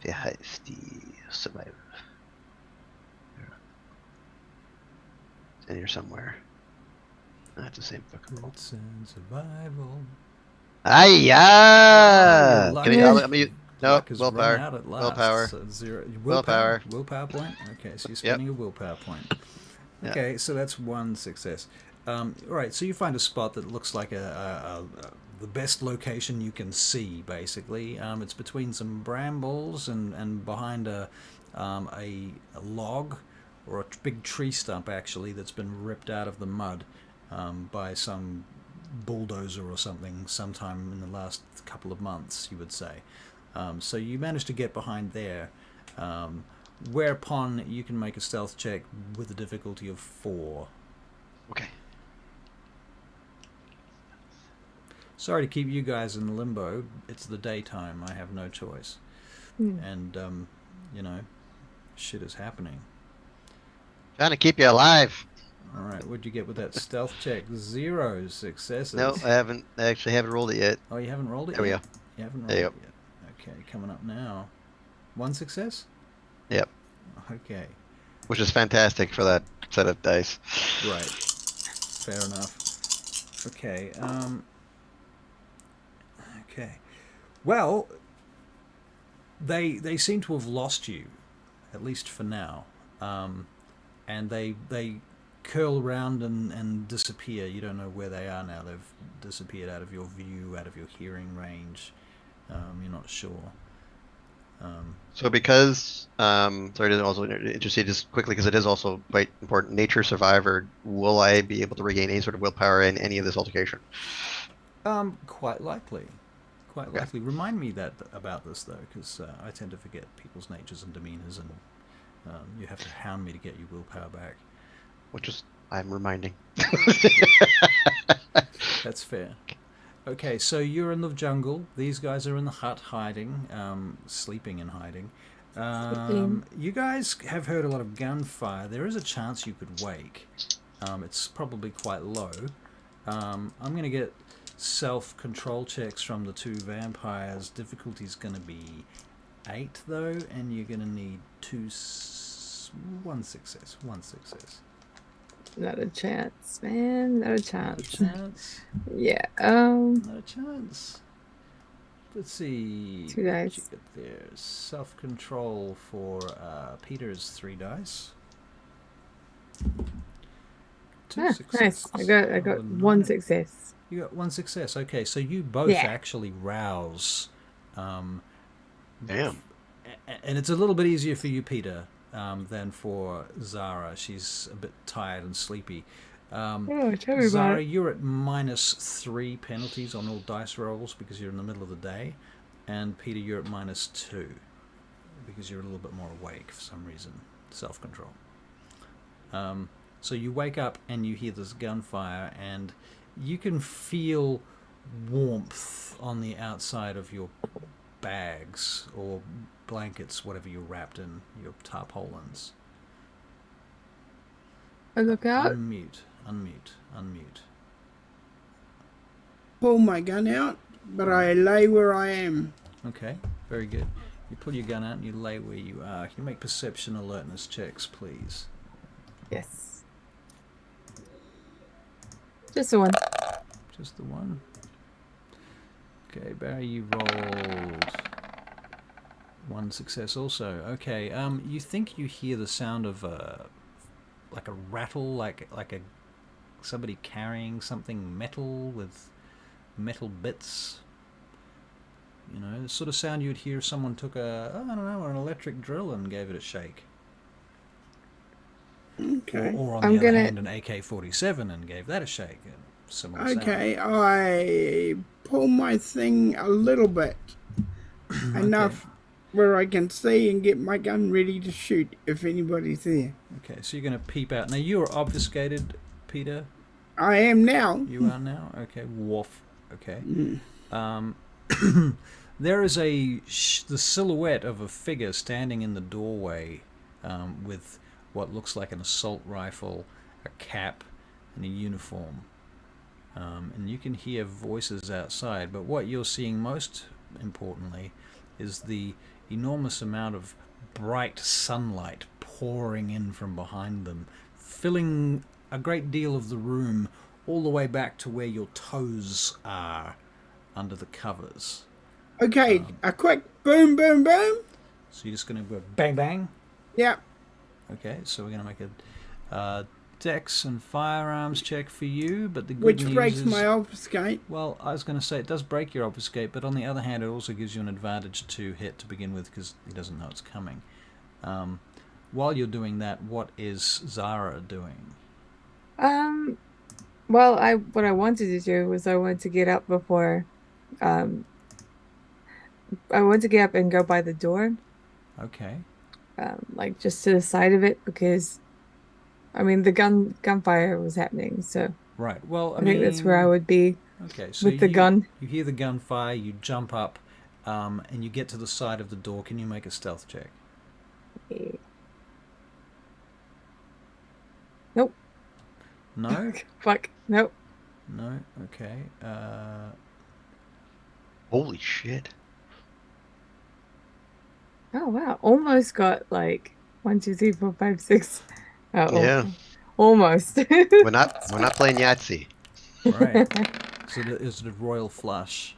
We have the survival. It's in here somewhere. That's the same fucking roll. Wits and survival. Ah, Luck can is- I, I'm gonna, no, luck has run willpower. out at last. Willpower. So zero. Willpower. Willpower point? Okay, so you're spending a willpower point. Yeah. Okay, so that's 1 success. Alright, so you find a spot that looks like the best location you can see, basically. It's between some brambles and behind a log, or a big tree stump, actually, that's been ripped out of the mud by some bulldozer or something sometime in the last couple of months, you would say. So you managed to get behind there, whereupon you can make a stealth check with a difficulty of 4. Okay. Sorry to keep you guys in limbo. It's the daytime. I have no choice. And, shit is happening. Trying to keep you alive. Alright, what'd you get with that stealth check? 0 successes. No, I actually haven't rolled it yet. Oh, you haven't rolled it There we yet? go. You haven't rolled There you it yet. Okay, coming up now. 1 success? Yep. Okay, Which is fantastic for that set of dice. right. Fair enough. Okay, okay. Well, they seem to have lost you, at least for now. And they curl around and disappear. You don't know where they are now. They've disappeared out of your view, out of your hearing range. You're not sure. So because, sorry to also intercede just quickly because it is also quite important. Nature survivor. Will I be able to regain any sort of willpower in any of this altercation? Quite likely. Quite Okay. likely. Remind me about this though, because I tend to forget people's natures and demeanors, and you have to hound me to get your willpower back. Which is I'm reminding. That's fair. Okay, so you're in the jungle. These guys are in the hut hiding, sleeping and hiding. Sleeping. You guys have heard a lot of gunfire. There is a chance you could wake. It's probably quite low. I'm going to get self-control checks from the two vampires. Difficulty's going to be 8 though, and you're going to need one success. Not a chance, man. Not a chance. Not a chance. Yeah. Not a chance. Let's see. 2 What dice. did you get there? Self-control for Peter's 3 dice. 2 Nice. successes. I got 1 success. You got 1 success. Okay, so you both Yeah. actually rouse. Damn. And it's a little bit easier for you, Peter, than for Zara. She's a bit tired and sleepy. Oh, tell me about Zara, it. you're at -3 penalties on all dice rolls because you're in the middle of the day. And Peter, you're at -2 because you're a little bit more awake for some reason. Self-control. So you wake up and you hear this gunfire, and you can feel warmth on the outside of your bags or blankets, whatever you're wrapped in, your tarpaulins. I look out. Unmute. Pull my gun out, but I lay where I am. Okay, very good. You pull your gun out and you lay where you are. Can you make perception alertness checks, please? Yes. Just the 1. Just the 1. Okay, Barry, you rolled 1 success also. Okay, you think you hear the sound of like a rattle, like somebody carrying something metal with metal bits. You know, the sort of sound you'd hear if someone took an electric drill and gave it a shake. Okay. Or on the other hand, an AK-47 and gave that a shake. Similar Okay, I pull my thing a little bit. Enough where I can see and get my gun ready to shoot if anybody's there. Okay, so you're going to peep out. Now, you're obfuscated, Peter. I am now. You are now? Okay, woof. Okay. There is the silhouette of a figure standing in the doorway with what looks like an assault rifle, a cap, and a uniform. And you can hear voices outside, but what you're seeing most importantly is the enormous amount of bright sunlight pouring in from behind them, filling a great deal of the room all the way back to where your toes are under the covers. Okay, a quick boom, boom, boom. So you're just going to go bang, bang? Yeah. Okay, so we're going to make a dex and firearms check for you, but the good Which news breaks is, my obfuscate. well, I was going to say it does break your obfuscate, but on the other hand, it also gives you an advantage to hit to begin with because he doesn't know it's coming. While you're doing that, what is Zara doing? Well, what I wanted to do was I wanted to get up before, I wanted to get up and go by the door, Okay. like just to the side of it because, I mean, the gunfire was happening, so Right. Well, I think that's where I would be Okay, so with the gun. You hear the gunfire, you jump up, and you get to the side of the door. Can you make a stealth check? Nope. No? Fuck. Nope. No? Okay. Holy shit. Oh wow. Almost got like 1, 2, 3, 4, 5, 6. Oh, Yeah. almost. We're not playing Yahtzee. Right. So is it a royal flush?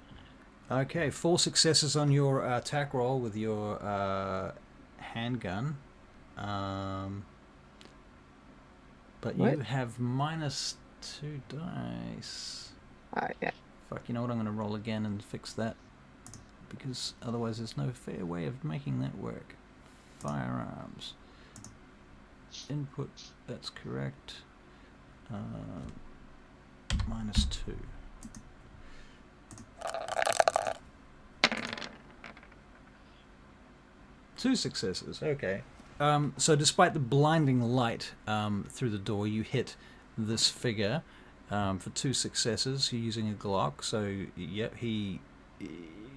Okay, 4 successes on your attack roll with your handgun. But What? you have -2 dice. Yeah. Fuck, you know what? I'm going to roll again and fix that. Because otherwise there's no fair way of making that work. Firearms. Input, that's correct. -2. Two successes, okay. So despite the blinding light through the door, you hit this figure for 2 successes. You're using a Glock, so yep, he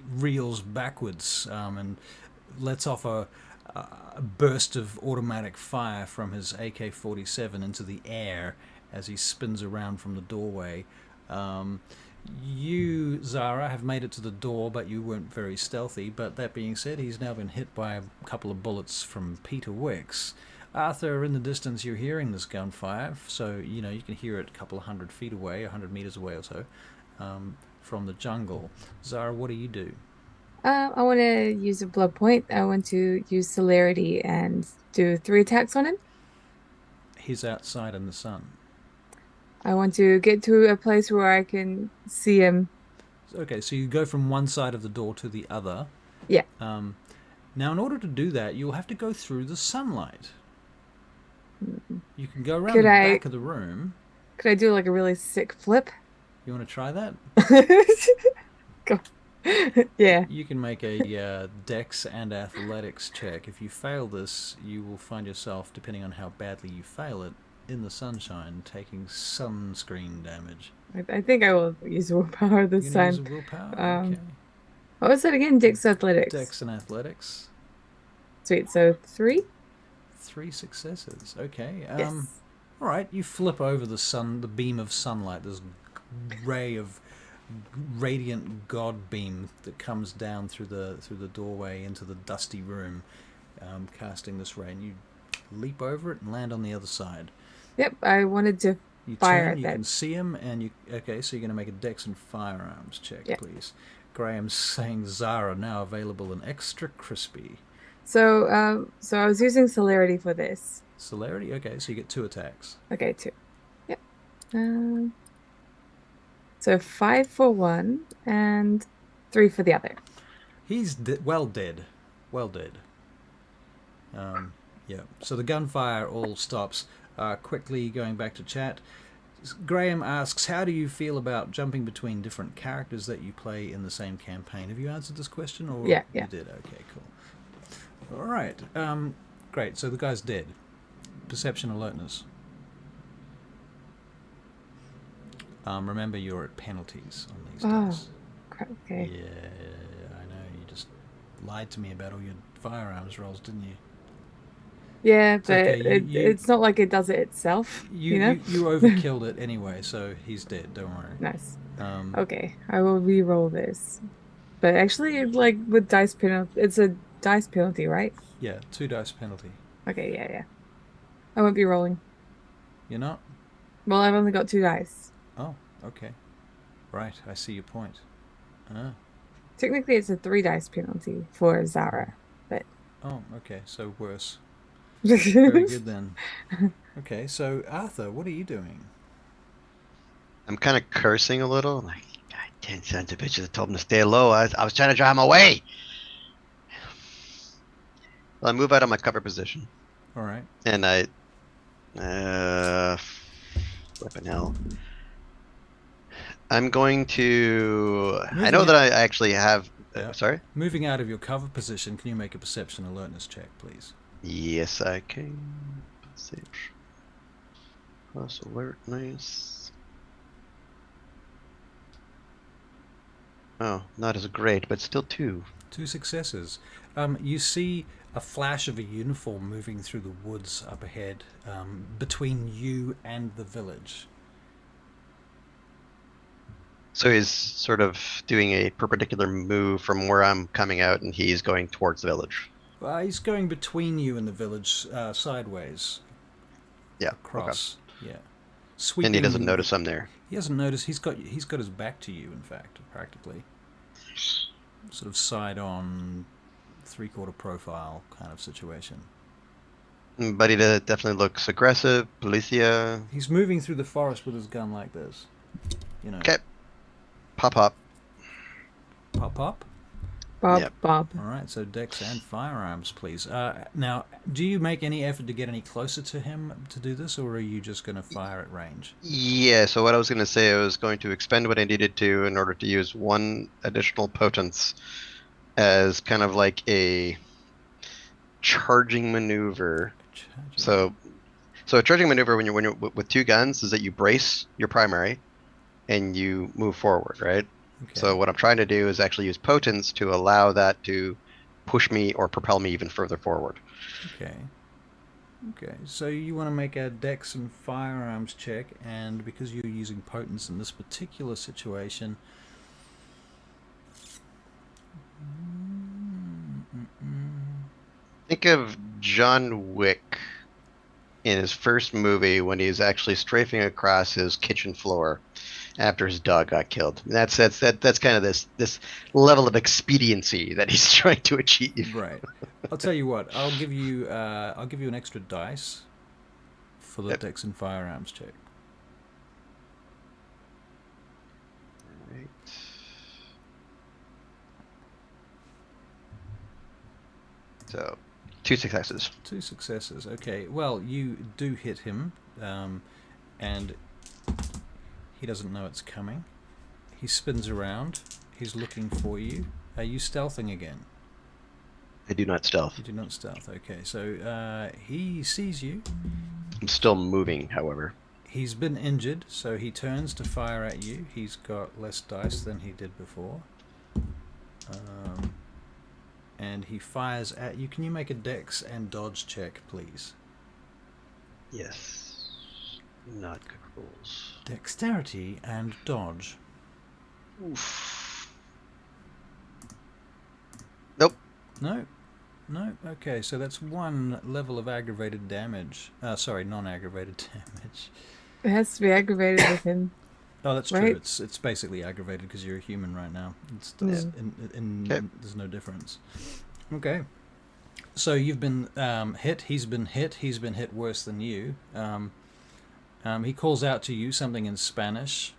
reels backwards and lets off a burst of automatic fire from his AK-47 into the air as he spins around from the doorway. You, Zara, have made it to the door, but you weren't very stealthy. But that being said, he's now been hit by a couple of bullets from Peter Wicks. Arthur, in the distance, you're hearing this gunfire, so you can hear it a couple of 100 feet away, 100 meters away or so, from the jungle. Zara, what do you do? I want to use a blood point. I want to use celerity and do 3 attacks on him. He's outside in the sun. I want to get to a place where I can see him. Okay, so you go from one side of the door to the other. Yeah. Now, in order to do that, you'll have to go through the sunlight. You can go around the back of the room. Could I do like a really sick flip? You want to try that? Go. Yeah. You can make a dex and athletics check. If you fail this, you will find yourself, depending on how badly you fail it, in the sunshine, taking sunscreen damage. I think I will use willpower this time. Use willpower? Okay. What was that again? Dex athletics. Dex and athletics. Sweet. So 3? 3 successes. Okay. Yes. All right. You flip over the beam of sunlight. This ray of radiant god beam that comes down through the doorway into the dusty room, casting this ray, and you leap over it and land on the other side. Yep, I wanted to fire at that. You can see him, and okay, so you're going to make a dex and firearms check, please. Graham's saying Zara now available and extra crispy. So I was using celerity for this. Celerity? Okay, so you get 2 attacks. Okay, 2. Yep. So 5 for one and 3 for the other. He's well dead. Well dead. Yeah. So the gunfire all stops. Quickly going back to chat, Graham asks, how do you feel about jumping between different characters that you play in the same campaign? Have you answered this question? Or Yeah. You did? Okay, cool. All right. Great. So the guy's dead. Perception alertness. Remember, you're at penalties on these dice. Crap, okay. Yeah, I know. You just lied to me about all your firearms rolls, didn't you? Yeah, but okay. it's not like it does it itself. You overkilled it anyway, so he's dead. Don't worry. Nice. Okay, I will re-roll this. But actually, like with dice penalty, it's a dice penalty, right? Yeah, 2 dice penalty. Okay, yeah. I won't be rolling. You're not? Well, I've only got 2 dice. Oh, okay. Right, I see your point. Technically, it's a 3 dice penalty for Zara, but... Oh, okay, so worse. Very good then. Okay, so Arthur, what are you doing? I'm kind of cursing a little. Like, God, 10 sons of bitches told him to stay low. I was trying to drive him away. Well, I move out of my cover position. All right. And I... flipping hell. I'm going to... I know that I actually have... sorry? Moving out of your cover position, can you make a perception alertness check, please? Yes, I can. Plus alertness. Oh, not as great, but still 2. 2 successes. You see a flash of a uniform moving through the woods up ahead, between you and the village. So he's sort of doing a perpendicular move from where I'm coming out, and he's going towards the village. He's going between you and the village, sideways. Yeah. Across. Okay. Yeah. Sweeping, and he doesn't notice I'm there. He doesn't notice. He's got his back to you, in fact, practically. Sort of side-on, 3/4 profile kind of situation. But he definitely looks aggressive. Policia. He's moving through the forest with his gun like this. Okay. Pop. Bob. Yep. All right, so dex and firearms, please. Now, do you make any effort to get any closer to him to do this, or are you just going to fire at range? Yeah, so what I was going to say, I was going to expend what I needed to in order to use 1 additional potence as kind of like a charging maneuver. So a charging maneuver when you're with 2 guns is that you brace your primary and you move forward, right? Okay. So what I'm trying to do is actually use potence to allow that to push me or propel me even further forward. Okay. Okay, so you want to make a dex and firearms check, and because you're using potence in this particular situation, Think of John Wick in his first movie when he's actually strafing across his kitchen floor after his dog got killed. That's kind of this level of expediency that he's trying to achieve. right. I'll tell you what. I'll give you an extra dice for the Yep. dex and firearms check. Right. So, 2 successes. 2 successes. Okay. Well, you do hit him, and he doesn't know it's coming. He spins around. He's looking for you. Are you stealthing again? I do not stealth. You do not stealth. Okay. So he sees you. I'm still moving, however. He's been injured, so he turns to fire at you. He's got less dice than he did before. And he fires at you. Can you make a dex and dodge check, please? Yes. Not good rolls. Dexterity and dodge. Oof. Nope. No? No? Okay, so that's 1 level of aggravated damage. Sorry, non-aggravated damage. It has to be aggravated with him. Oh, that's Right. true. It's basically aggravated because you're a human right now. Okay. There's no difference. Okay. So you've been hit. He's been hit. He's been hit worse than you. He calls out to you something in Spanish.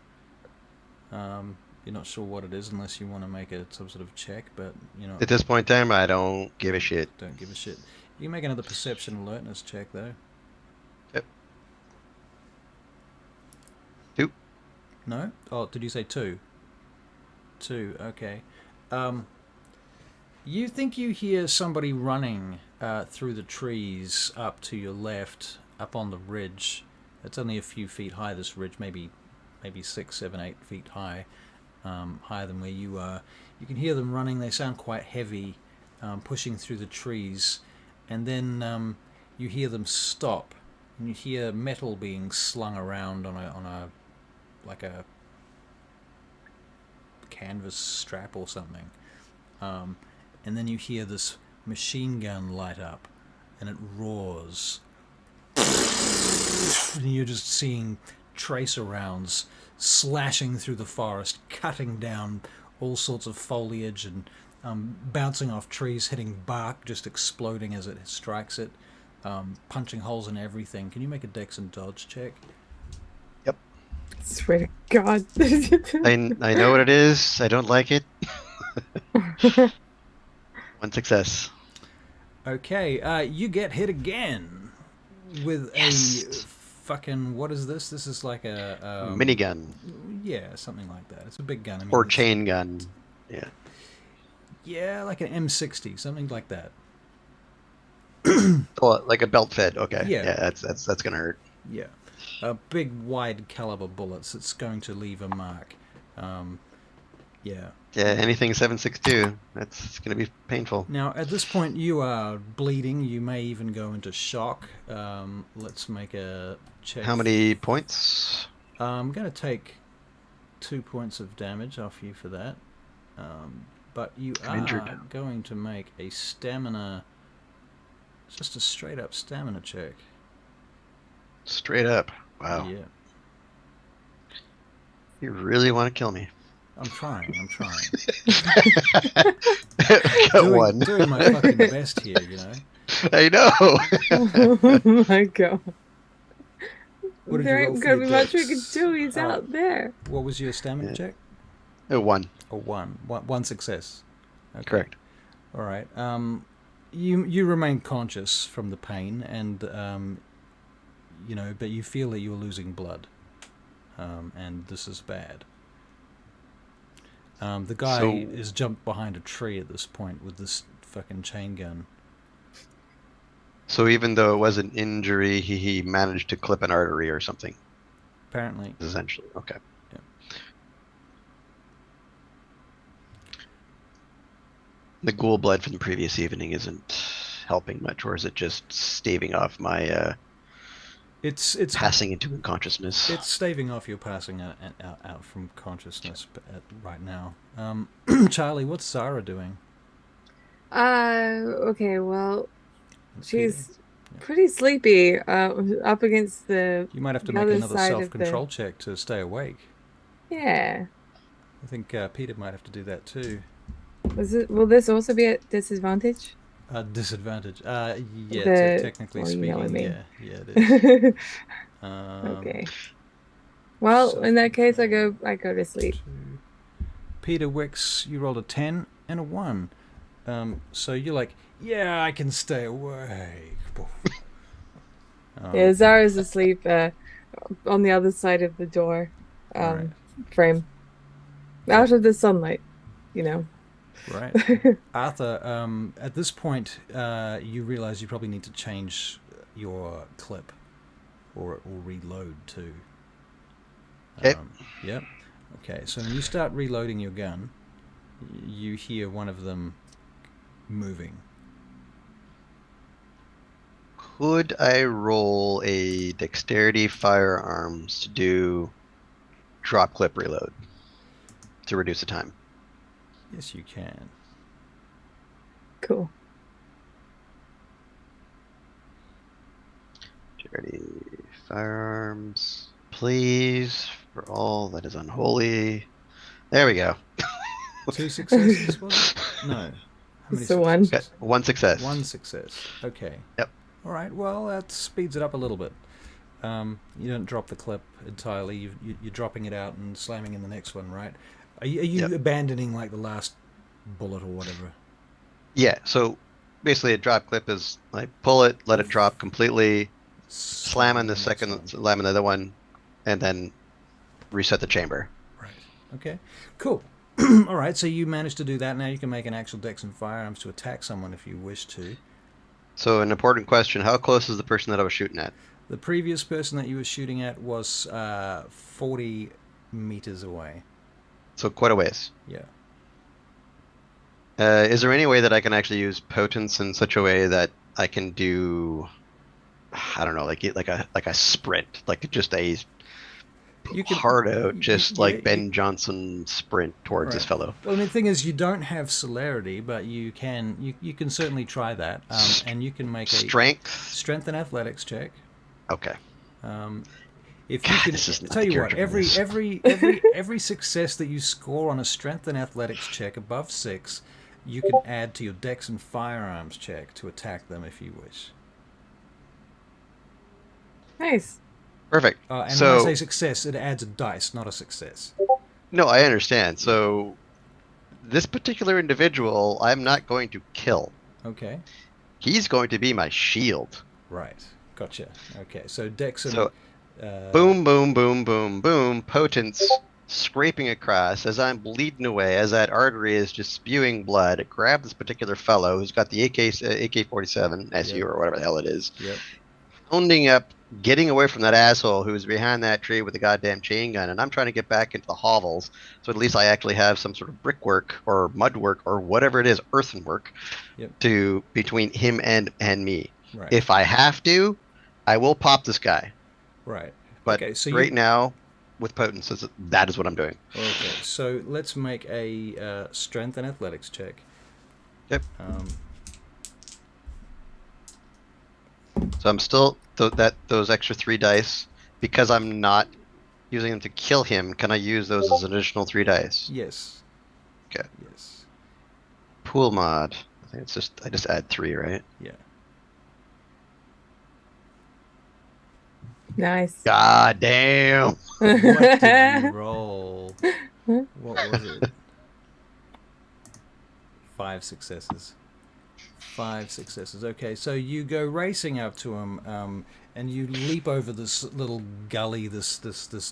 You're not sure what it is unless you want to make some sort of check, but you know. At this point in time, I don't give a shit. Don't give a shit. You can make another perception alertness check though. Yep. 2. No? Oh, did you say 2? 2, okay. You think you hear somebody running through the trees up to your left, up on the ridge. It's only a few feet high, this ridge, maybe 6, 7, 8 feet high, higher than where you are. You can hear them running. They sound quite heavy, pushing through the trees. And then you hear them stop, and you hear metal being slung around on a like a canvas strap or something. And then you hear this machine gun light up, and it roars. And you're just seeing tracer rounds slashing through the forest, cutting down all sorts of foliage and bouncing off trees, hitting bark, just exploding as it strikes it, punching holes in everything. Can you make a dex and dodge check? Yep. Swear to God. I know what it is. I don't like it. 1 success. Okay, you get hit again with a fucking, what is this? This is like a minigun. Yeah, something like that. It's a big gun. I mean, Or chain gun. Yeah. Yeah, like an M60, something like that. Oh, like a belt fed. Okay. Yeah. That's gonna hurt. Yeah, big wide caliber bullets. It's going to leave a mark. Yeah. Yeah. Anything 7.62. That's gonna be painful. Now, at this point, you are bleeding. You may even go into shock. Let's make a check. How many points? I'm going to take 2 points of damage off you for that. But you I'm injured. going to make a stamina, just a straight up stamina check. Straight up. Wow. Yeah. You really want to kill me? I'm trying. Got 1. Doing my fucking best here, you know. I know. Oh my God. What did There you roll ain't for gonna your be much we dex? can do. He's out there. What was your stamina check? 1. A 1 success. Okay. Correct. All right. You remain conscious from the pain, and you know, but you feel that you're losing blood, and this is bad. The guy is jumped behind a tree at this point with this fucking chain gun. So even though it was an injury, he managed to clip an artery or something. Apparently. Essentially. Okay. Yeah. The ghoul blood from the previous evening isn't helping much, or is it just staving off my It's passing into unconsciousness? It's staving off your passing out from consciousness right now. Charlie, what's Sarah doing? Okay, well, Peter? she's pretty sleepy, up against You might have to the make other another side of the, self-control check to stay awake. yeah. I think Peter might have to do that too. Will this also be at disadvantage? Disadvantage. Yeah, technically Well, you know what I speaking, mean. yeah, it is. Okay. Well, in that case, I go to sleep. Two. Peter Wicks, you rolled a 10 and a 1. So you're like, yeah, I can stay awake. Yeah, Zara's asleep on the other side of the door Right. frame, out of the sunlight, you know. Right. Arthur, at this point, you realize you probably need to change your clip or reload too. Okay. Yep. Okay, so when you start reloading your gun, you hear one of them moving. Could I roll a dexterity firearms to do drop clip reload to reduce the time? Yes, you can. Cool. Dexterity firearms, please, for all that is unholy. There we go. 2 successes, was it? No. How many It's the one. successes? Got one success. One success. Okay. Yep. All right. Well, that speeds it up a little bit. You don't drop the clip entirely. You're dropping it out and slamming in the next one, right? Are you Yep. abandoning like the last bullet or whatever? Yeah. So basically, a drop clip is like pull it, let it drop completely, slam in the next second, one. slam in the other one, and then reset the chamber. Right. Okay. Cool. All right. So you managed to do that. Now you can make an actual dex and firearms to attack someone if you wish to. So an important question: how close is the person that I was shooting at? The previous person that you were shooting at was 40 meters away. So quite a ways. Yeah. Is there any way that I can actually use potence in such a way that I can do, I don't know, like a sprint, like just a You could- hard out, just yeah, like Ben Johnson sprint towards this Right. fellow? Well, I mean, the thing is, you don't have celerity, but you can certainly try that, and you can make a strength and athletics check. Okay. If God, you can, this is not tell the you what, character for every this. every success that you score on a strength and athletics check above 6, you can add to your dex and firearms check to attack them if you wish. Nice. Perfect. And So when I say success, it adds a dice, not a success. no, I understand. So this particular individual, I'm not going to kill. Okay. He's going to be my shield. Right. Gotcha. Okay. So dex and So boom, boom, boom, boom, boom, potence scraping across as I'm bleeding away, as that artery is just spewing blood. It grabbed this particular fellow who's got the AK-47 SU Yep. or whatever the hell it is, Yep. pounding up, getting away from that asshole who's behind that tree with the goddamn chain gun, and I'm trying to get back into the hovels, so at least I actually have some sort of brickwork or mudwork or whatever it is, earthenwork, Yep. to between him and me. Right. If I have to, I will pop this guy. Right. But okay, so right now, with potence, that is what I'm doing. Okay, so let's make a strength and athletics check. Yep. So I'm still those extra 3 dice, because I'm not using them to kill him. Can I use those as an additional 3 dice? Yes. Okay. Yes. Pool mod. I think I just add 3, right? Yeah. Nice. God damn. What did you roll? What was it? 5 successes. 5 successes. Okay, so you go racing up to him, and you leap over this little gully, this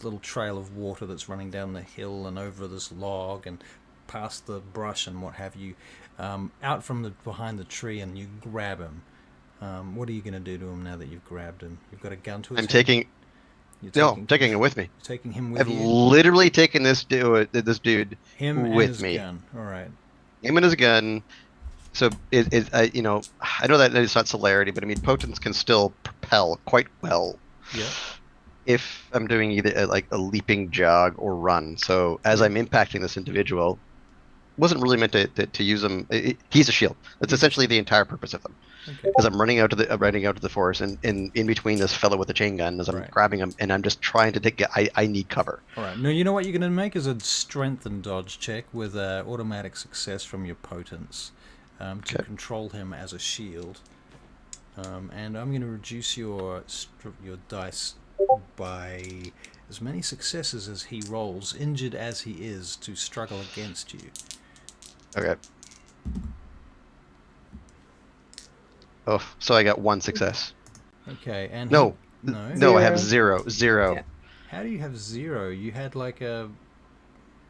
little trail of water that's running down the hill, and over this log, and past the brush and what have you, out from behind the tree, and you grab him. What are you going to do to him now that you've grabbed him? You've got a gun to his I'm head? taking him with me. You're taking him with I've you? literally taken this dude Him and with his me. gun. All right. Him and his gun. So you know, I know that it's not celerity, but I mean, potence can still propel quite well Yeah. if I'm doing either like a leaping jog or run. So as Yeah. I'm impacting this individual, wasn't really meant to use him. He's a shield. That's He's a essentially shield. the entire purpose of them. Okay. Because running out to the forest, and in between this fellow with the chain gun, as I'm Right. grabbing him, and I'm just trying to take. I need cover. All right. Now you know what you're going to make is a strength and dodge check with automatic success from your potence to Okay. control him as a shield. And I'm going to reduce your dice by as many successes as he rolls, injured as he is, to struggle against you. Okay. Oh, so I got one success. Okay, and No, no. no, I have Zero. zero. Yeah. How do you have 0? You had like a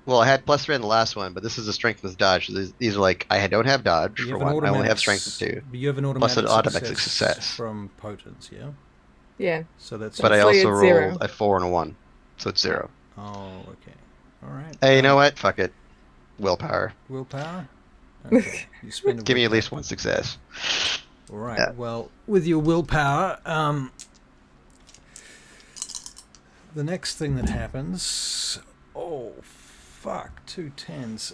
Well, I had +3 on the last one, but this is a strength with dodge. So these are like I don't have dodge you for have an one. I only automatic have strength with 2, you have an plus an automatic automatic success success. from potence, yeah. Yeah. So that's But I So also it's 0. rolled a 4 and a 1, so it's Yeah. 0. oh, okay, all right. Hey, you know what? Fuck it. Willpower. Willpower. Okay, you spend a Give me at willpower. least one success. All right. Yeah. Well, with your willpower, the next thing that happens. Oh, fuck! 2 10s.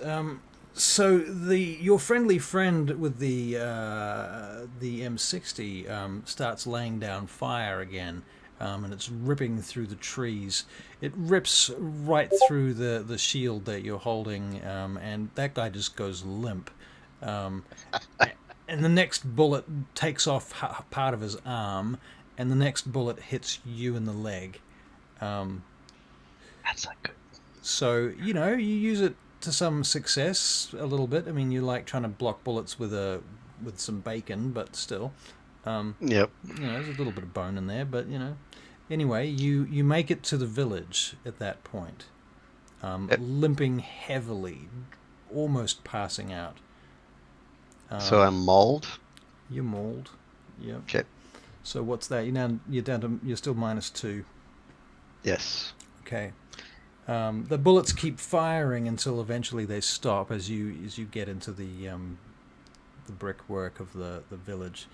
So your friendly friend with the M60 starts laying down fire again, and it's ripping through the trees. It rips right through the shield that you're holding, and that guy just goes limp. Um, and the next bullet takes off part of his arm, and the next bullet hits you in the leg. That's not good. So you use it to some success a little bit. I mean, you like trying to block bullets with some bacon, but still, Yep. there's a little bit of bone in there. But anyway, you make it to the village at that point, Yep. limping heavily, almost passing out. So I'm mauled. You're mauled. Yep. Okay. So what's that? You're still -2. Yes. Okay. The bullets keep firing until eventually they stop as you get into the brickwork of the village,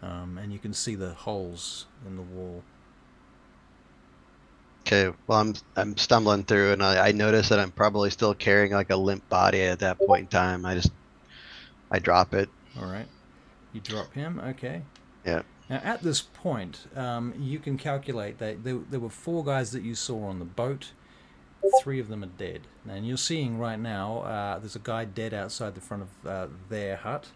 and you can see the holes in the wall. Okay. Well, I'm stumbling through, and I notice that I'm probably still carrying like a limp body at that point in time. I drop it. All right. You drop him. Okay. Yeah. Now, at this point, you can calculate that there were 4 guys that you saw on the boat. 3 of them are dead. And you're seeing right now there's a guy dead outside the front of their hut,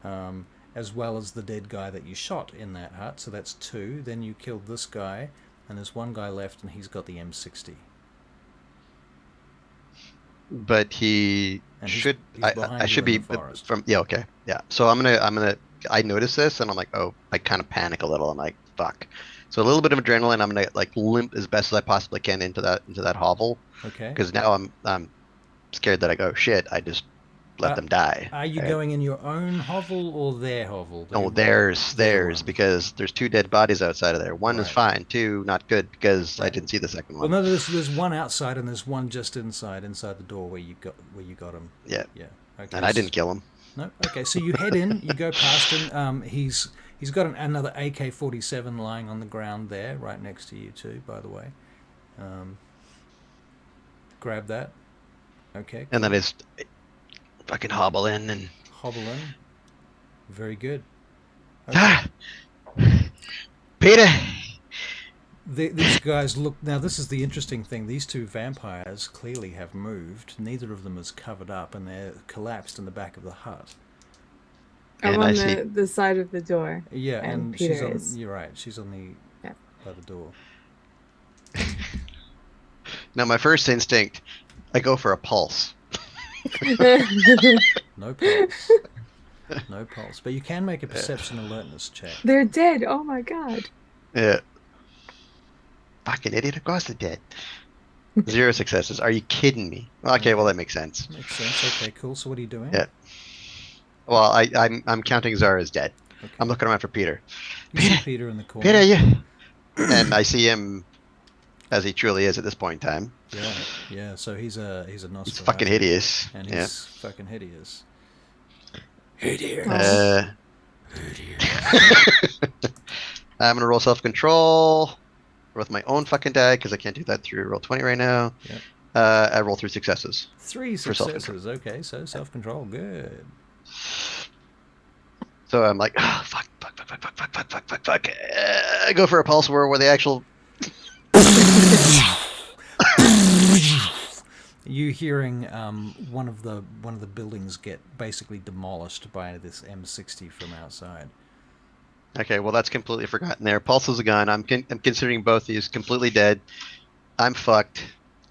as well as the dead guy that you shot in that hut. So that's 2. Then you killed this guy, and there's 1 guy left, and he's got the M60. But he And he's should. behind I you should in be the forest. from. Yeah. Okay. Yeah. So I'm gonna. I notice this, and I'm like, oh, I kind of panic a little. I'm like, fuck. So a little bit of adrenaline. I'm gonna like limp as best as I possibly can into that hovel. Okay. Because now I'm scared that I go shit. I just let them die. Are you Right? going in your own hovel or their hovel? No, Their theirs, one. because there's 2 dead bodies outside of there. One is Right. fine, 2 not good because I Right. didn't see the second Well, one. no, there's 1 outside and there's 1 just inside the door where you got him. Yeah. Yeah. Okay. And I didn't kill him. No. Okay. So you head in. You go past him. He's got another AK-47 lying on the ground there, right next to you too. By the way. Grab that. Okay. And then cool. I just fucking hobble in and. Hobble in. Very good. Okay. Peter. These guys look. Now, this is the interesting thing. These 2 vampires clearly have moved. Neither of them is covered up, and they're collapsed in the back of the hut. I'm And on I see. the side of the door. Yeah, and Peter she's on. is. You're right. She's on the Yeah. by the door. Now my first instinct, I go for a pulse. No pulse. No pulse. But you can make a perception alertness check. They're dead. Oh my god. Yeah. Fucking idiot. Of course they're dead. 0 successes. Are you kidding me? Okay, well that makes sense. Makes sense. Okay, cool. So what are you doing? Yeah. Well, I'm counting Zara as dead. Okay. I'm looking around for Peter. You see Peter in the corner. Peter, you. And I see him as he truly is at this point in time. Yeah, yeah. So he's a Nosferatu. He's fucking hideous. And Yeah. he's fucking hideous. Who dares? Who I'm gonna roll self-control with my own fucking die because I can't do that through roll 20 right now. Yep. I roll 3 successes. 3 for self-control. successes. Okay, so self-control. Good. So I'm like, oh, fuck. I go for a pulse war where the actual. You hearing one of the buildings get basically demolished by this M60 from outside. Okay, well that's completely forgotten there. Pulse is a gun. I'm considering both these completely dead. I'm fucked.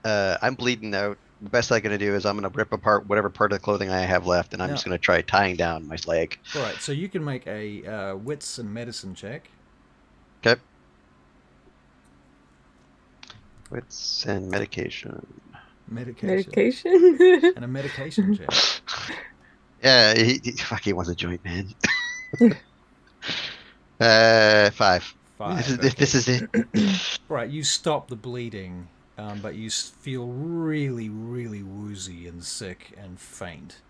I'm bleeding out. The best I'm gonna do is I'm gonna rip apart whatever part of the clothing I have left, and I'm just gonna try tying down my leg. All right, so you can make a wits and medicine check. Okay. Wits and medication. Medication? And a medication check. Yeah, he wants a joint, man. 5. 5. This is it. Right, you stop the bleeding, but you feel really, really woozy and sick and faint.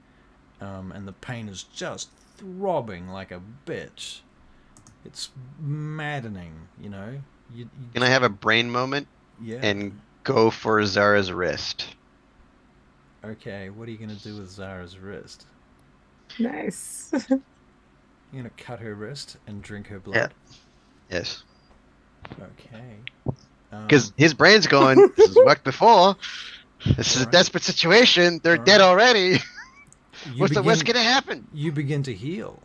And the pain is just throbbing like a bitch. It's maddening, you know? Can I have a brain moment? Yeah. And go for Zara's wrist. Okay, what are you going to do with Zara's wrist? Nice. You're going to cut her wrist and drink her blood? Yeah. Yes. Okay. Because his brain's going, this has worked before. This is a desperate situation. They're dead already. What's the worst going to happen? You begin to heal.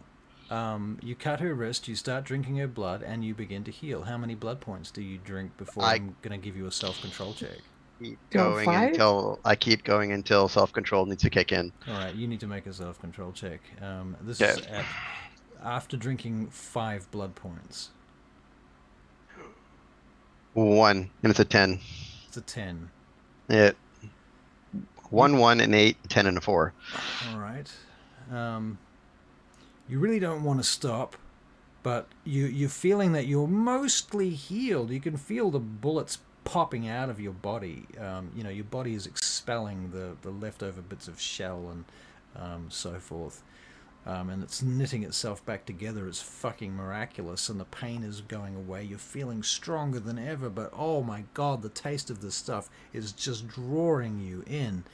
You cut her wrist, you start drinking her blood, and you begin to heal. How many blood points do you drink before I'm going to give you a self-control check? I keep going until self-control needs to kick in. All right, you need to make a self-control check. This is after drinking 5 blood points. 1, and it's a 10. It's a 10. Yeah. 1, 1, and 8, 10, and a 4. All right. You really don't want to stop, but you're feeling that you're mostly healed. You can feel the bullets popping out of your body. Your body is expelling the leftover bits of shell and so forth. And it's knitting itself back together. It's fucking miraculous, and the pain is going away. You're feeling stronger than ever, but oh my god, the taste of this stuff is just drawing you in.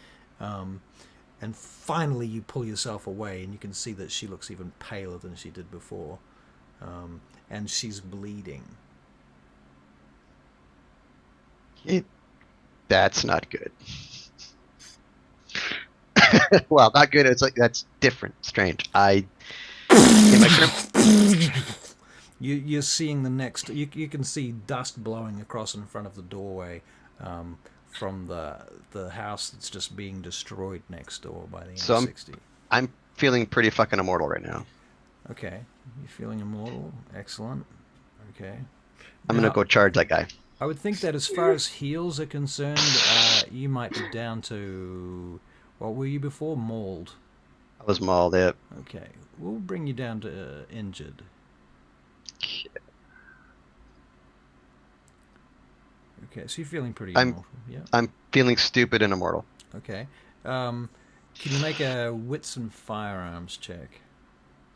And finally you pull yourself away, and you can see that she looks even paler than she did before. And she's bleeding. That's not good. Well, not good. It's like that's different, strange. You're seeing the next. You can see dust blowing across in front of the doorway from the house that's just being destroyed next door by the M60. I'm feeling pretty fucking immortal right now. Okay, you're feeling immortal. Excellent. Okay. I'm gonna go charge that guy. I would think that as far as heals are concerned, you might be down to. What were you before? Mauled. I was mauled, yeah. Okay. We'll bring you down to injured. Okay, so you're feeling pretty immortal. Yeah. I'm feeling stupid and immortal. Okay. Can you make a wits and firearms check?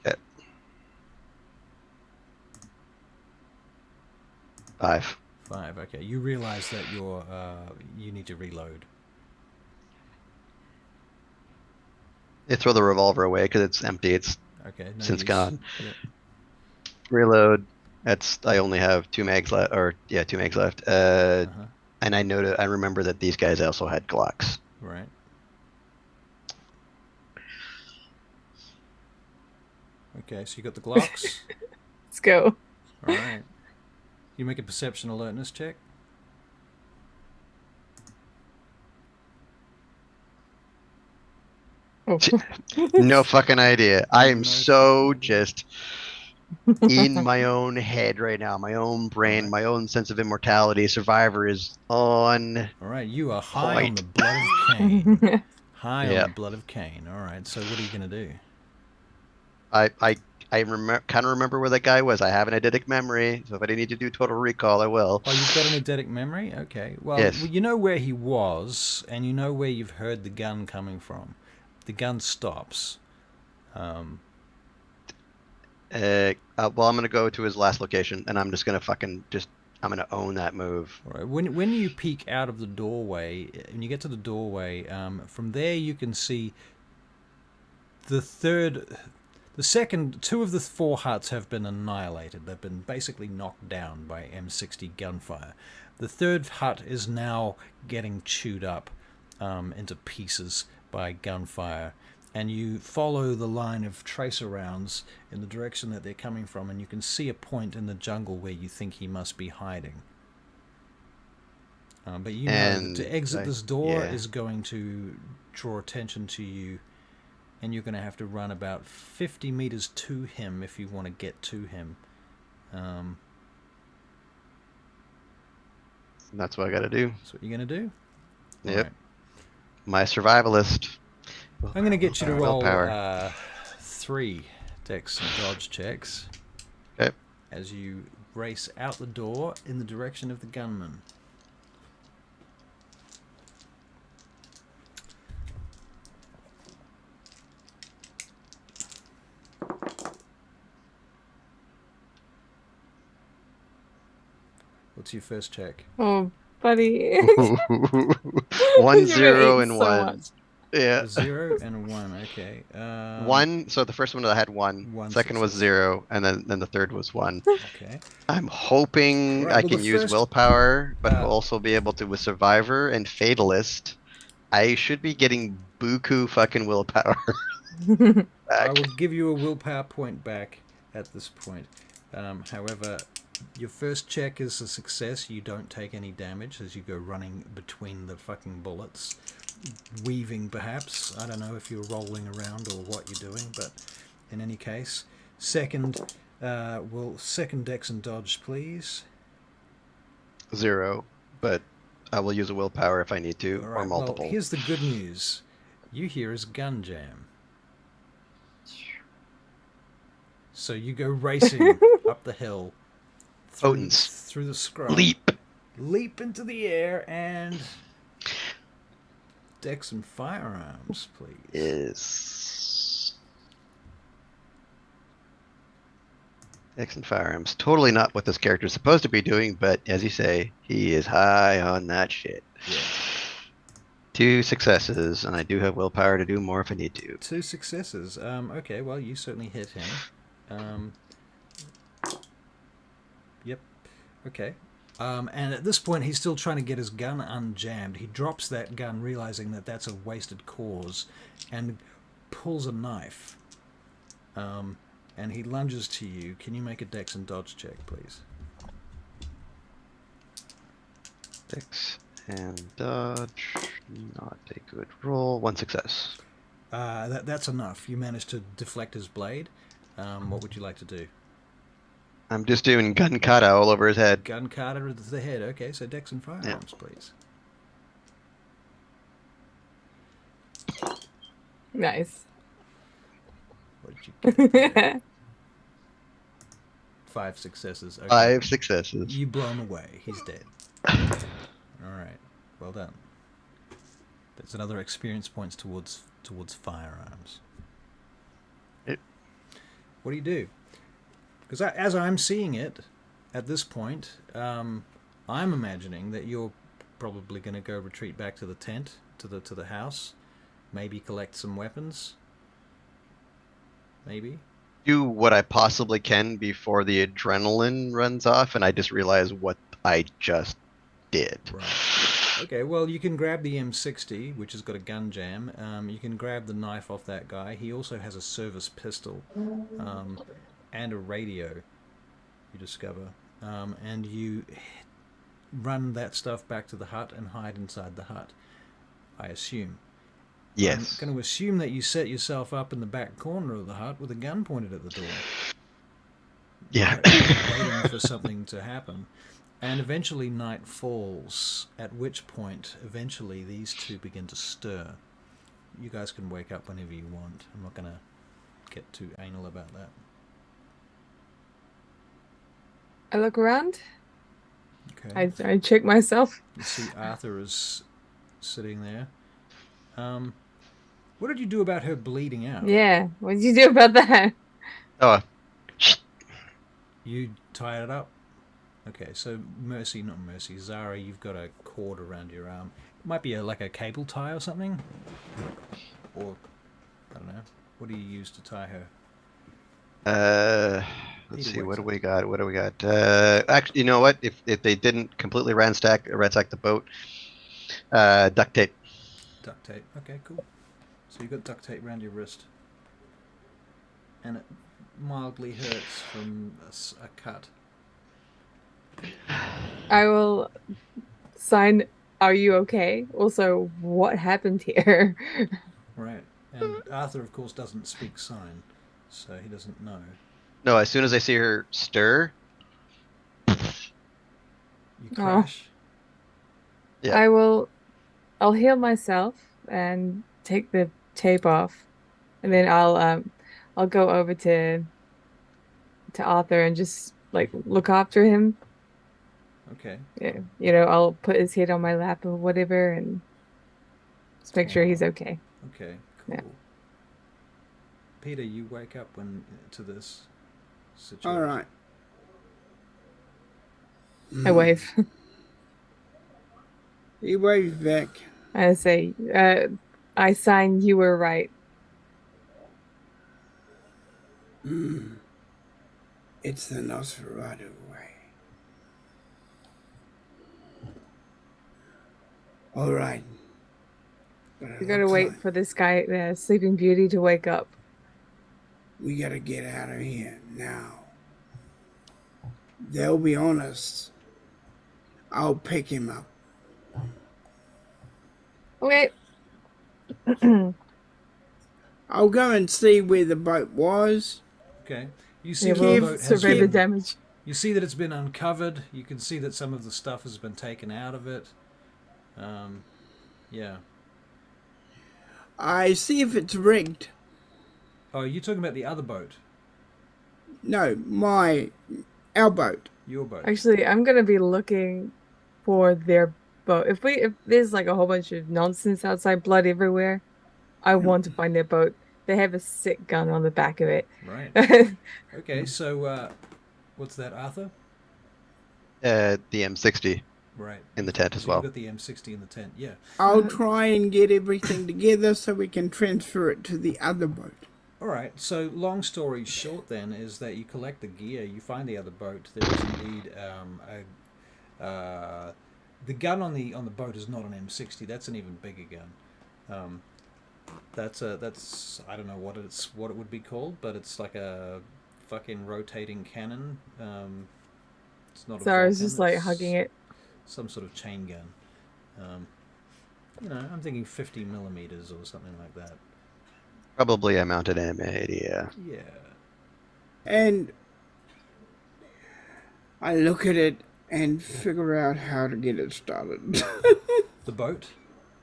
Yeah. 5. 5, okay. You realize that you need to reload. You throw the revolver away because it's empty. It's since gone. Yeah. Reload. I only have 2 mags left, 2 mags left. And I remember that these guys also had Glocks. Right. Okay, so you got the Glocks. Let's go. All right. You make a perception alertness check. Oh. No fucking idea. I am so just in my own head right now. My own brain, my own sense of immortality. Survivor is on. All right, you are high on the blood of Cain. High on the blood of Cain. All right, so what are you going to do? I kind of remember where that guy was. I have an eidetic memory, so if I need to do total recall, I will. Oh, you've got an eidetic memory? Okay. Well, you know where he was, and you know where you've heard the gun coming from. The gun stops. Well, I'm gonna go to his last location, and I'm just gonna I'm gonna own that move. All right. When you peek out of the doorway, when you get to the doorway, from there you can see the second, two of the four huts have been annihilated. They've been basically knocked down by M60 gunfire. The third hut is now getting chewed up into pieces by gunfire. And you follow the line of tracer rounds in the direction that they're coming from, and you can see a point in the jungle where you think he must be hiding. But you know that to exit this door is going to draw attention to you, and you're going to have to run about 50 meters to him if you want to get to him. And that's what I gotta do. That's what you're going to do? Yep. Right. My survivalist. I'm going to get you to roll Willpower. 3 dex and dodge checks. Okay. As you race out the door in the direction of the gunman. What's your first check? Oh, buddy. 1, You've been 0, eating and so 1. much. Yeah. A 0 and a 1. Okay. 1. So the first one I had 1. One Second was success. 0, and then the third was 1. Okay. I'm hoping Right, I well, can the use first- willpower, but also be able to with survivor and fatalist. I should be getting buku fucking willpower. I back. will give you a willpower point back at this point. However, your first check is a success. You don't take any damage as you go running between the fucking bullets. Weaving, perhaps. I don't know if you're rolling around or what you're doing, but in any case. Second dex and dodge, please. 0, but I will use a willpower if I need to, All or right, multiple. well, here's the good news. You hear his gun jam. So you go racing up the hill Potence. through the scrub. Leap Into the air and dex and firearms, please. Is dex and firearms. Totally not what this character is supposed to be doing, but as you say, he is high on that shit. Yeah. 2 successes, and I do have willpower to do more if I need to. 2 successes. Okay, well, you certainly hit him. Yep. Okay. And at this point, he's still trying to get his gun unjammed. He drops that gun, realizing that that's a wasted cause, and pulls a knife. And he lunges to you. Can you make a dex and dodge check, please? Dex and dodge. Not a good roll. 1 success. That's enough. You managed to deflect his blade. What would you like to do? I'm just doing gun kata all over his head. Gun carter to the head. Okay, so dex and firearms, please. Nice. What did you get? 5 successes. Okay. 5 successes. You blow him away. He's dead. Alright. Well done. That's another experience points towards firearms. What do you do? Because as I'm seeing it, at this point, I'm imagining that you're probably going to go retreat back to the tent, to the house, maybe collect some weapons. Maybe. Do what I possibly can before the adrenaline runs off, and I just realize what I just did. Right. Okay, well, you can grab the M60, which has got a gun jam. You can grab the knife off that guy. He also has a service pistol and a radio, you discover. And you run that stuff back to the hut and hide inside the hut, I assume. Yes. I'm going to assume that you set yourself up in the back corner of the hut with a gun pointed at the door. Yeah. Waiting for something to happen. And eventually night falls, at which point, eventually, these two begin to stir. You guys can wake up whenever you want. I'm not going to get too anal about that. I look around. Okay. I check myself. You see Arthur is sitting there. What did you do about her bleeding out? Yeah. What did you do about that? Oh, You tie it up. Okay, so not Mercy, Zara, you've got a cord around your arm. It might be like a cable tie or something, or I don't know. What do you use to tie her? Let's Peter see. What wakes do up. we got? What do we got? Actually, you know what? If they didn't completely ransack the boat, duct tape. Duct tape. Okay, cool. So you've got duct tape around your wrist, and it mildly hurts from a cut. I will sign, "Are you okay?" Also, what happened here? Right. And Arthur, of course, doesn't speak sign, so he doesn't know. No, as soon as I see her stir, You Oh, crash. yeah. I'll heal myself and take the tape off, and then I'll go over to Arthur and just like look after him. Okay. Yeah, I'll put his head on my lap or whatever and just make sure Oh, he's okay. okay, Yeah. cool. Peter, you wake up when to this All situation. right. I wave. He waves back. I say, I sign you were right. It's the Nosferatu way. All right. But We it gotta looks wait like for this guy, the Sleeping Beauty, to wake up. we gotta get out of here now. They'll be honest. I'll pick him up. Okay. I'll go and see where the boat was. Okay. You see Yeah, that the we'll boat has survey the Kev, been. damage. You see that it's been uncovered. You can see that some of the stuff has been taken out of it. Yeah. I see if it's rigged. Oh, you're talking about the other boat, No, our boat. your boat. Actually, I'm gonna be looking for their boat. If there's like a whole bunch of nonsense outside, blood everywhere, I want to find their boat. They have a sick gun on the back of it. Right. Okay. So, what's that, Arthur? The M60 Right. in the tent as So you've well. got the M60 in the tent. Yeah. I'll try and get everything together so we can transfer it to the other boat. All right. So, long story short, then, is that you collect the gear, you find the other boat. There is indeed the gun on the boat is not an M60. That's an even bigger gun. That's I don't know what it would be called, but it's like a fucking rotating cannon. It's not a Zara's Vulcan. just like It's hugging it. some sort of chain gun. I'm thinking 50 millimeters or something like that. Probably a mounted M80. Yeah. Yeah. And I look at it and figure out how to get it started. The boat.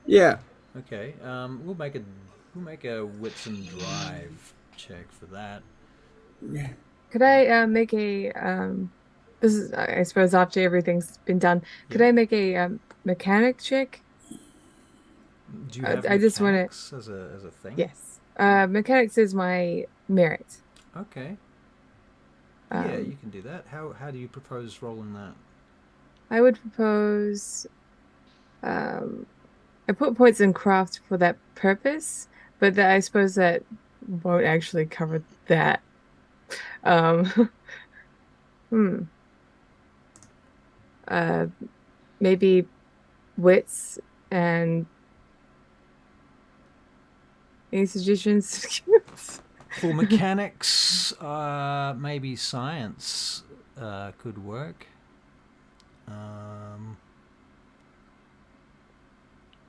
Yeah. Okay. We'll make a wits and drive check for that. Yeah. Could I make a this is I suppose after everything's been done, could Yeah. I make a mechanic check? Do you have I just want to mechanics as a thing? yes. Mechanics is my merit. Okay. Yeah, Um you can do that. How do you propose rolling that? I would propose I put points in craft for that purpose, but I suppose that won't actually cover that. Um hmm. Uh maybe wits and any suggestions? For mechanics, maybe science could work.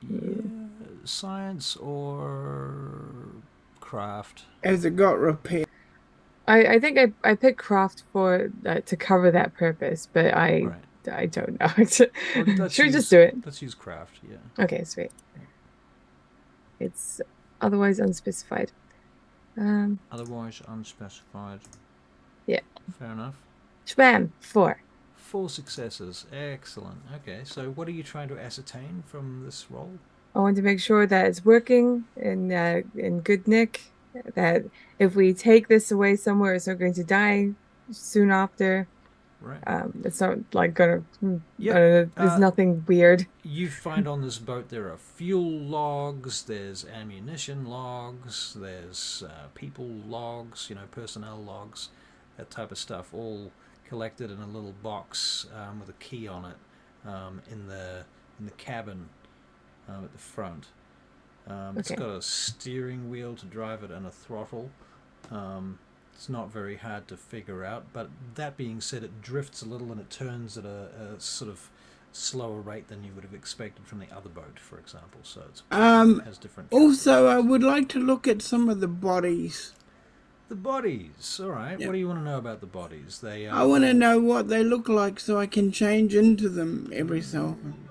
Yeah, science or craft. Has it got repair? I think I picked craft for to cover that purpose, but Right. I don't know. Well, Should we just do it? let's use craft. Yeah. Okay, sweet. It's otherwise unspecified. Otherwise unspecified. Yeah. Fair enough. Shabam, 4. 4 successes. Excellent. Okay, so what are you trying to ascertain from this roll? I want to make sure that it's working in good nick. That if we take this away somewhere, it's not going to die. soon after. Right. It's not like gonna. Yep. There's nothing weird. You find on this boat there are fuel logs, there's ammunition logs, there's people logs, personnel logs, that type of stuff, all collected in a little box with a key on it in the cabin at the front. It's Okay. got a steering wheel to drive it and a throttle. It's not very hard to figure out, but that being said, it drifts a little and it turns at a sort of slower rate than you would have expected from the other boat, for example. So it has different. Also, I would like to look at some of the bodies. The bodies, all right. Yep. What do you want to know about the bodies? I want to know what they look like so I can change into them every so often.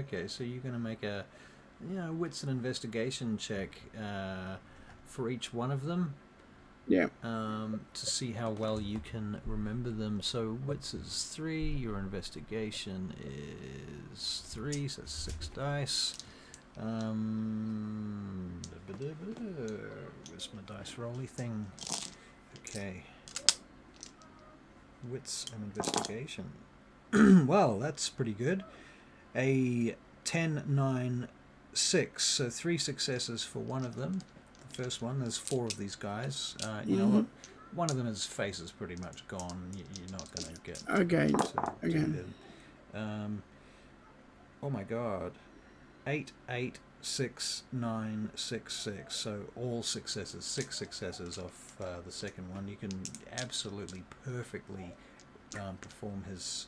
Okay. So you're going to make a, wits and investigation check for each one of them. Yeah. To see how well you can remember them. So wits is 3, your investigation is 3, so 6 dice. Where's my dice rolly thing? Okay. Wits and investigation. Well, that's pretty good. A 10, 9, 6. So 3 successes for one of them. The first one, there's 4 of these guys. You know what? One of them, his face is pretty much gone. You're not going to get Okay. to do them. Oh my god. 8, 8, 6, 9, 6, 6. So all successes. 6 successes off the second one. You can absolutely perfectly perform his,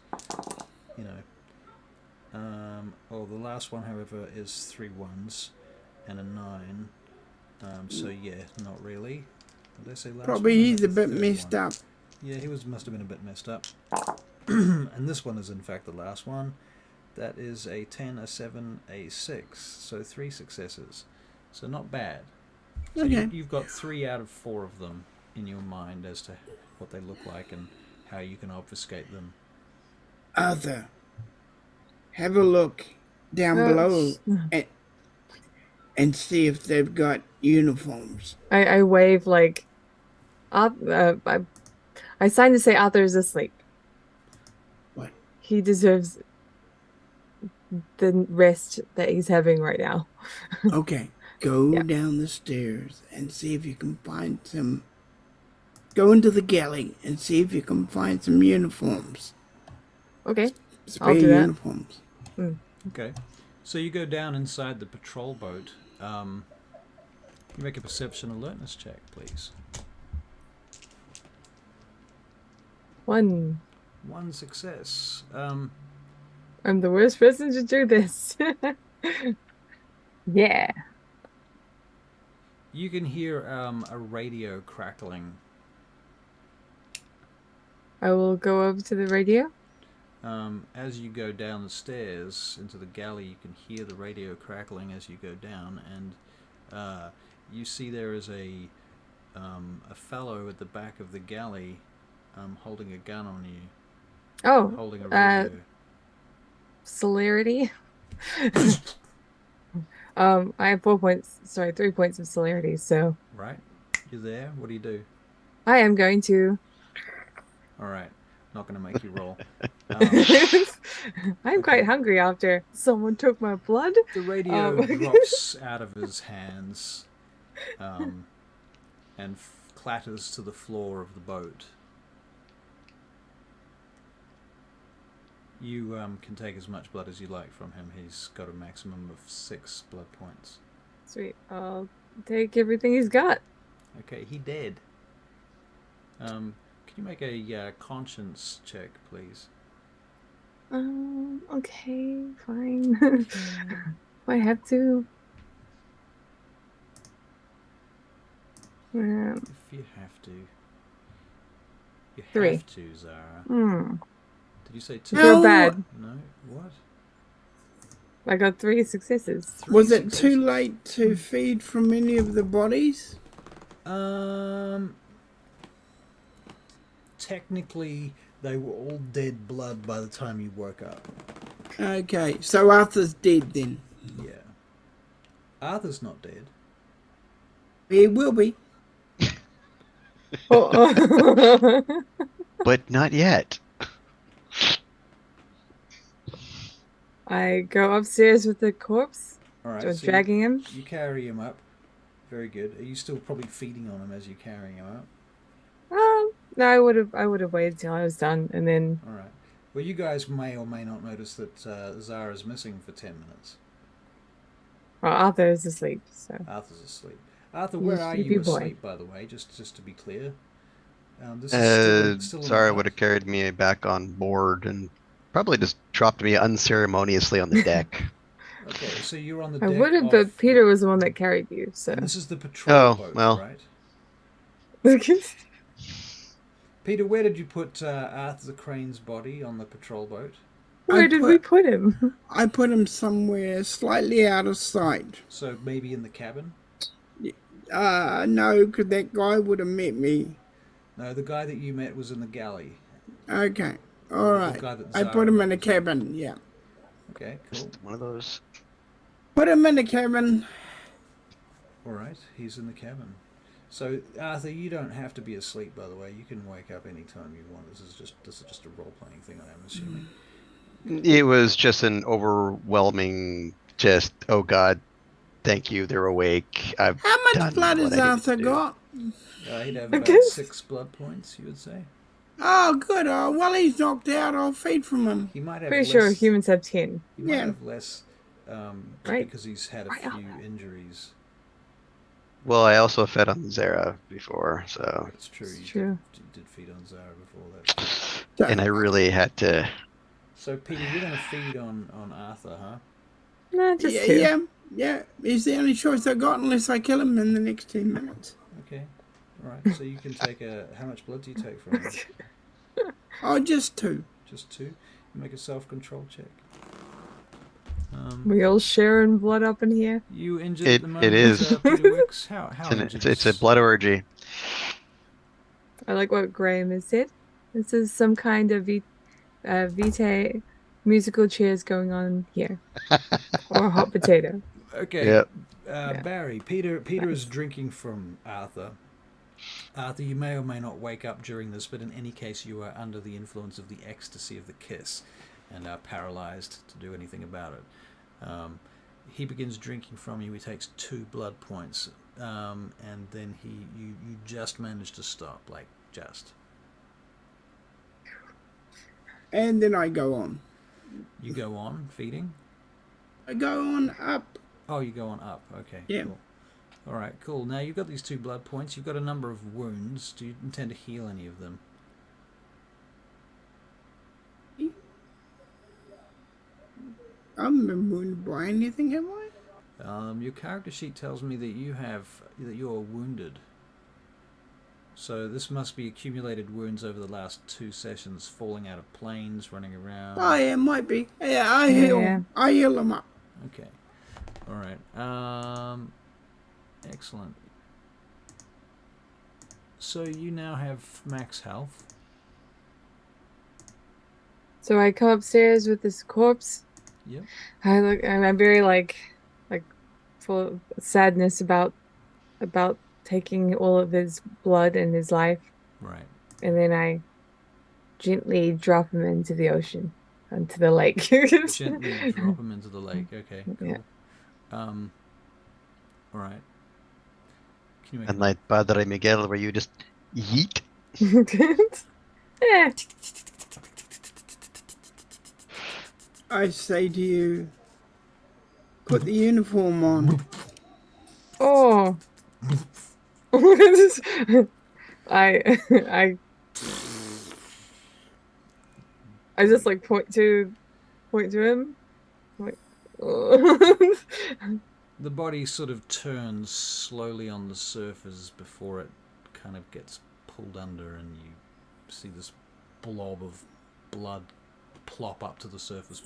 the last one, however, is 3 1s and a 9. So yeah, not really. Did I say last Probably one? he's a The bit third messed one. up. Yeah, he must have been a bit messed up. And this one is in fact the last one. That is a 10, a 7, a 6. So 3 successes. So not bad. So Okay. you've got 3 out of 4 of them in your mind as to what they look like and how you can obfuscate them. Arthur, have a look down below and see if they've got uniforms. I wave like I sign to say Arthur's asleep. What? He deserves the rest that he's having right now. Okay. Go Yeah. down the stairs and see if you can find some. Go into the galley and see if you can find some uniforms. Okay. Spare I'll do that. uniforms. Okay. So you go down inside the patrol boat. You make a perception alertness check, please. 1. 1 success. I'm the worst person to do this. Yeah. You can hear a radio crackling. I will go over to the radio. As you go down the stairs into the galley, you can hear the radio crackling as you go down, and you see there is a fellow at the back of the galley holding a gun on you. Oh, Holding a radio. celerity. I have 4 points, sorry, 3 points of celerity, so Right? You're there? What do you do? I am going to. Alright. Not going to make you roll. I'm quite hungry after someone took my blood. The radio drops out of his hands and clatters to the floor of the boat. You can take as much blood as you like from him. He's got a maximum of 6 blood points. Sweet. I'll take everything he's got. Okay, he dead. Can you make a conscience check, please? Okay, fine. I have to. If you have to. You 3. have to, Zara. Did you say 2? Feel bad. No? What? I got 3 successes. 3 Was it successes. too late to feed from any of the bodies? Technically, they were all dead blood by the time you woke up. Okay, so Arthur's dead then. Yeah. Arthur's not dead. He will be. Oh. but not yet. I go upstairs with the corpse, All right, just so dragging him. you carry him up. Very good. Are you still probably feeding on him as you're carrying him up? No, I would have waited till I was done, and then All right. Well, you guys may or may not notice that Zara's missing for 10 minutes. well, Arthur is asleep. So Arthur's asleep. Arthur, where are sleepy you boy. asleep, by the way? Just to be clear. This is still in the Zara hut. would have carried me back on board and probably just dropped me unceremoniously on the deck. Okay, so you're on the I deck would have, of but Peter was the one that carried you. So and this is the patrol boat, well. right? Peter, where did you put Arthur Crane's body on the patrol boat? Where did we put him? I put him somewhere slightly out of sight. So maybe in the cabin? No, because that guy would have met me. No, the guy that you met was in the galley. Okay, all The right. guy that I Zara put him met in a was in. cabin, yeah. Okay, cool. Just one of those. Put him in a cabin. All right, he's in the cabin. So Arthur, you don't have to be asleep, by the way. You can wake up anytime you want. This is just a role playing thing, I am assuming. It was just an overwhelming, just, oh God, thank you, they're awake. I've How much done blood what has I needed Arthur to do. got? He'd have about 6 blood points, you would say. Oh, good. Oh, well, he's knocked out. I'll feed from him. He might have Pretty less. sure humans have 10. He might Yeah. have less, Right. because he's had a Right, few injuries. Well, I also fed on Zara before, so. It's true. It's You true. did feed on Zara before that. So, And I really had to. So Peter, you're going to feed on Arthur, huh? Nah, just yeah, two. yeah. He's the only choice I got unless I kill him in the next 10 minutes. Okay. All right. So you can take how much blood do you take from him? Oh, just two. Just 2. You make a self-control check. We all sharing blood up in here. You injured at the moment, It is. Peter Wicks? How injured? It's a blood orgy. I like what Graham has said. This is some kind of vitae musical chairs going on here, or hot potato. Okay. Yep. Barry, Peter is drinking from Arthur. Arthur, you may or may not wake up during this, but in any case, you are under the influence of the ecstasy of the kiss and are paralyzed to do anything about it. He begins drinking from you. He takes 2 blood points, and then you just manage to stop, like just. And then I go on. You go on feeding. I go on up. Oh, you go on up. Okay. Yeah. Cool. All right. Cool. Now you've got these 2 blood points. You've got a number of wounds. Do you intend to heal any of them? I haven't been wounded by anything, have I? Your character sheet tells me that you're wounded. So this must be accumulated wounds over the last 2 sessions, falling out of planes, running around. Oh, yeah, might be. Yeah, I heal. Yeah. I heal him up. Okay. All right. Excellent. So you now have max health. So I come upstairs with this corpse. Yep. I look, and I'm very like full of sadness about taking all of his blood and his life, Right. and then I gently drop him into the ocean, into the lake. Gently drop him into the lake. Okay. Cool. Yeah. All right. Can you make And like Padre Miguel, where you just yeet. Yeah. I say to you, put the uniform on. Oh. I I I just like point to him. Like, oh. The body sort of turns slowly on the surface before it kind of gets pulled under, and you see this blob of blood plop up to the surface.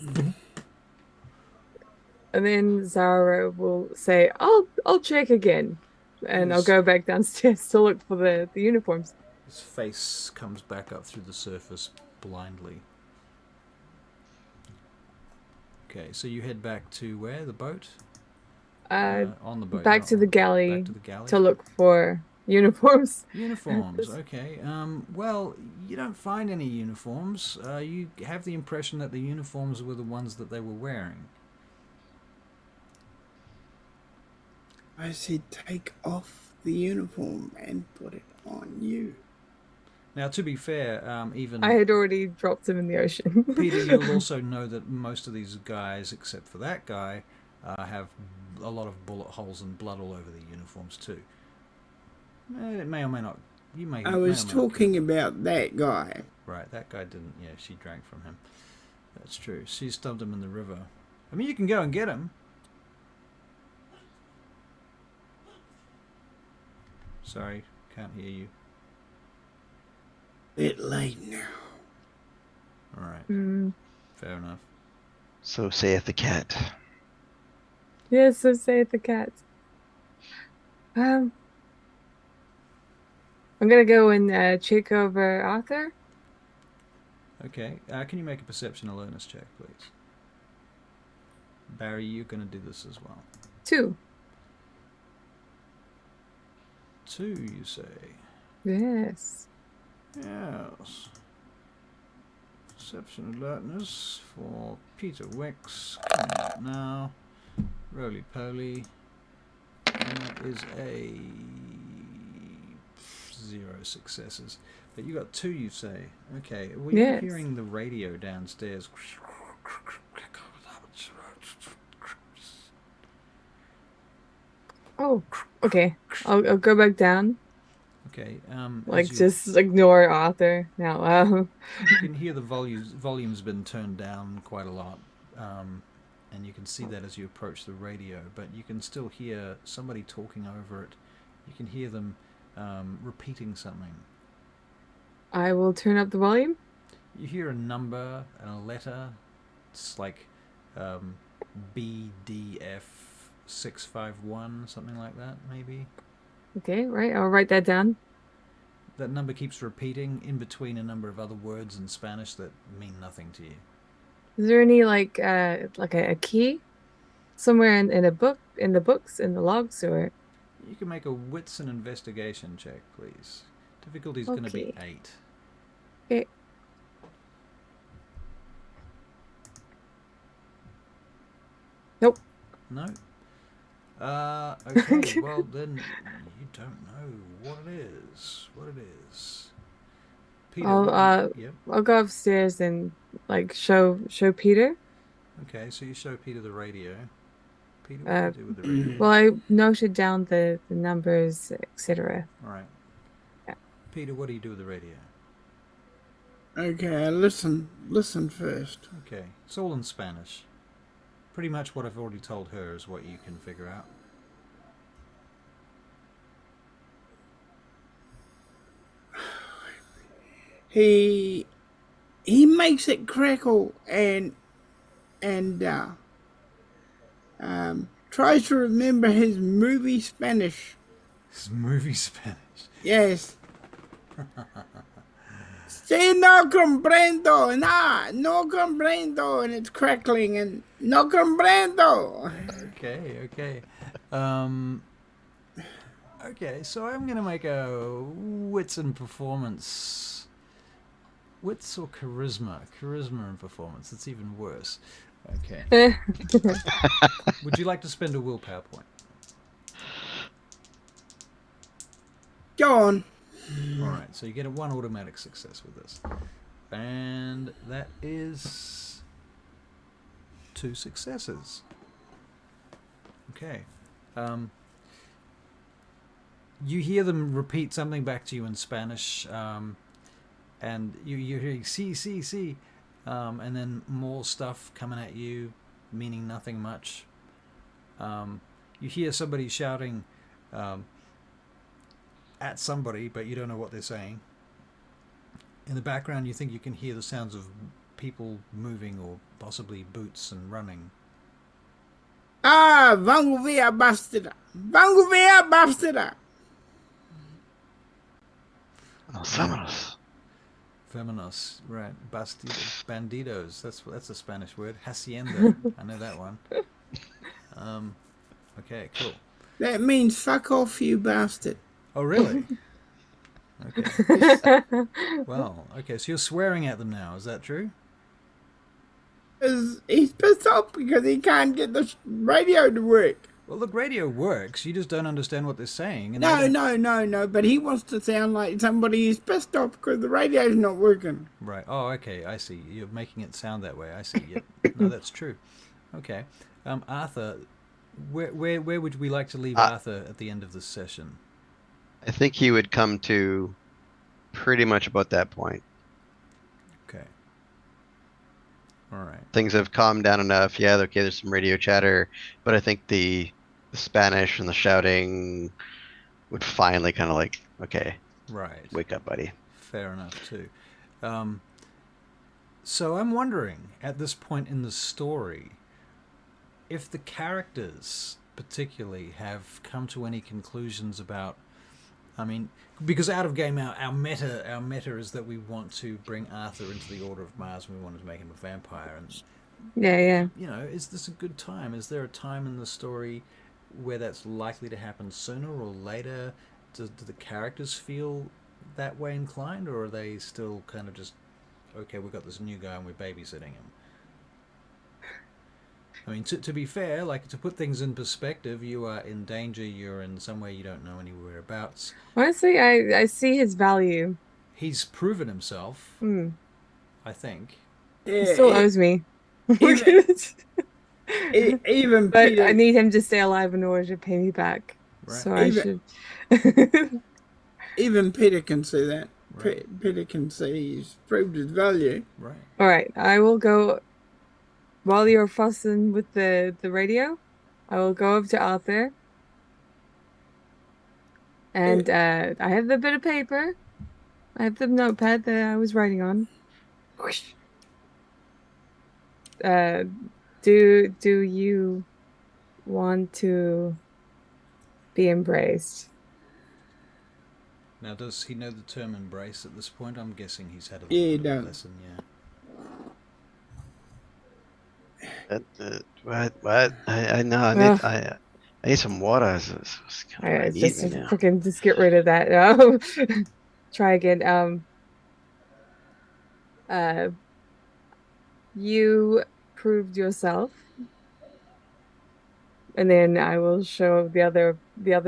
And then Zara will say, I'll check again. And I'll Yes. go back downstairs to look for the uniforms. His face comes back up through the surface blindly. Okay, so you head back to where? The boat? On the boat. Back not to the on- galley Back to the galley. to look for uniforms. Uniforms, okay. Well, you don't find any uniforms. You have the impression that the uniforms were the ones that they were wearing. I said take off the uniform and put it on you. Now, to be fair, even I had already dropped him in the ocean. Peter, you'll also know that most of these guys, except for that guy, have a lot of bullet holes and blood all over the uniforms too. It may or may not. You may. I was talking about that guy. Right, that guy didn't. Yeah, she drank from him. That's true. She stubbed him in the river. I mean, you can go and get him. Sorry, can't hear you. Bit late now. All right. Fair enough. So saith the cat. Yes, so saith the cat. I'm gonna go and check over Arthur. Okay. Can you make a perception alertness check, please? Barry, you're going to do this as well. 2. 2, you say? Yes. Yes. Perception alertness for Peter Wicks. Coming up now. Roly poly. And that is a 0 successes. But you got 2, you say. Okay. Were you hearing the radio downstairs? Oh, okay. I'll go back down. Okay. Just ignore Arthur now. You can hear the volume's been turned down quite a lot, and you can see that as you approach the radio. But you can still hear somebody talking over it. You can hear them repeating something. I will turn up the volume. You hear a number and a letter. It's like BDF 651, something like that, maybe. Okay, right. I'll write that down. That number keeps repeating in between a number of other words in Spanish that mean nothing to you. Is there any like a key somewhere in a book, in the books, in the logs, or? You can make a wits and investigation check, please. Difficulty is going to be 8. Okay. Nope. No. Okay. Well, then you don't know what it is. Peter, I'll go upstairs and show Peter. Okay, so you show Peter the radio. Peter, what do you do with the radio? Well, I noted down the numbers, etc. All right. Yeah. Peter, what do you do with the radio? Okay, listen first. Okay, it's all in Spanish. Pretty much what I've already told her is what you can figure out. He makes it crackle and tries to remember his movie Spanish. His movie Spanish? Yes. Sí, no comprendo, no comprendo, and it's crackling, and no comprendo. Okay. Okay, so I'm going to make a wits and performance. Wits or charisma? Charisma and performance. It's even worse. Okay. Would you like to spend a willpower point? Go on. Alright, so you get a 1 automatic success with this. And that is 2 successes. Okay. You hear them repeat something back to you in Spanish, and you're hearing see, and then more stuff coming at you, meaning nothing much. You hear somebody shouting at somebody, but you don't know what they're saying. In the background, you think you can hear the sounds of people moving or possibly boots and running. Vamos ver bastida. Vámonos. Vámonos, right? Bandidos. That's a Spanish word. Hacienda. I know that one. Okay, cool. That means fuck off, you bastard. Oh, really? Okay. Well, okay, so you're swearing at them now, is that true? He's pissed off because he can't get the radio to work. Well, the radio works, you just don't understand what they're saying. And they No, don't... no, no, no. But he wants to sound like somebody who's pissed off because the radio's not working. Right. Oh, okay, I see. You're making it sound that way. I see. Yep. No, that's true. Okay. Arthur, where would we like to leave I, Arthur at the end of this session? I think he would come to pretty much about that point. Okay. All right. Things have calmed down enough. Yeah, okay, there's some radio chatter, but I think the Spanish and the shouting would finally kind of like, okay, Right. wake up, buddy. Fair enough, too. So I'm wondering, at this point in the story, if the characters particularly have come to any conclusions about, I mean, because out of game our meta is that we want to bring Arthur into the Order of Mars and we want to make him a vampire. And Yeah. you know, is this a good time? Is there a time in the story where that's likely to happen sooner or later? Do the characters feel that way inclined, or are they still kind of just, okay, we've got this new guy and we're babysitting him? I mean, to be fair, like, to put things in perspective, you are in danger, you're in somewhere you don't know anywhere abouts. Honestly, I see his value. He's proven himself, Mm. I think. He Yeah, still owes me. even, even But I Peter, need him to stay alive in order to pay me back. Right. So I even should. even Peter can see that. Right. Peter can see he's proved his value. Right. All right, I will go while you're fussing with the radio. I will go up to Arthur, and I have the bit of paper. I have the notepad that I was writing on. Whoosh. Uh, do you want to be embraced? Now, does he know the term embrace at this point? I'm guessing he's had a Yeah, he little bit of a does. lesson, yeah. What? I know. Ugh, I need some water. It's kind of, I need just me now. freaking just get rid of that. Try again. Uh, you proved yourself, and then I will show the other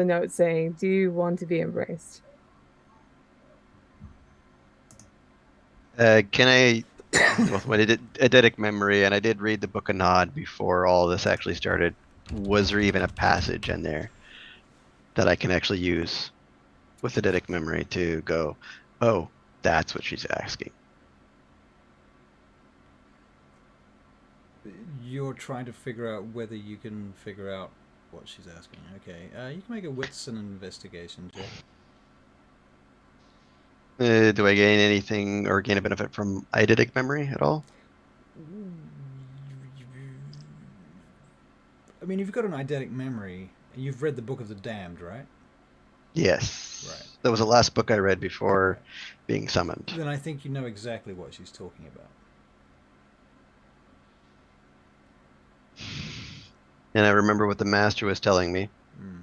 note saying, "Do you want to be embraced?" Can I? With my eidetic memory, and I did read the Book of Nod before all this actually started. Was there even a passage in there that I can actually use with eidetic memory to go, oh, that's what she's asking? You're trying to figure out whether you can figure out what she's asking. Okay, you can make a wits and investigation check. Do I gain anything or gain a benefit from eidetic memory at all? I mean, you've got an eidetic memory, and you've read the Book of the Damned, right? Yes. Right. That was the last book I read before being summoned. Then I think you know exactly what she's talking about. And I remember what the master was telling me. Mm.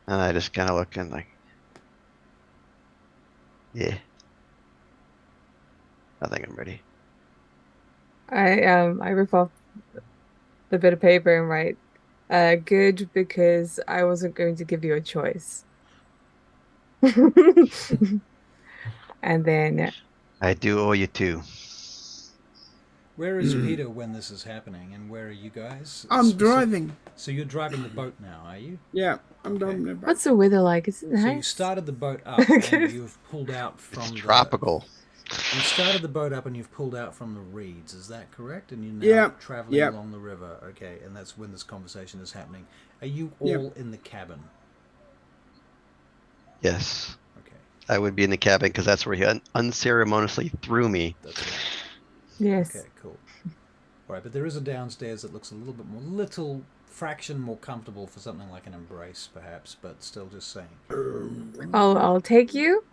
And I just kind of look and like, yeah. I think I'm ready. I rip off the bit of paper and write, good because I wasn't going to give you a choice. And then I do owe you two. Where is Peter when this is happening, and where are you guys? I'm driving. So you're driving the boat now, are you? Yeah, I'm Okay. driving the boat. what's the weather like? Is it So you nice? started the boat up, and you've pulled out from It's the... tropical. You started the boat up, and you've pulled out from the reeds. Is that correct? And you're now Yep, traveling yep. along the river. Okay, and that's when this conversation is happening. Are you Yep. all in the cabin? Yes. Okay, I would be in the cabin because that's where he unceremoniously threw me. that's right. Yes. Okay, cool. All right, but there is a downstairs that looks a little bit more, little fraction more comfortable for something like an embrace, perhaps, but still just saying. I'll take you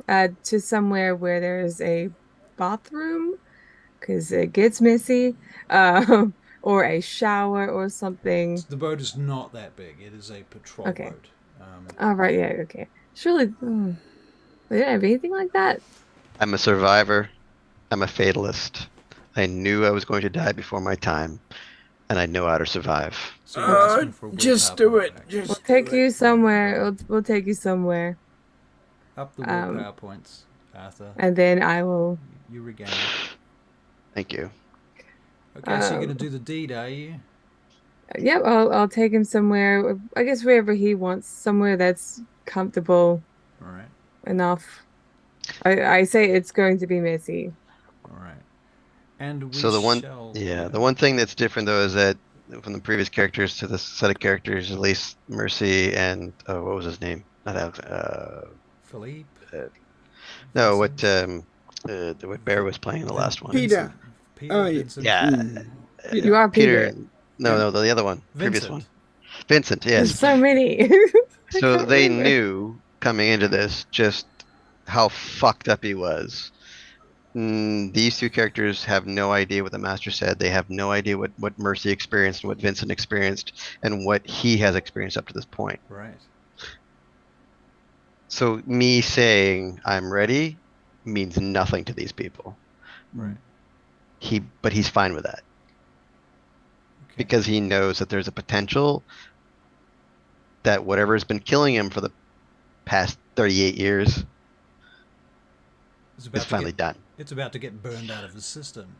to somewhere where there's a bathroom because it gets messy. or a shower or something. The boat is not that big. It is a patrol Okay. boat. All right, yeah, okay. Surely, they don't have anything like that. I'm a survivor. I'm a fatalist. I knew I was going to die before my time, and I know how to survive. So you're asking for a Just willpower do point it. back. We'll Just take do you it. somewhere. We'll take you somewhere. Up the Um, willpower points, Arthur. and then I will. You regain. Thank you. Okay, so you're going to do the deed, are you? Yep, I'll take him somewhere. I guess wherever he wants, somewhere that's comfortable All right. enough. I say it's going to be messy. All right. And we So the one, shall. yeah, the one thing that's different though is that from the previous characters to this set of characters, at least Mercy and what was his name? Not Alex. Philippe. No, Vincent, what Bear was playing in the last one. Peter. Peter, Oh, yeah. Vincent. Yeah, You are Peter. Peter. No, the other one, previous one. Vincent. Vincent. There's Yes. so many. I So can't they remember. knew coming into this just how fucked up he was. These two characters have no idea what the master said. They have no idea what Mercy experienced and what Vincent experienced and what he has experienced up to this point. Right. So me saying I'm ready means nothing to these people. Right. But he's fine with that Okay. because he knows that there's a potential that whatever has been killing him for the past 38 years It's is about to finally get, done. it's about to get burned out of the system.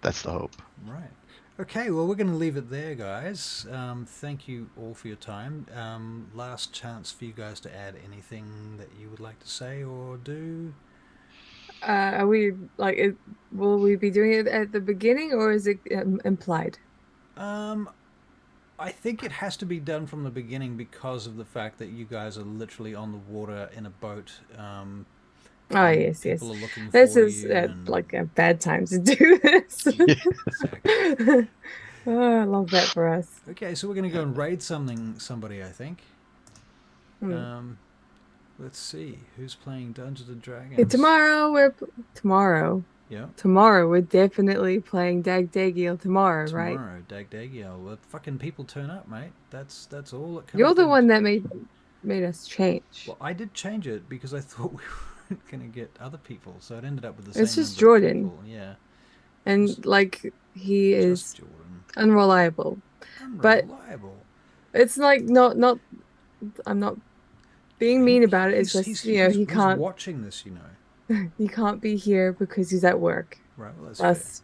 That's the hope. Right. Okay, well, we're going to leave it there, guys. Thank you all for your time. Last chance for you guys to add anything that you would like to say or do. Are we like will we be doing it at the beginning or is it implied? I think it has to be done from the beginning because of the fact that you guys are literally on the water in a boat. Oh, and yes, yes. people are looking This for is you. And... like a bad time to do this. Exactly. Oh, I love that for us. Okay, so we're going to go and raid somebody, I think. Hmm. Let's see. Who's playing Dungeons and Okay, Dragons? tomorrow. Yeah. Tomorrow we're definitely playing Dag Dagiel tomorrow, right? Tomorrow, Dag Dagiel. Well, fucking people turn up, mate. That's all it comes You're the down one to. that made us change. Well, I did change it because I thought we weren't going to get other people, so it ended up with the It's same just number of Jordan. people. Yeah. And like he Just is Jordan. unreliable. But Unreliable. it's like not I'm not being mean about it. It's just, he He's can't watching this, he can't be here because he's at work. Right, well, that's Plus,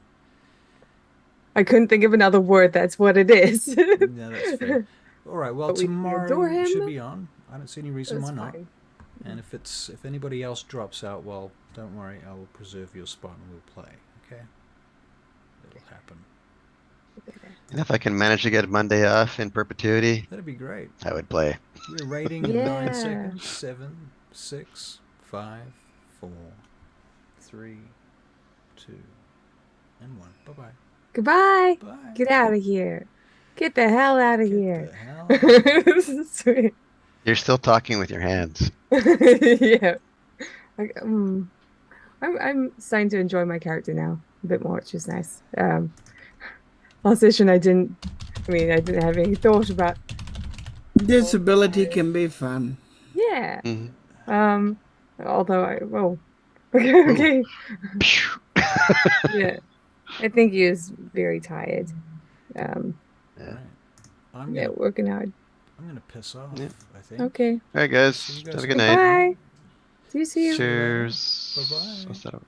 I couldn't think of another word. That's what it is. fair. Yeah, that's fair. All right, well, But we adore tomorrow should him. be on. I don't see any reason That's why not. fine. And if anybody else drops out, well, don't worry. I will preserve your spot and we'll play. Okay? It'll happen. And if I can manage to get Monday off in perpetuity, That'd be great. I would play. We're rating in Yeah. 9 seconds. 7, 6, 5, 4, 3, 2, and 1. Bye-bye. Goodbye. Bye. Get out of here. Get the hell out of Get here. the hell out of here. Sweet. You're still talking with your hands. Yeah. Like, I'm starting to enjoy my character now a bit more, which is nice. Last session I didn't have any thought about. Disability can be fun. Yeah. Mhm. Although okay. Phew. Yeah. I think he is very tired. Yeah. Right. I'm Yeah, gonna working hard. piss off. Yeah. I think. Okay. All right, guys. See you guys Have a good night. Bye. See you. Cheers. Bye-bye. What's that?